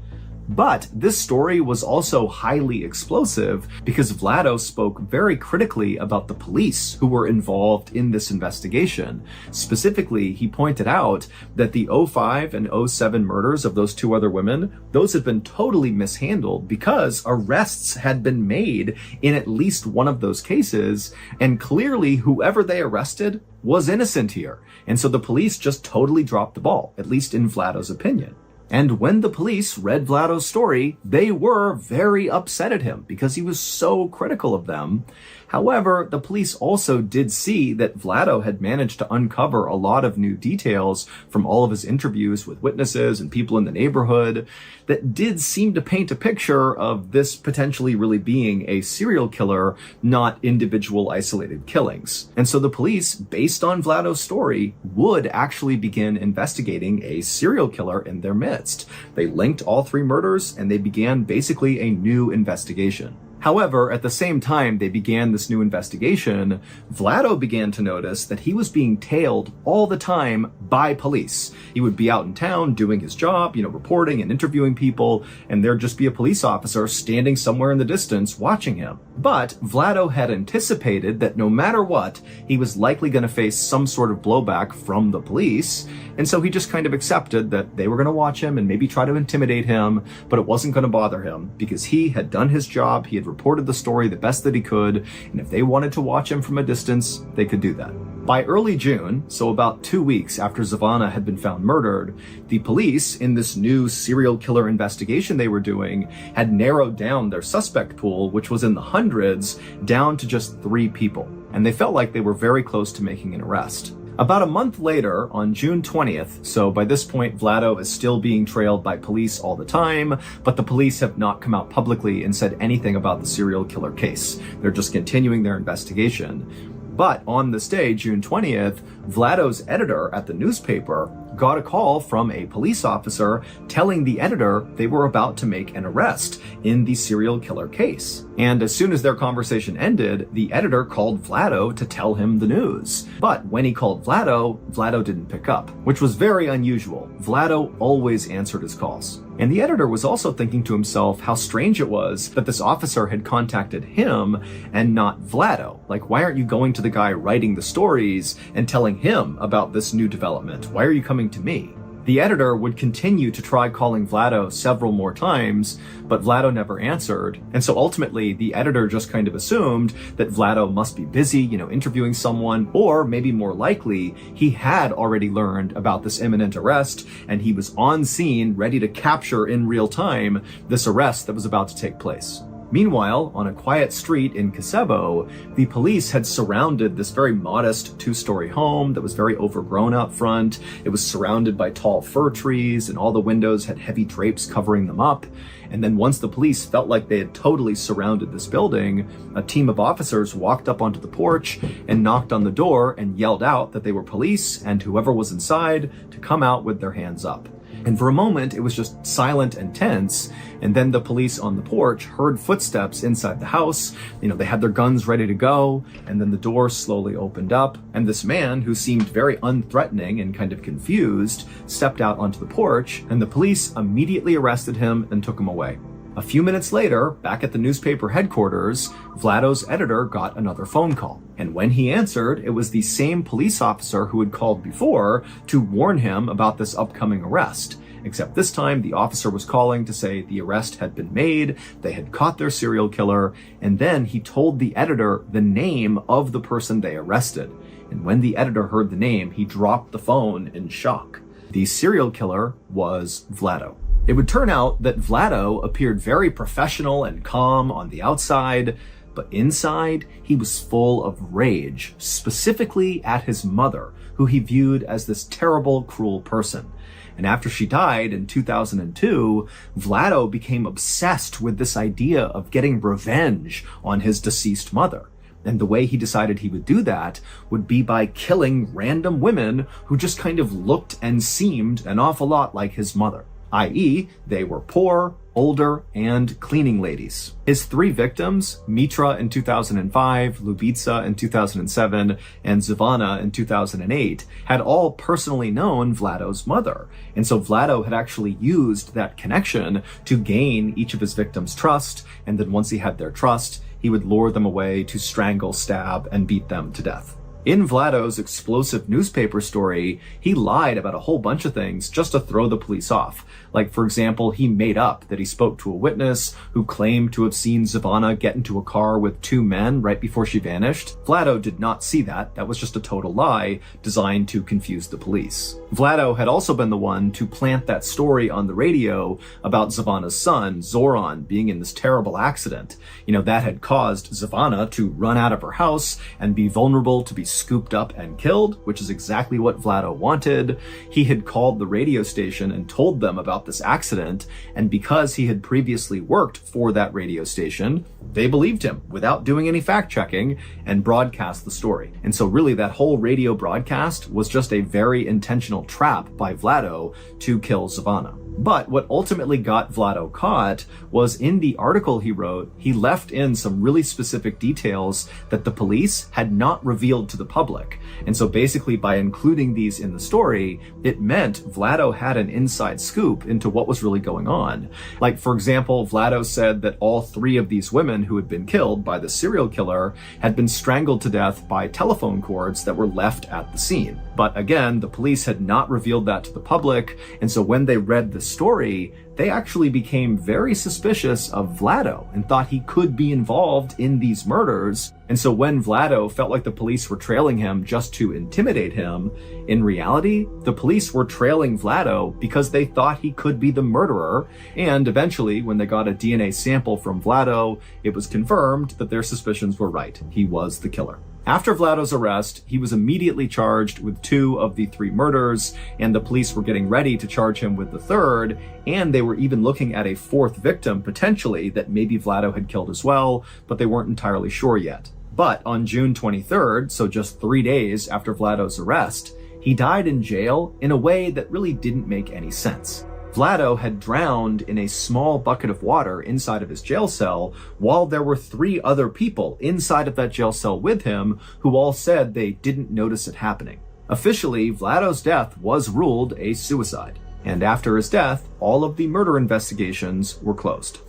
But this story was also highly explosive because Vlado spoke very critically about the police who were involved in this investigation. Specifically, he pointed out that the 05 and 07 murders of those 2 other women, those had been totally mishandled because arrests had been made in at least one of those cases, and clearly whoever they arrested was innocent here. And so the police just totally dropped the ball, at least in Vlado's opinion. And when the police read Vlado's story, they were very upset at him because he was so critical of them. However, the police also did see that Vlado had managed to uncover a lot of new details from all of his interviews with witnesses and people in the neighborhood that did seem to paint a picture of this potentially really being a serial killer, not individual isolated killings. And so the police, based on Vlado's story, would actually begin investigating a serial killer in their midst. They linked all 3 murders and they began basically a new investigation. However, at the same time they began this new investigation, Vlado began to notice that he was being tailed all the time by police. He would be out in town doing his job, reporting and interviewing people, and there'd just be a police officer standing somewhere in the distance watching him. But Vlado had anticipated that no matter what, he was likely going to face some sort of blowback from the police, and so he just kind of accepted that they were going to watch him and maybe try to intimidate him, but it wasn't going to bother him because he had done his job, he had reported the story the best that he could, and if they wanted to watch him from a distance, they could do that. By early June, so about 2 weeks after Zavana had been found murdered, the police, in this new serial killer investigation they were doing, had narrowed down their suspect pool, which was in the hundreds, down to just 3 people. And they felt like they were very close to making an arrest. About a month later, on June 20th, so by this point Vlado is still being trailed by police all the time, but the police have not come out publicly and said anything about the serial killer case. They're just continuing their investigation. But on this day, June 20th, Vlado's editor at the newspaper got a call from a police officer telling the editor they were about to make an arrest in the serial killer case. And as soon as their conversation ended, the editor called Vlado to tell him the news. But when he called Vlado, Vlado didn't pick up, which was very unusual. Vlado always answered his calls. And the editor was also thinking to himself how strange it was that this officer had contacted him and not Vlado. Like, why aren't you going to the guy writing the stories and telling him about this new development? Why are you coming to me? The editor would continue to try calling Vlado several more times, but Vlado never answered. And so ultimately, the editor just kind of assumed that Vlado must be busy, interviewing someone, or maybe more likely, he had already learned about this imminent arrest, and he was on scene, ready to capture in real time this arrest that was about to take place. Meanwhile, on a quiet street in Casebo, the police had surrounded this very modest two-story home that was very overgrown up front. It was surrounded by tall fir trees, and all the windows had heavy drapes covering them up. And then once the police felt like they had totally surrounded this building, a team of officers walked up onto the porch and knocked on the door and yelled out that they were police and whoever was inside to come out with their hands up. And for a moment, it was just silent and tense. And then the police on the porch heard footsteps inside the house. They had their guns ready to go. And then the door slowly opened up. And this man, who seemed very unthreatening and kind of confused, stepped out onto the porch. And the police immediately arrested him and took him away. A few minutes later, back at the newspaper headquarters, Vlado's editor got another phone call. And when he answered, it was the same police officer who had called before to warn him about this upcoming arrest. Except this time, the officer was calling to say the arrest had been made, they had caught their serial killer, and then he told the editor the name of the person they arrested. And when the editor heard the name, he dropped the phone in shock. The serial killer was Vlado. It would turn out that Vlado appeared very professional and calm on the outside, but inside he was full of rage, specifically at his mother, who he viewed as this terrible, cruel person. And after she died in 2002, Vlado became obsessed with this idea of getting revenge on his deceased mother. And the way he decided he would do that would be by killing random women who just kind of looked and seemed an awful lot like his mother. i.e., they were poor, older, and cleaning ladies. His three victims, Mitra in 2005, Lubitsa in 2007, and Zivana in 2008, had all personally known Vlado's mother. And so Vlado had actually used that connection to gain each of his victims' trust, and then once he had their trust, he would lure them away to strangle, stab, and beat them to death. In Vlado's explosive newspaper story, he lied about a whole bunch of things just to throw the police off. Like, for example, he made up that he spoke to a witness who claimed to have seen Zivana get into a car with two men right before she vanished. Vlado did not see that. That was just a total lie designed to confuse the police. Vlado had also been the one to plant that story on the radio about Zivana's son, Zoran, being in this terrible accident. That had caused Zivana to run out of her house and be vulnerable to be scooped up and killed, which is exactly what Vlado wanted. He had called the radio station and told them about this accident, and because he had previously worked for that radio station, they believed him without doing any fact-checking and broadcast the story. And so really that whole radio broadcast was just a very intentional trap by Vlado to kill Zivana. But what ultimately got Vlado caught was in the article he wrote, he left in some really specific details that the police had not revealed to the public. And so basically by including these in the story, it meant Vlado had an inside scoop into what was really going on. Like, for example, Vlado said that all three of these women who had been killed by the serial killer had been strangled to death by telephone cords that were left at the scene. But again, the police had not revealed that to the public, and so when they read the story, they actually became very suspicious of Vlado and thought he could be involved in these murders. And so when Vlado felt like the police were trailing him just to intimidate him, in reality, the police were trailing Vlado because they thought he could be the murderer. And eventually, when they got a DNA sample from Vlado, it was confirmed that their suspicions were right. He was the killer. After Vlado's arrest, he was immediately charged with 2 of the 3 murders, and the police were getting ready to charge him with the 3rd, and they were even looking at a 4th victim, potentially, that maybe Vlado had killed as well, but they weren't entirely sure yet. But on June 23rd, so just 3 days after Vlado's arrest, he died in jail in a way that really didn't make any sense. Vlado had drowned in a small bucket of water inside of his jail cell, while there were 3 other people inside of that jail cell with him who all said they didn't notice it happening. Officially, Vlado's death was ruled a suicide, and after his death, all of the murder investigations were closed.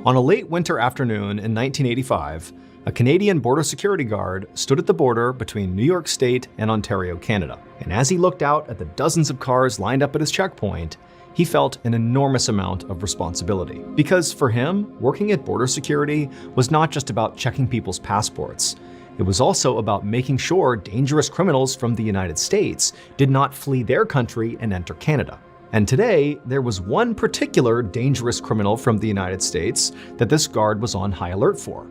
On a late winter afternoon in 1985, a Canadian border security guard stood at the border between New York State and Ontario, Canada. And as he looked out at the dozens of cars lined up at his checkpoint, he felt an enormous amount of responsibility. Because for him, working at border security was not just about checking people's passports. It was also about making sure dangerous criminals from the United States did not flee their country and enter Canada. And today, there was one particular dangerous criminal from the United States that this guard was on high alert for: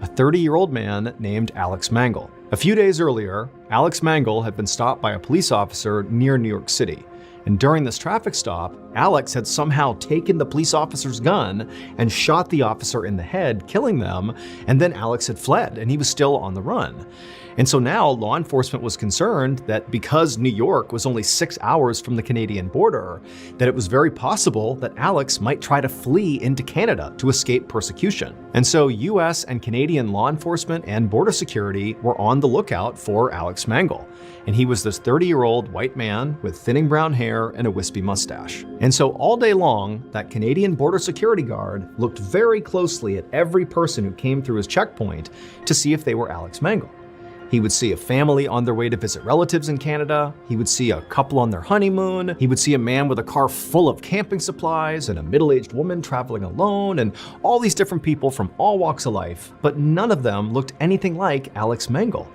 a 30-year-old man named Alex Mangle. A few days earlier, Alex Mangle had been stopped by a police officer near New York City. And during this traffic stop, Alex had somehow taken the police officer's gun and shot the officer in the head, killing them, and then Alex had fled, and he was still on the run. And so now law enforcement was concerned that because New York was only 6 hours from the Canadian border, that it was very possible that Alex might try to flee into Canada to escape persecution. And so US and Canadian law enforcement and border security were on the lookout for Alex Mangle. And he was this 30-year-old white man with thinning brown hair and a wispy mustache. And so all day long, that Canadian border security guard looked very closely at every person who came through his checkpoint to see if they were Alex Mangle. He would see a family on their way to visit relatives in Canada. He would see a couple on their honeymoon. He would see a man with a car full of camping supplies and a middle-aged woman traveling alone, and all these different people from all walks of life, but none of them looked anything like Alex Mangle.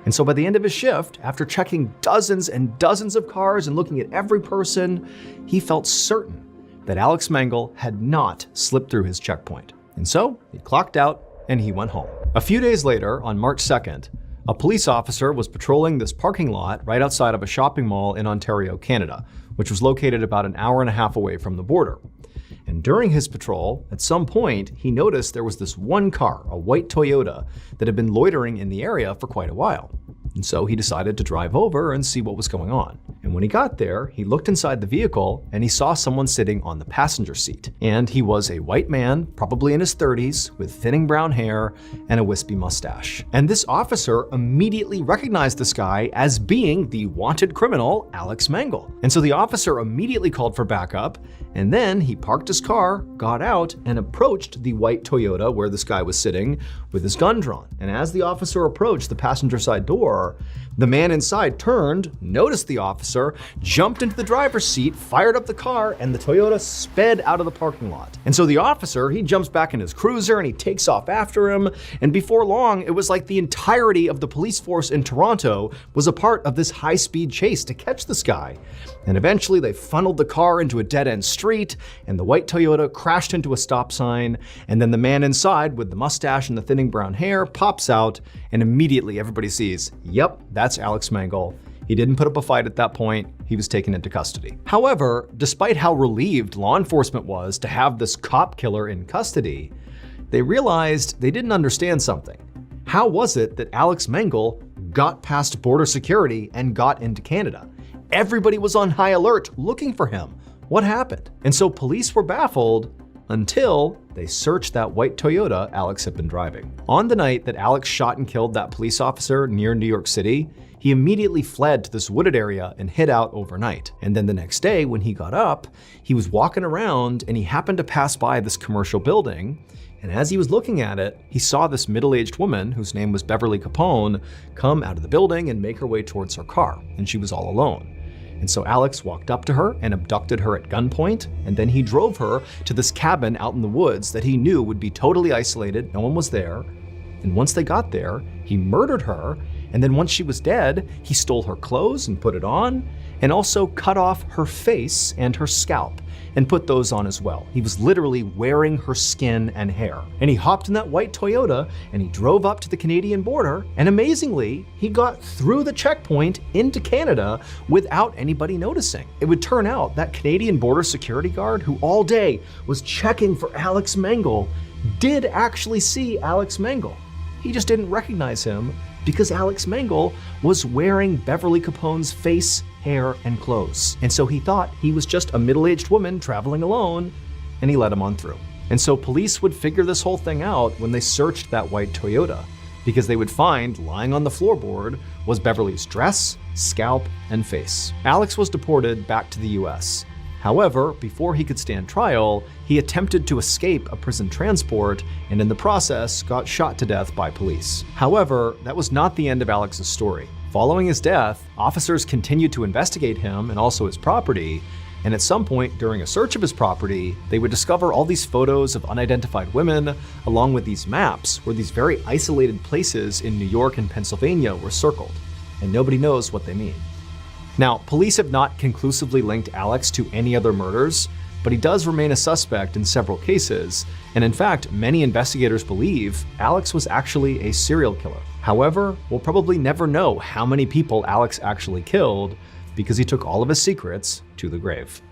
And so by the end of his shift, after checking dozens and dozens of cars and looking at every person, he felt certain that Alex Mangle had not slipped through his checkpoint. And so he clocked out and he went home. A few days later, on March 2nd, a police officer was patrolling this parking lot right outside of a shopping mall in Ontario, Canada, which was located about an hour and a half away from the border. And during his patrol, at some point, he noticed there was this one car, a white Toyota, that had been loitering in the area for quite a while. And so he decided to drive over and see what was going on. And when he got there, he looked inside the vehicle and he saw someone sitting on the passenger seat. And he was a white man, probably in his 30s, with thinning brown hair and a wispy mustache. And this officer immediately recognized this guy as being the wanted criminal, Alex Mangle. And so the officer immediately called for backup, and then he parked his car, got out, and approached the white Toyota where this guy was sitting with his gun drawn. And as the officer approached the passenger side door, the man inside turned, noticed the officer, jumped into the driver's seat, fired up the car, and the Toyota sped out of the parking lot. And so the officer, he jumps back in his cruiser and he takes off after him. And before long, it was like the entirety of the police force in Toronto was a part of this high-speed chase to catch this guy. And eventually they funneled the car into a dead-end street, and the white Toyota crashed into a stop sign. And then the man inside with the mustache and the thinning brown hair pops out, and immediately everybody sees, yep, that's Alex Mangle. He didn't put up a fight at that point. He was taken into custody. However, despite how relieved law enforcement was to have this cop killer in custody, they realized they didn't understand something. How was it that Alex Mangle got past border security and got into Canada? Everybody was on high alert looking for him. What happened? And so police were baffled until they searched that white Toyota Alex had been driving. On the night that Alex shot and killed that police officer near New York City, he immediately fled to this wooded area and hid out overnight. And then the next day when he got up, he was walking around and he happened to pass by this commercial building. And as he was looking at it, he saw this middle-aged woman whose name was Beverly Capone come out of the building and make her way towards her car. And she was all alone. And so Alex walked up to her and abducted her at gunpoint, and then he drove her to this cabin out in the woods that he knew would be totally isolated, no one was there. And once they got there, he murdered her, And then once she was dead, he stole her clothes and put it on, and also cut off her face and her scalp and put those on as well. He was literally wearing her skin and hair. And he hopped in that white Toyota and he drove up to the Canadian border, and amazingly, he got through the checkpoint into Canada without anybody noticing. It would turn out that Canadian border security guard, who all day was checking for Alex Mengel, did actually see Alex Mengel. He just didn't recognize him because Alex Mengel was wearing Beverly Capone's face, hair, and clothes. And so he thought he was just a middle-aged woman traveling alone, and he let him on through. And so police would figure this whole thing out when they searched that white Toyota, because they would find, lying on the floorboard, was Beverly's dress, scalp, and face. Alex was deported back to the US. However, before he could stand trial, he attempted to escape a prison transport and in the process got shot to death by police. However, that was not the end of Alex's story. Following his death, officers continued to investigate him and also his property, and at some point during a search of his property, they would discover all these photos of unidentified women, along with these maps where these very isolated places in New York and Pennsylvania were circled, and nobody knows what they mean. Now, police have not conclusively linked Alex to any other murders, but he does remain a suspect in several cases, and in fact, many investigators believe Alex was actually a serial killer. However, we'll probably never know how many people Alex actually killed because he took all of his secrets to the grave.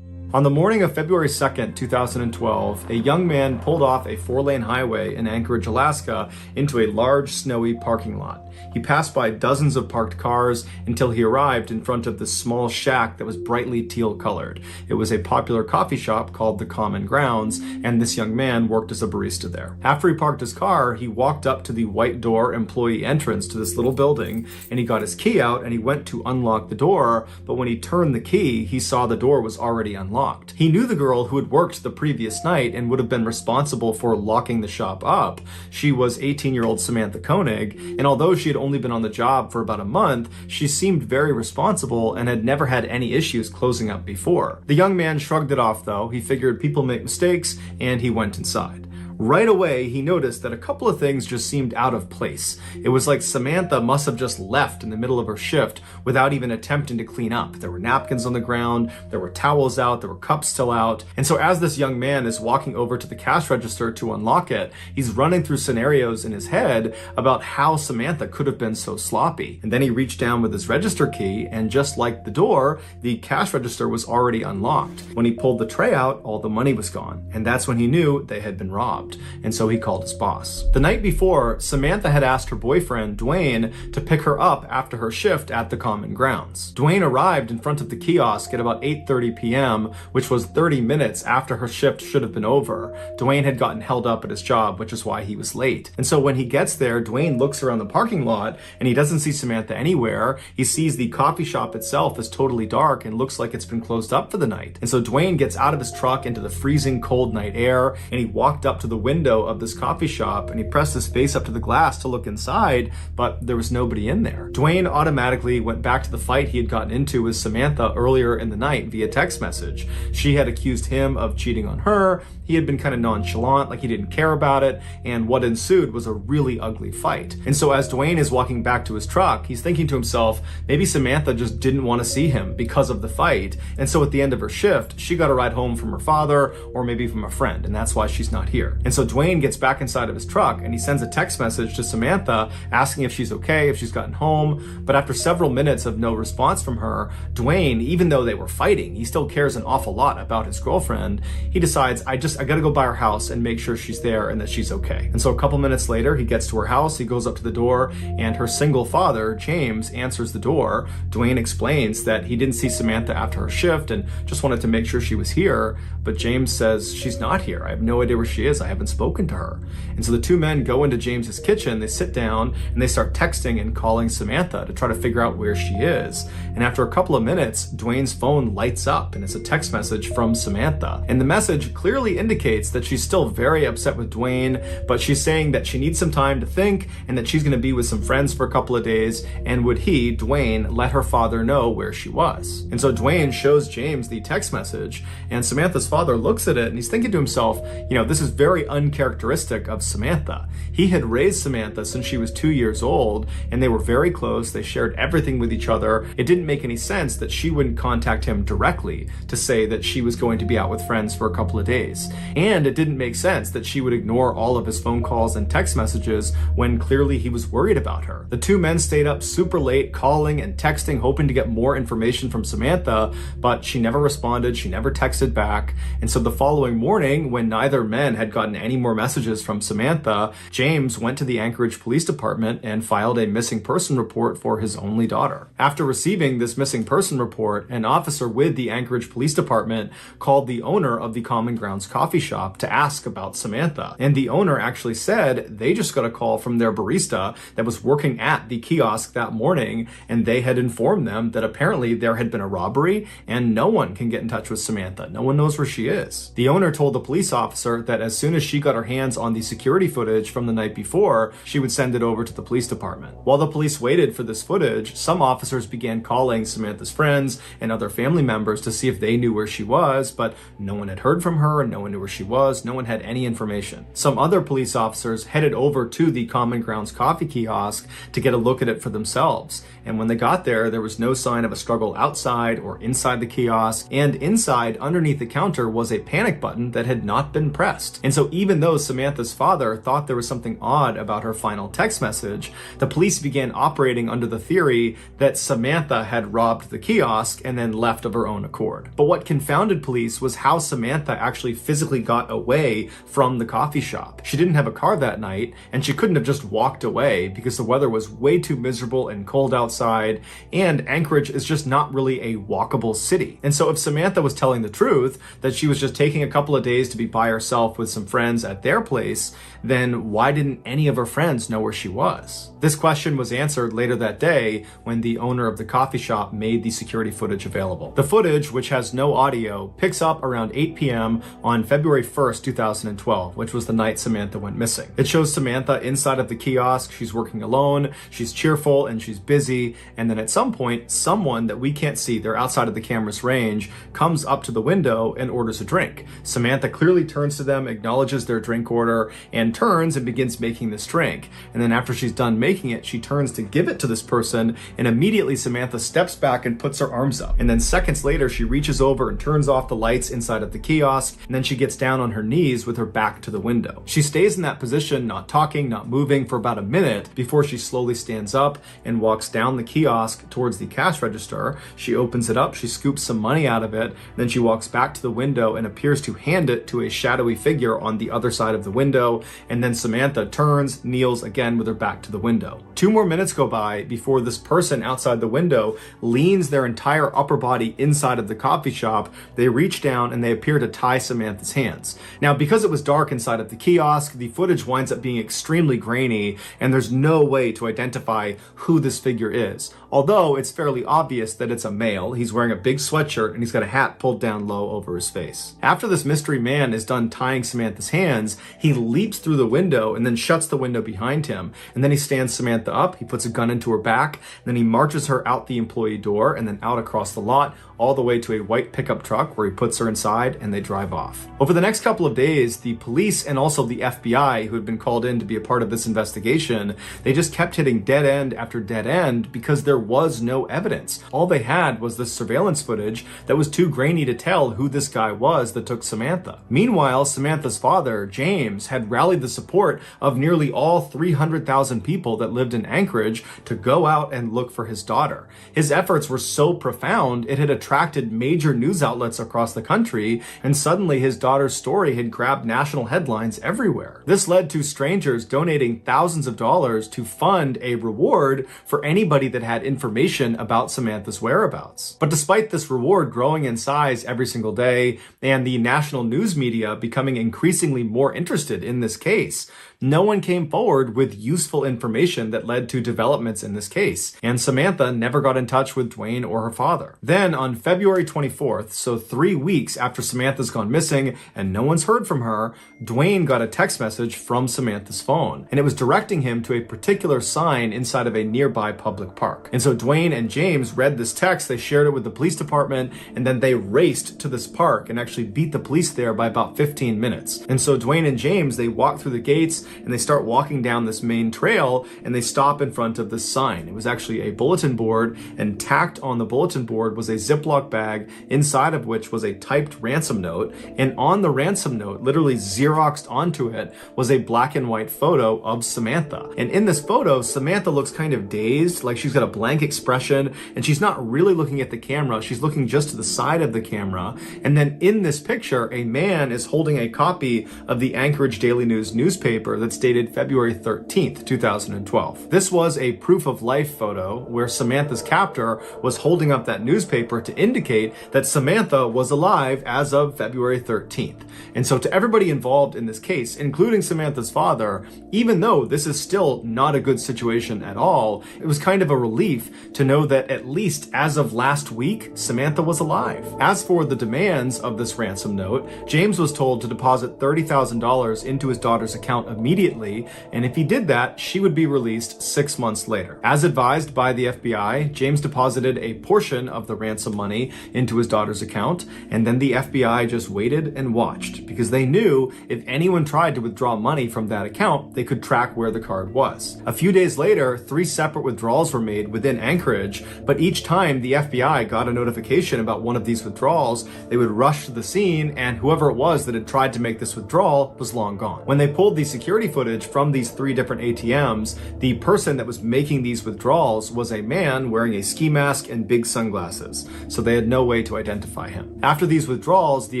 On the morning of February 2nd, 2012, a young man pulled off a 4-lane highway in Anchorage, Alaska, into a large, snowy parking lot. He passed by dozens of parked cars until he arrived in front of this small shack that was brightly teal colored. It was a popular coffee shop called the Common Grounds, and this young man worked as a barista there. After he parked his car, he walked up to the white door employee entrance to this little building, and he got his key out and he went to unlock the door, but when he turned the key, he saw the door was already unlocked. He knew the girl who had worked the previous night and would have been responsible for locking the shop up. She was 18-year-old Samantha Koenig, and although she had only been on the job for about a month, she seemed very responsible and had never had any issues closing up before. The young man shrugged it off though. He figured people make mistakes, and he went inside. Right away, he noticed that a couple of things just seemed out of place. It was like Samantha must have just left in the middle of her shift without even attempting to clean up. There were napkins on the ground, there were towels out, there were cups still out. And so as this young man is walking over to the cash register to unlock it, he's running through scenarios in his head about how Samantha could have been so sloppy. And then he reached down with his register key, and just like the door, the cash register was already unlocked. When he pulled the tray out, all the money was gone. And that's when he knew they had been robbed. And so he called his boss. The night before, Samantha had asked her boyfriend, Dwayne, to pick her up after her shift at the Common Grounds. Dwayne arrived in front of the kiosk at about 8:30 p.m., which was 30 minutes after her shift should have been over. Dwayne had gotten held up at his job, which is why he was late. And so when he gets there, Dwayne looks around the parking lot and he doesn't see Samantha anywhere. He sees the coffee shop itself is totally dark and looks like it's been closed up for the night. And so Dwayne gets out of his truck into the freezing cold night air, and he walked up to the window of this coffee shop and he pressed his face up to the glass to look inside, but there was nobody in there. Dwayne automatically went back to the fight he had gotten into with Samantha earlier in the night via text message. She had accused him of cheating on her. He had been kind of nonchalant, like he didn't care about it, and what ensued was a really ugly fight. And so as Dwayne is walking back to his truck, he's thinking to himself, maybe Samantha just didn't want to see him because of the fight, and so at the end of her shift, she got a ride home from her father or maybe from a friend, and that's why she's not here. And so Dwayne gets back inside of his truck and he sends a text message to Samantha asking if she's okay, if she's gotten home, but after several minutes of no response from her, Dwayne, even though they were fighting, he still cares an awful lot about his girlfriend. He decides, I gotta go by her house and make sure she's there and that she's okay. And so a couple minutes later, he gets to her house, he goes up to the door, and her single father, James, answers the door. Dwayne explains that he didn't see Samantha after her shift and just wanted to make sure she was here, but James says, she's not here. I have no idea where she is. I haven't spoken to her. And so the two men go into James's kitchen, they sit down, and they start texting and calling Samantha to try to figure out where she is. And after a couple of minutes, Dwayne's phone lights up, and it's a text message from Samantha. And the message clearly indicates that she's still very upset with Dwayne, but she's saying that she needs some time to think and that she's going to be with some friends for a couple of days, and would he, Dwayne, let her father know where she was. And so Dwayne shows James the text message, and Samantha's father looks at it and he's thinking to himself, this is very uncharacteristic of Samantha. He had raised Samantha since she was 2 years old, and they were very close. They shared everything with each other. It didn't make any sense that she wouldn't contact him directly to say that she was going to be out with friends for a couple of days. And it didn't make sense that she would ignore all of his phone calls and text messages when clearly he was worried about her. The two men stayed up super late, calling and texting, hoping to get more information from Samantha, but she never responded. She never texted back. And so the following morning, when neither men had gotten any more messages from Samantha, James went to the Anchorage Police Department and filed a missing person report for his only daughter. After receiving this missing person report, an officer with the Anchorage Police Department called the owner of the Common Grounds coffee shop to ask about Samantha. And the owner actually said they just got a call from their barista that was working at the kiosk that morning, and they had informed them that apparently there had been a robbery and no one can get in touch with Samantha. No one knows where she is. The owner told the police officer that as soon as she got her hands on the security footage from the night before, she would send it over to the police department. While the police waited for this footage, some officers began calling Samantha's friends and other family members to see if they knew where she was, but no one had heard from her and no one knew where she was. No one had any information. Some other police officers headed over to the Common Grounds coffee kiosk to get a look at it for themselves. And when they got there was no sign of a struggle outside or inside the kiosk, and inside, underneath the counter, was a panic button that had not been pressed. And so even though Samantha's father thought there was something odd about her final text message, the police began operating under the theory that Samantha had robbed the kiosk and then left of her own accord. But what confounded police was how Samantha actually physically got away from the coffee shop. She didn't have a car that night, and she couldn't have just walked away because the weather was way too miserable and cold outside, and Anchorage is just not really a walkable city. And so if Samantha was telling the truth, that she was just taking a couple of days to be by herself with some friends at their place, then why didn't any of her friends know where she was? This question was answered later that day when the owner of the coffee shop made the security footage available. The footage, which has no audio, picks up around 8 p.m. on February 1st, 2012, which was the night Samantha went missing. It shows Samantha inside of the kiosk. She's working alone, she's cheerful, and she's busy. And then at some point, someone that we can't see, they're outside of the camera's range, comes up to the window and orders a drink. Samantha clearly turns to them, acknowledges their drink order, and turns and begins making this drink. And then after she's done making it, she turns to give it to this person, and immediately Samantha steps back and puts her arms up. And then seconds later, she reaches over and turns off the lights inside of the kiosk, and then she gets down on her knees with her back to the window. She stays in that position, not talking, not moving, for about a minute before she slowly stands up and walks down the kiosk towards the cash register. She opens it up, she scoops some money out of it, then she walks back to the window and appears to hand it to a shadowy figure on the other side of the window, and then Samantha turns, kneels again with her back to the window. 2 more minutes go by before this person outside the window leans their entire upper body inside of the coffee shop. They reach down and they appear to tie Samantha's hands. Now, because it was dark inside of the kiosk, the footage winds up being extremely grainy, and there's no way to identify who this figure is. Although it's fairly obvious that it's a male. He's wearing a big sweatshirt and he's got a hat pulled down low over his face. After this mystery man is done tying Samantha's hands, he leaps through the window and then shuts the window behind him. And then he stands Samantha up, he puts a gun into her back, then he marches her out the employee door and then out across the lot, all the way to a white pickup truck where he puts her inside and they drive off. Over the next couple of days, the police and also the FBI, who had been called in to be a part of this investigation, they just kept hitting dead end after dead end because there was no evidence. All they had was this surveillance footage that was too grainy to tell who this guy was that took Samantha. Meanwhile, Samantha's father, James, had rallied the support of nearly all 300,000 people that lived in Anchorage to go out and look for his daughter. His efforts were so profound, it had attracted major news outlets across the country, and suddenly his daughter's story had grabbed national headlines everywhere. This led to strangers donating thousands of dollars to fund a reward for anybody that had information about Samantha's whereabouts. But despite this reward growing in size every single day, and the national news media becoming increasingly more interested in this case, no one came forward with useful information that led to developments in this case, and Samantha never got in touch with Dwayne or her father. Then on February 24th, so 3 weeks after Samantha's gone missing and no one's heard from her, Dwayne got a text message from Samantha's phone, and it was directing him to a particular sign inside of a nearby public park. And so Dwayne and James read this text, they shared it with the police department, and then they raced to this park and actually beat the police there by about 15 minutes. And so Dwayne and James, they walk through the gates and they start walking down this main trail, and they stop in front of this sign. It was actually a bulletin board, and tacked on the bulletin board was a Ziploc bag, inside of which was a typed ransom note, and on the ransom note, literally Xeroxed onto it, was a black and white photo of Samantha. And in this photo, Samantha looks kind of dazed, like she's got a blank expression, and she's not really looking at the camera, she's looking just to the side of the camera. And then in this picture, a man is holding a copy of the Anchorage Daily News newspaper that's dated February 13th, 2012. This was a proof of life photo where Samantha's captor was holding up that newspaper to indicate that Samantha was alive as of February 13th. And so to everybody involved in this case, including Samantha's father, even though this is still not a good situation at all, it was kind of a relief to know that at least as of last week, Samantha was alive. As for the demands of this ransom note, James was told to deposit $30,000 into his daughter's account immediately, and if he did that, she would be released 6 months later. As advised by the FBI, James deposited a portion of the ransom money into his daughter's account, and then the FBI just waited and watched, because they knew if anyone tried to withdraw money from that account, they could track where the card was. A few days later, 3 separate withdrawals were made within Anchorage, but each time the FBI got a notification about one of these withdrawals, they would rush to the scene, and whoever it was that had tried to make this withdrawal was long gone. When they pulled the security footage from these 3 different ATMs, the person that was making these withdrawals was a man wearing a ski mask and big sunglasses, so they had no way to identify him. After these withdrawals, the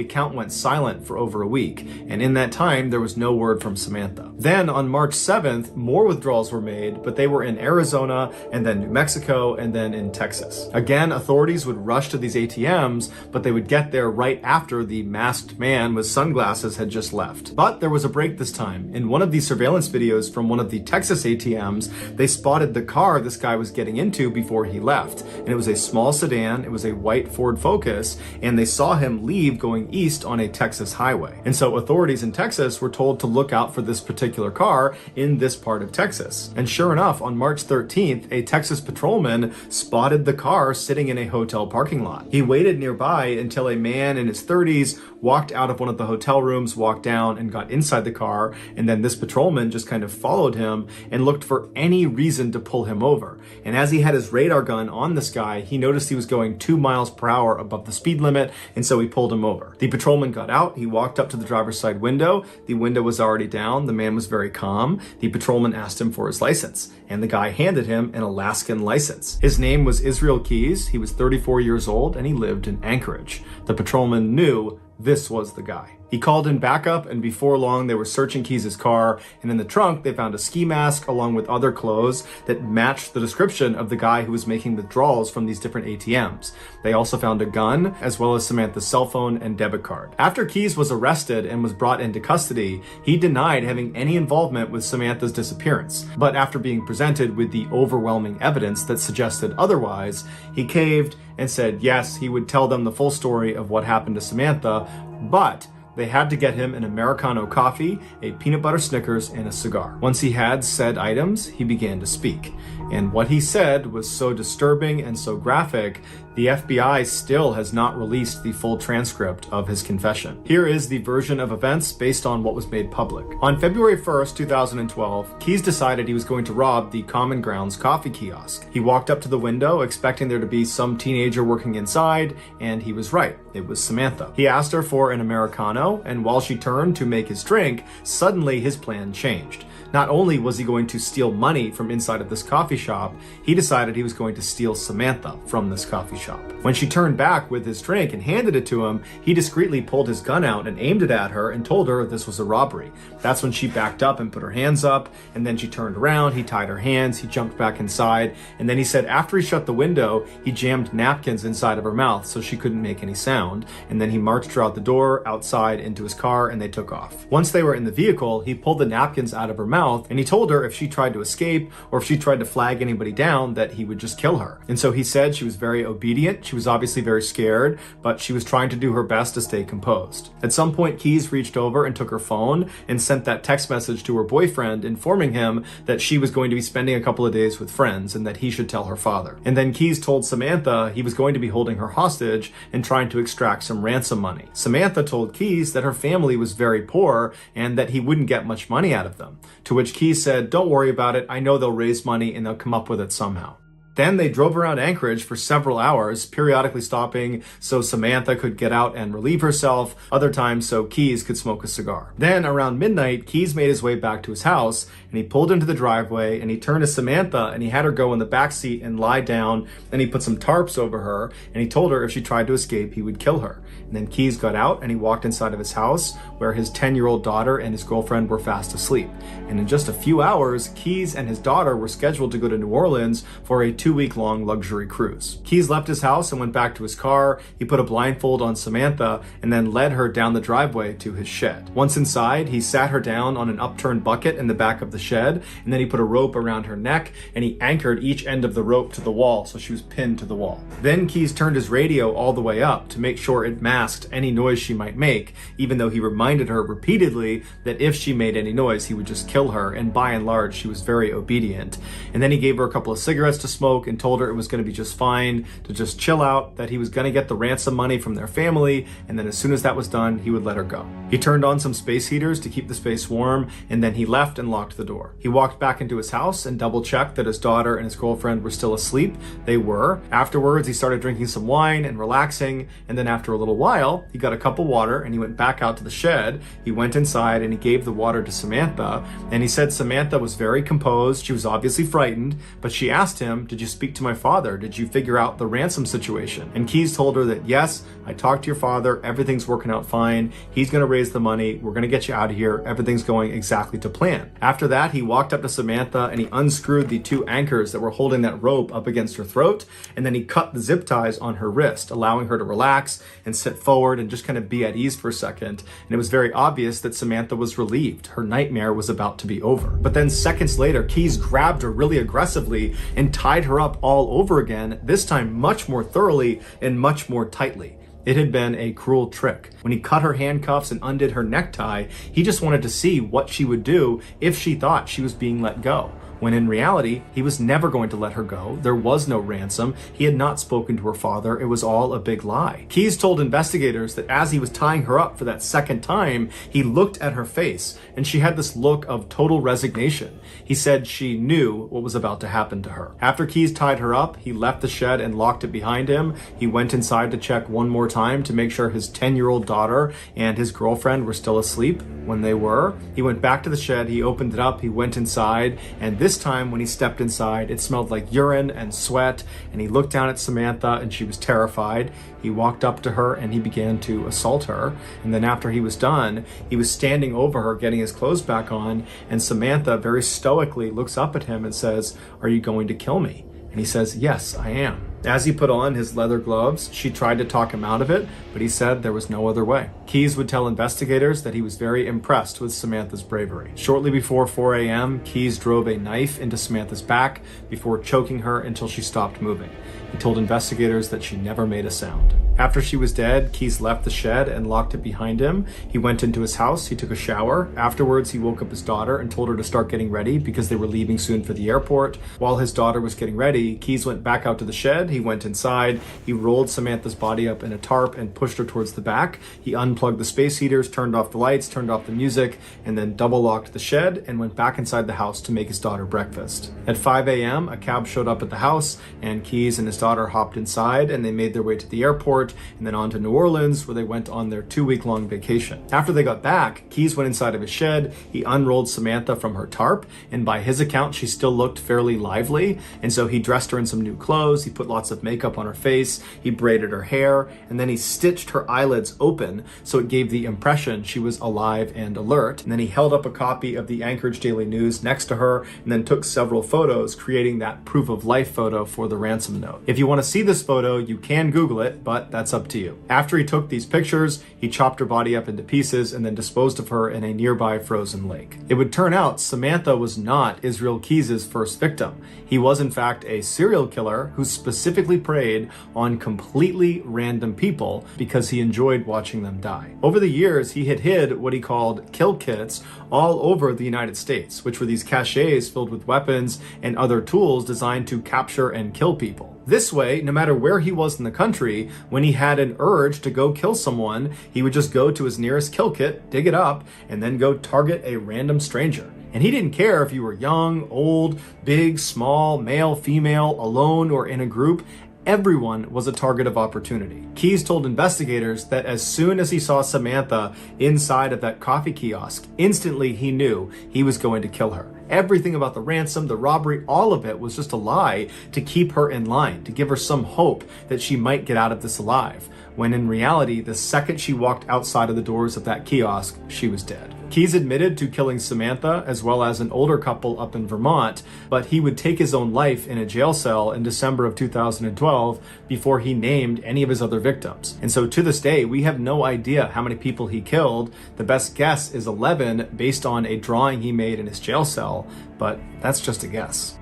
account went silent for over a week, and in that time, there was no word from Samantha. Then on March 7th, more withdrawals were made, but they were in Arizona, and then New Mexico, and then in Texas. Again, authorities would rush to these ATMs, but they would get there right after the masked man with sunglasses had just left. But there was a break this time. In one of these surveillance videos from one of the Texas ATMs, they spotted the car this guy was getting into before he left. And it was a small sedan, it was a white Ford Focus, and they saw him leave going east on a Texas highway. And so authorities in Texas were told to look out for this particular car in this part of Texas. And sure enough, on March 13th, a Texas patrolman spotted the car sitting in a hotel parking lot. He waited nearby until a man in his 30s walked out of one of the hotel rooms, walked down and got inside the car, and then this patrolman just kind of followed him and looked for any reason to pull him over. And as he had his radar gun on this guy, he noticed he was going 2 miles per hour above the speed limit, and so he pulled him over. The patrolman got out, he walked up to the driver's side window, the window was already down, the man was very calm. The patrolman asked him for his license, and the guy handed him an Alaskan license. His name was Israel Keys, he was 34 years old, and he lived in Anchorage. The patrolman knew this was the guy. He called in backup, and before long they were searching Keys' car, and in the trunk they found a ski mask along with other clothes that matched the description of the guy who was making withdrawals from these different ATMs. They also found a gun, as well as Samantha's cell phone and debit card. After Keys was arrested and was brought into custody, he denied having any involvement with Samantha's disappearance. But after being presented with the overwhelming evidence that suggested otherwise, he caved and said yes, he would tell them the full story of what happened to Samantha, but they had to get him an Americano coffee, a peanut butter Snickers, and a cigar. Once he had said items, he began to speak. And what he said was so disturbing and so graphic, the FBI still has not released the full transcript of his confession. Here is the version of events based on what was made public. On February 1st, 2012, Keys decided he was going to rob the Common Grounds coffee kiosk. He walked up to the window expecting there to be some teenager working inside, and he was right. It was Samantha. He asked her for an Americano, and while she turned to make his drink, suddenly his plan changed. Not only was he going to steal money from inside of this coffee shop, he decided he was going to steal Samantha from this coffee shop. When she turned back with his drink and handed it to him, he discreetly pulled his gun out and aimed it at her and told her this was a robbery. That's when she backed up and put her hands up, and then she turned around, he tied her hands, he jumped back inside, and then he said after he shut the window, he jammed napkins inside of her mouth so she couldn't make any sound, and then he marched her out the door, outside, into his car, and they took off. Once they were in the vehicle, he pulled the napkins out of her mouth, and he told her if she tried to escape or if she tried to flag anybody down that he would just kill her. And so he said she was very obedient, she was obviously very scared, but she was trying to do her best to stay composed. At some point, Keyes reached over and took her phone and sent that text message to her boyfriend informing him that she was going to be spending a couple of days with friends and that he should tell her father. And then Keyes told Samantha he was going to be holding her hostage and trying to extract some ransom money. Samantha told Keyes that her family was very poor and that he wouldn't get much money out of them, to which Keyes said, "Don't worry about it, I know they'll raise money and they'll come up with it somehow." Then they drove around Anchorage for several hours, periodically stopping so Samantha could get out and relieve herself, other times so Keyes could smoke a cigar. Then around midnight, Keyes made his way back to his house and he pulled into the driveway and he turned to Samantha and he had her go in the back seat and lie down, and he put some tarps over her and he told her if she tried to escape, he would kill her. And then Keyes got out and he walked inside of his house where his 10-year-old daughter and his girlfriend were fast asleep. And in just a few hours, Keyes and his daughter were scheduled to go to New Orleans for a 2-week-long luxury cruise. Keyes left his house and went back to his car. He put a blindfold on Samantha and then led her down the driveway to his shed. Once inside, he sat her down on an upturned bucket in the back of the shed, and then he put a rope around her neck and he anchored each end of the rope to the wall so she was pinned to the wall. Then Keyes turned his radio all the way up to make sure it masked any noise she might make, even though he reminded her repeatedly that if she made any noise, he would just kill her, and by and large, she was very obedient. And then he gave her a couple of cigarettes to smoke and told her it was going to be just fine, to just chill out, that he was going to get the ransom money from their family, and then as soon as that was done, he would let her go. He turned on some space heaters to keep the space warm, and then he left and locked the door. He walked back into his house and double-checked that his daughter and his girlfriend were still asleep. They were. Afterwards, he started drinking some wine and relaxing, and then after a little while, he got a cup of water and he went back out to the shed. He went inside and he gave the water to Samantha, and he said Samantha was very composed. She was obviously frightened, but she asked him, "Did you speak to my father? Did you figure out the ransom situation?" And Keyes told her that, "Yes, I talked to your father. Everything's working out fine. He's going to raise the money. We're going to get you out of here. Everything's going exactly to plan." After that, he walked up to Samantha and he unscrewed the 2 anchors that were holding that rope up against her throat, and then he cut the zip ties on her wrist, allowing her to relax and sit forward and just kind of be at ease for a second. And it was very obvious that Samantha was relieved. Her nightmare was about to be over. But then seconds later, Keyes grabbed her really aggressively and tied her up all over again, this time much more thoroughly and much more tightly. It had been a cruel trick. When he cut her handcuffs and undid her necktie, he just wanted to see what she would do if she thought she was being let go. When in reality, he was never going to let her go. There was no ransom. He had not spoken to her father. It was all a big lie. Keyes told investigators that as he was tying her up for that second time, he looked at her face and she had this look of total resignation. He said she knew what was about to happen to her. After Keyes tied her up, he left the shed and locked it behind him. He went inside to check one more time to make sure his 10-year-old daughter and his girlfriend were still asleep. When they were, he went back to the shed, he opened it up, he went inside, and this time when he stepped inside, it smelled like urine and sweat, and he looked down at Samantha and she was terrified. He walked up to her and he began to assault her, and then after he was done, he was standing over her getting his clothes back on, and Samantha very stoically looks up at him and says, "Are you going to kill me?" And he says, "Yes, I am." As he put on his leather gloves, she tried to talk him out of it, but he said there was no other way. Keyes would tell investigators that he was very impressed with Samantha's bravery. Shortly before 4 a.m., Keyes drove a knife into Samantha's back before choking her until she stopped moving. He told investigators that she never made a sound. After she was dead, Keyes left the shed and locked it behind him. He went into his house, he took a shower. Afterwards, he woke up his daughter and told her to start getting ready because they were leaving soon for the airport. While his daughter was getting ready, Keyes went back out to the shed. He went inside, he rolled Samantha's body up in a tarp and pushed her towards the back. He unplugged the space heaters, turned off the lights, turned off the music, and then double locked the shed and went back inside the house to make his daughter breakfast. At 5 a.m., a cab showed up at the house, and Keyes and his daughter hopped inside, and they made their way to the airport and then on to New Orleans, where they went on their 2-week-long vacation. After they got back, Keyes went inside of his shed, he unrolled Samantha from her tarp, and by his account, she still looked fairly lively, and so he dressed her in some new clothes, he put lots of makeup on her face, he braided her hair, and then he stitched her eyelids open so it gave the impression she was alive and alert. And then he held up a copy of the Anchorage Daily News next to her and then took several photos, creating that proof of life photo for the ransom note. If you want to see this photo, you can Google it, but that's up to you. After he took these pictures, he chopped her body up into pieces and then disposed of her in a nearby frozen lake. It would turn out Samantha was not Israel Keyes' first victim. He was in fact a serial killer who specifically preyed on completely random people because he enjoyed watching them die. Over the years, he had hid what he called kill kits all over the United States, which were these caches filled with weapons and other tools designed to capture and kill people. This way, no matter where he was in the country, when he had an urge to go kill someone, he would just go to his nearest kill kit, dig it up, and then go target a random stranger. And he didn't care if you were young, old, big, small, male, female, alone, or in a group. Everyone was a target of opportunity. Keyes told investigators that as soon as he saw Samantha inside of that coffee kiosk, instantly he knew he was going to kill her. Everything about the ransom, the robbery, all of it was just a lie to keep her in line, to give her some hope that she might get out of this alive, when in reality, the second she walked outside of the doors of that kiosk, she was dead. Keyes admitted to killing Samantha as well as an older couple up in Vermont, but he would take his own life in a jail cell in December of 2012 before he named any of his other victims. And so to this day, we have no idea how many people he killed. The best guess is 11 based on a drawing he made in his jail cell, but that's just a guess.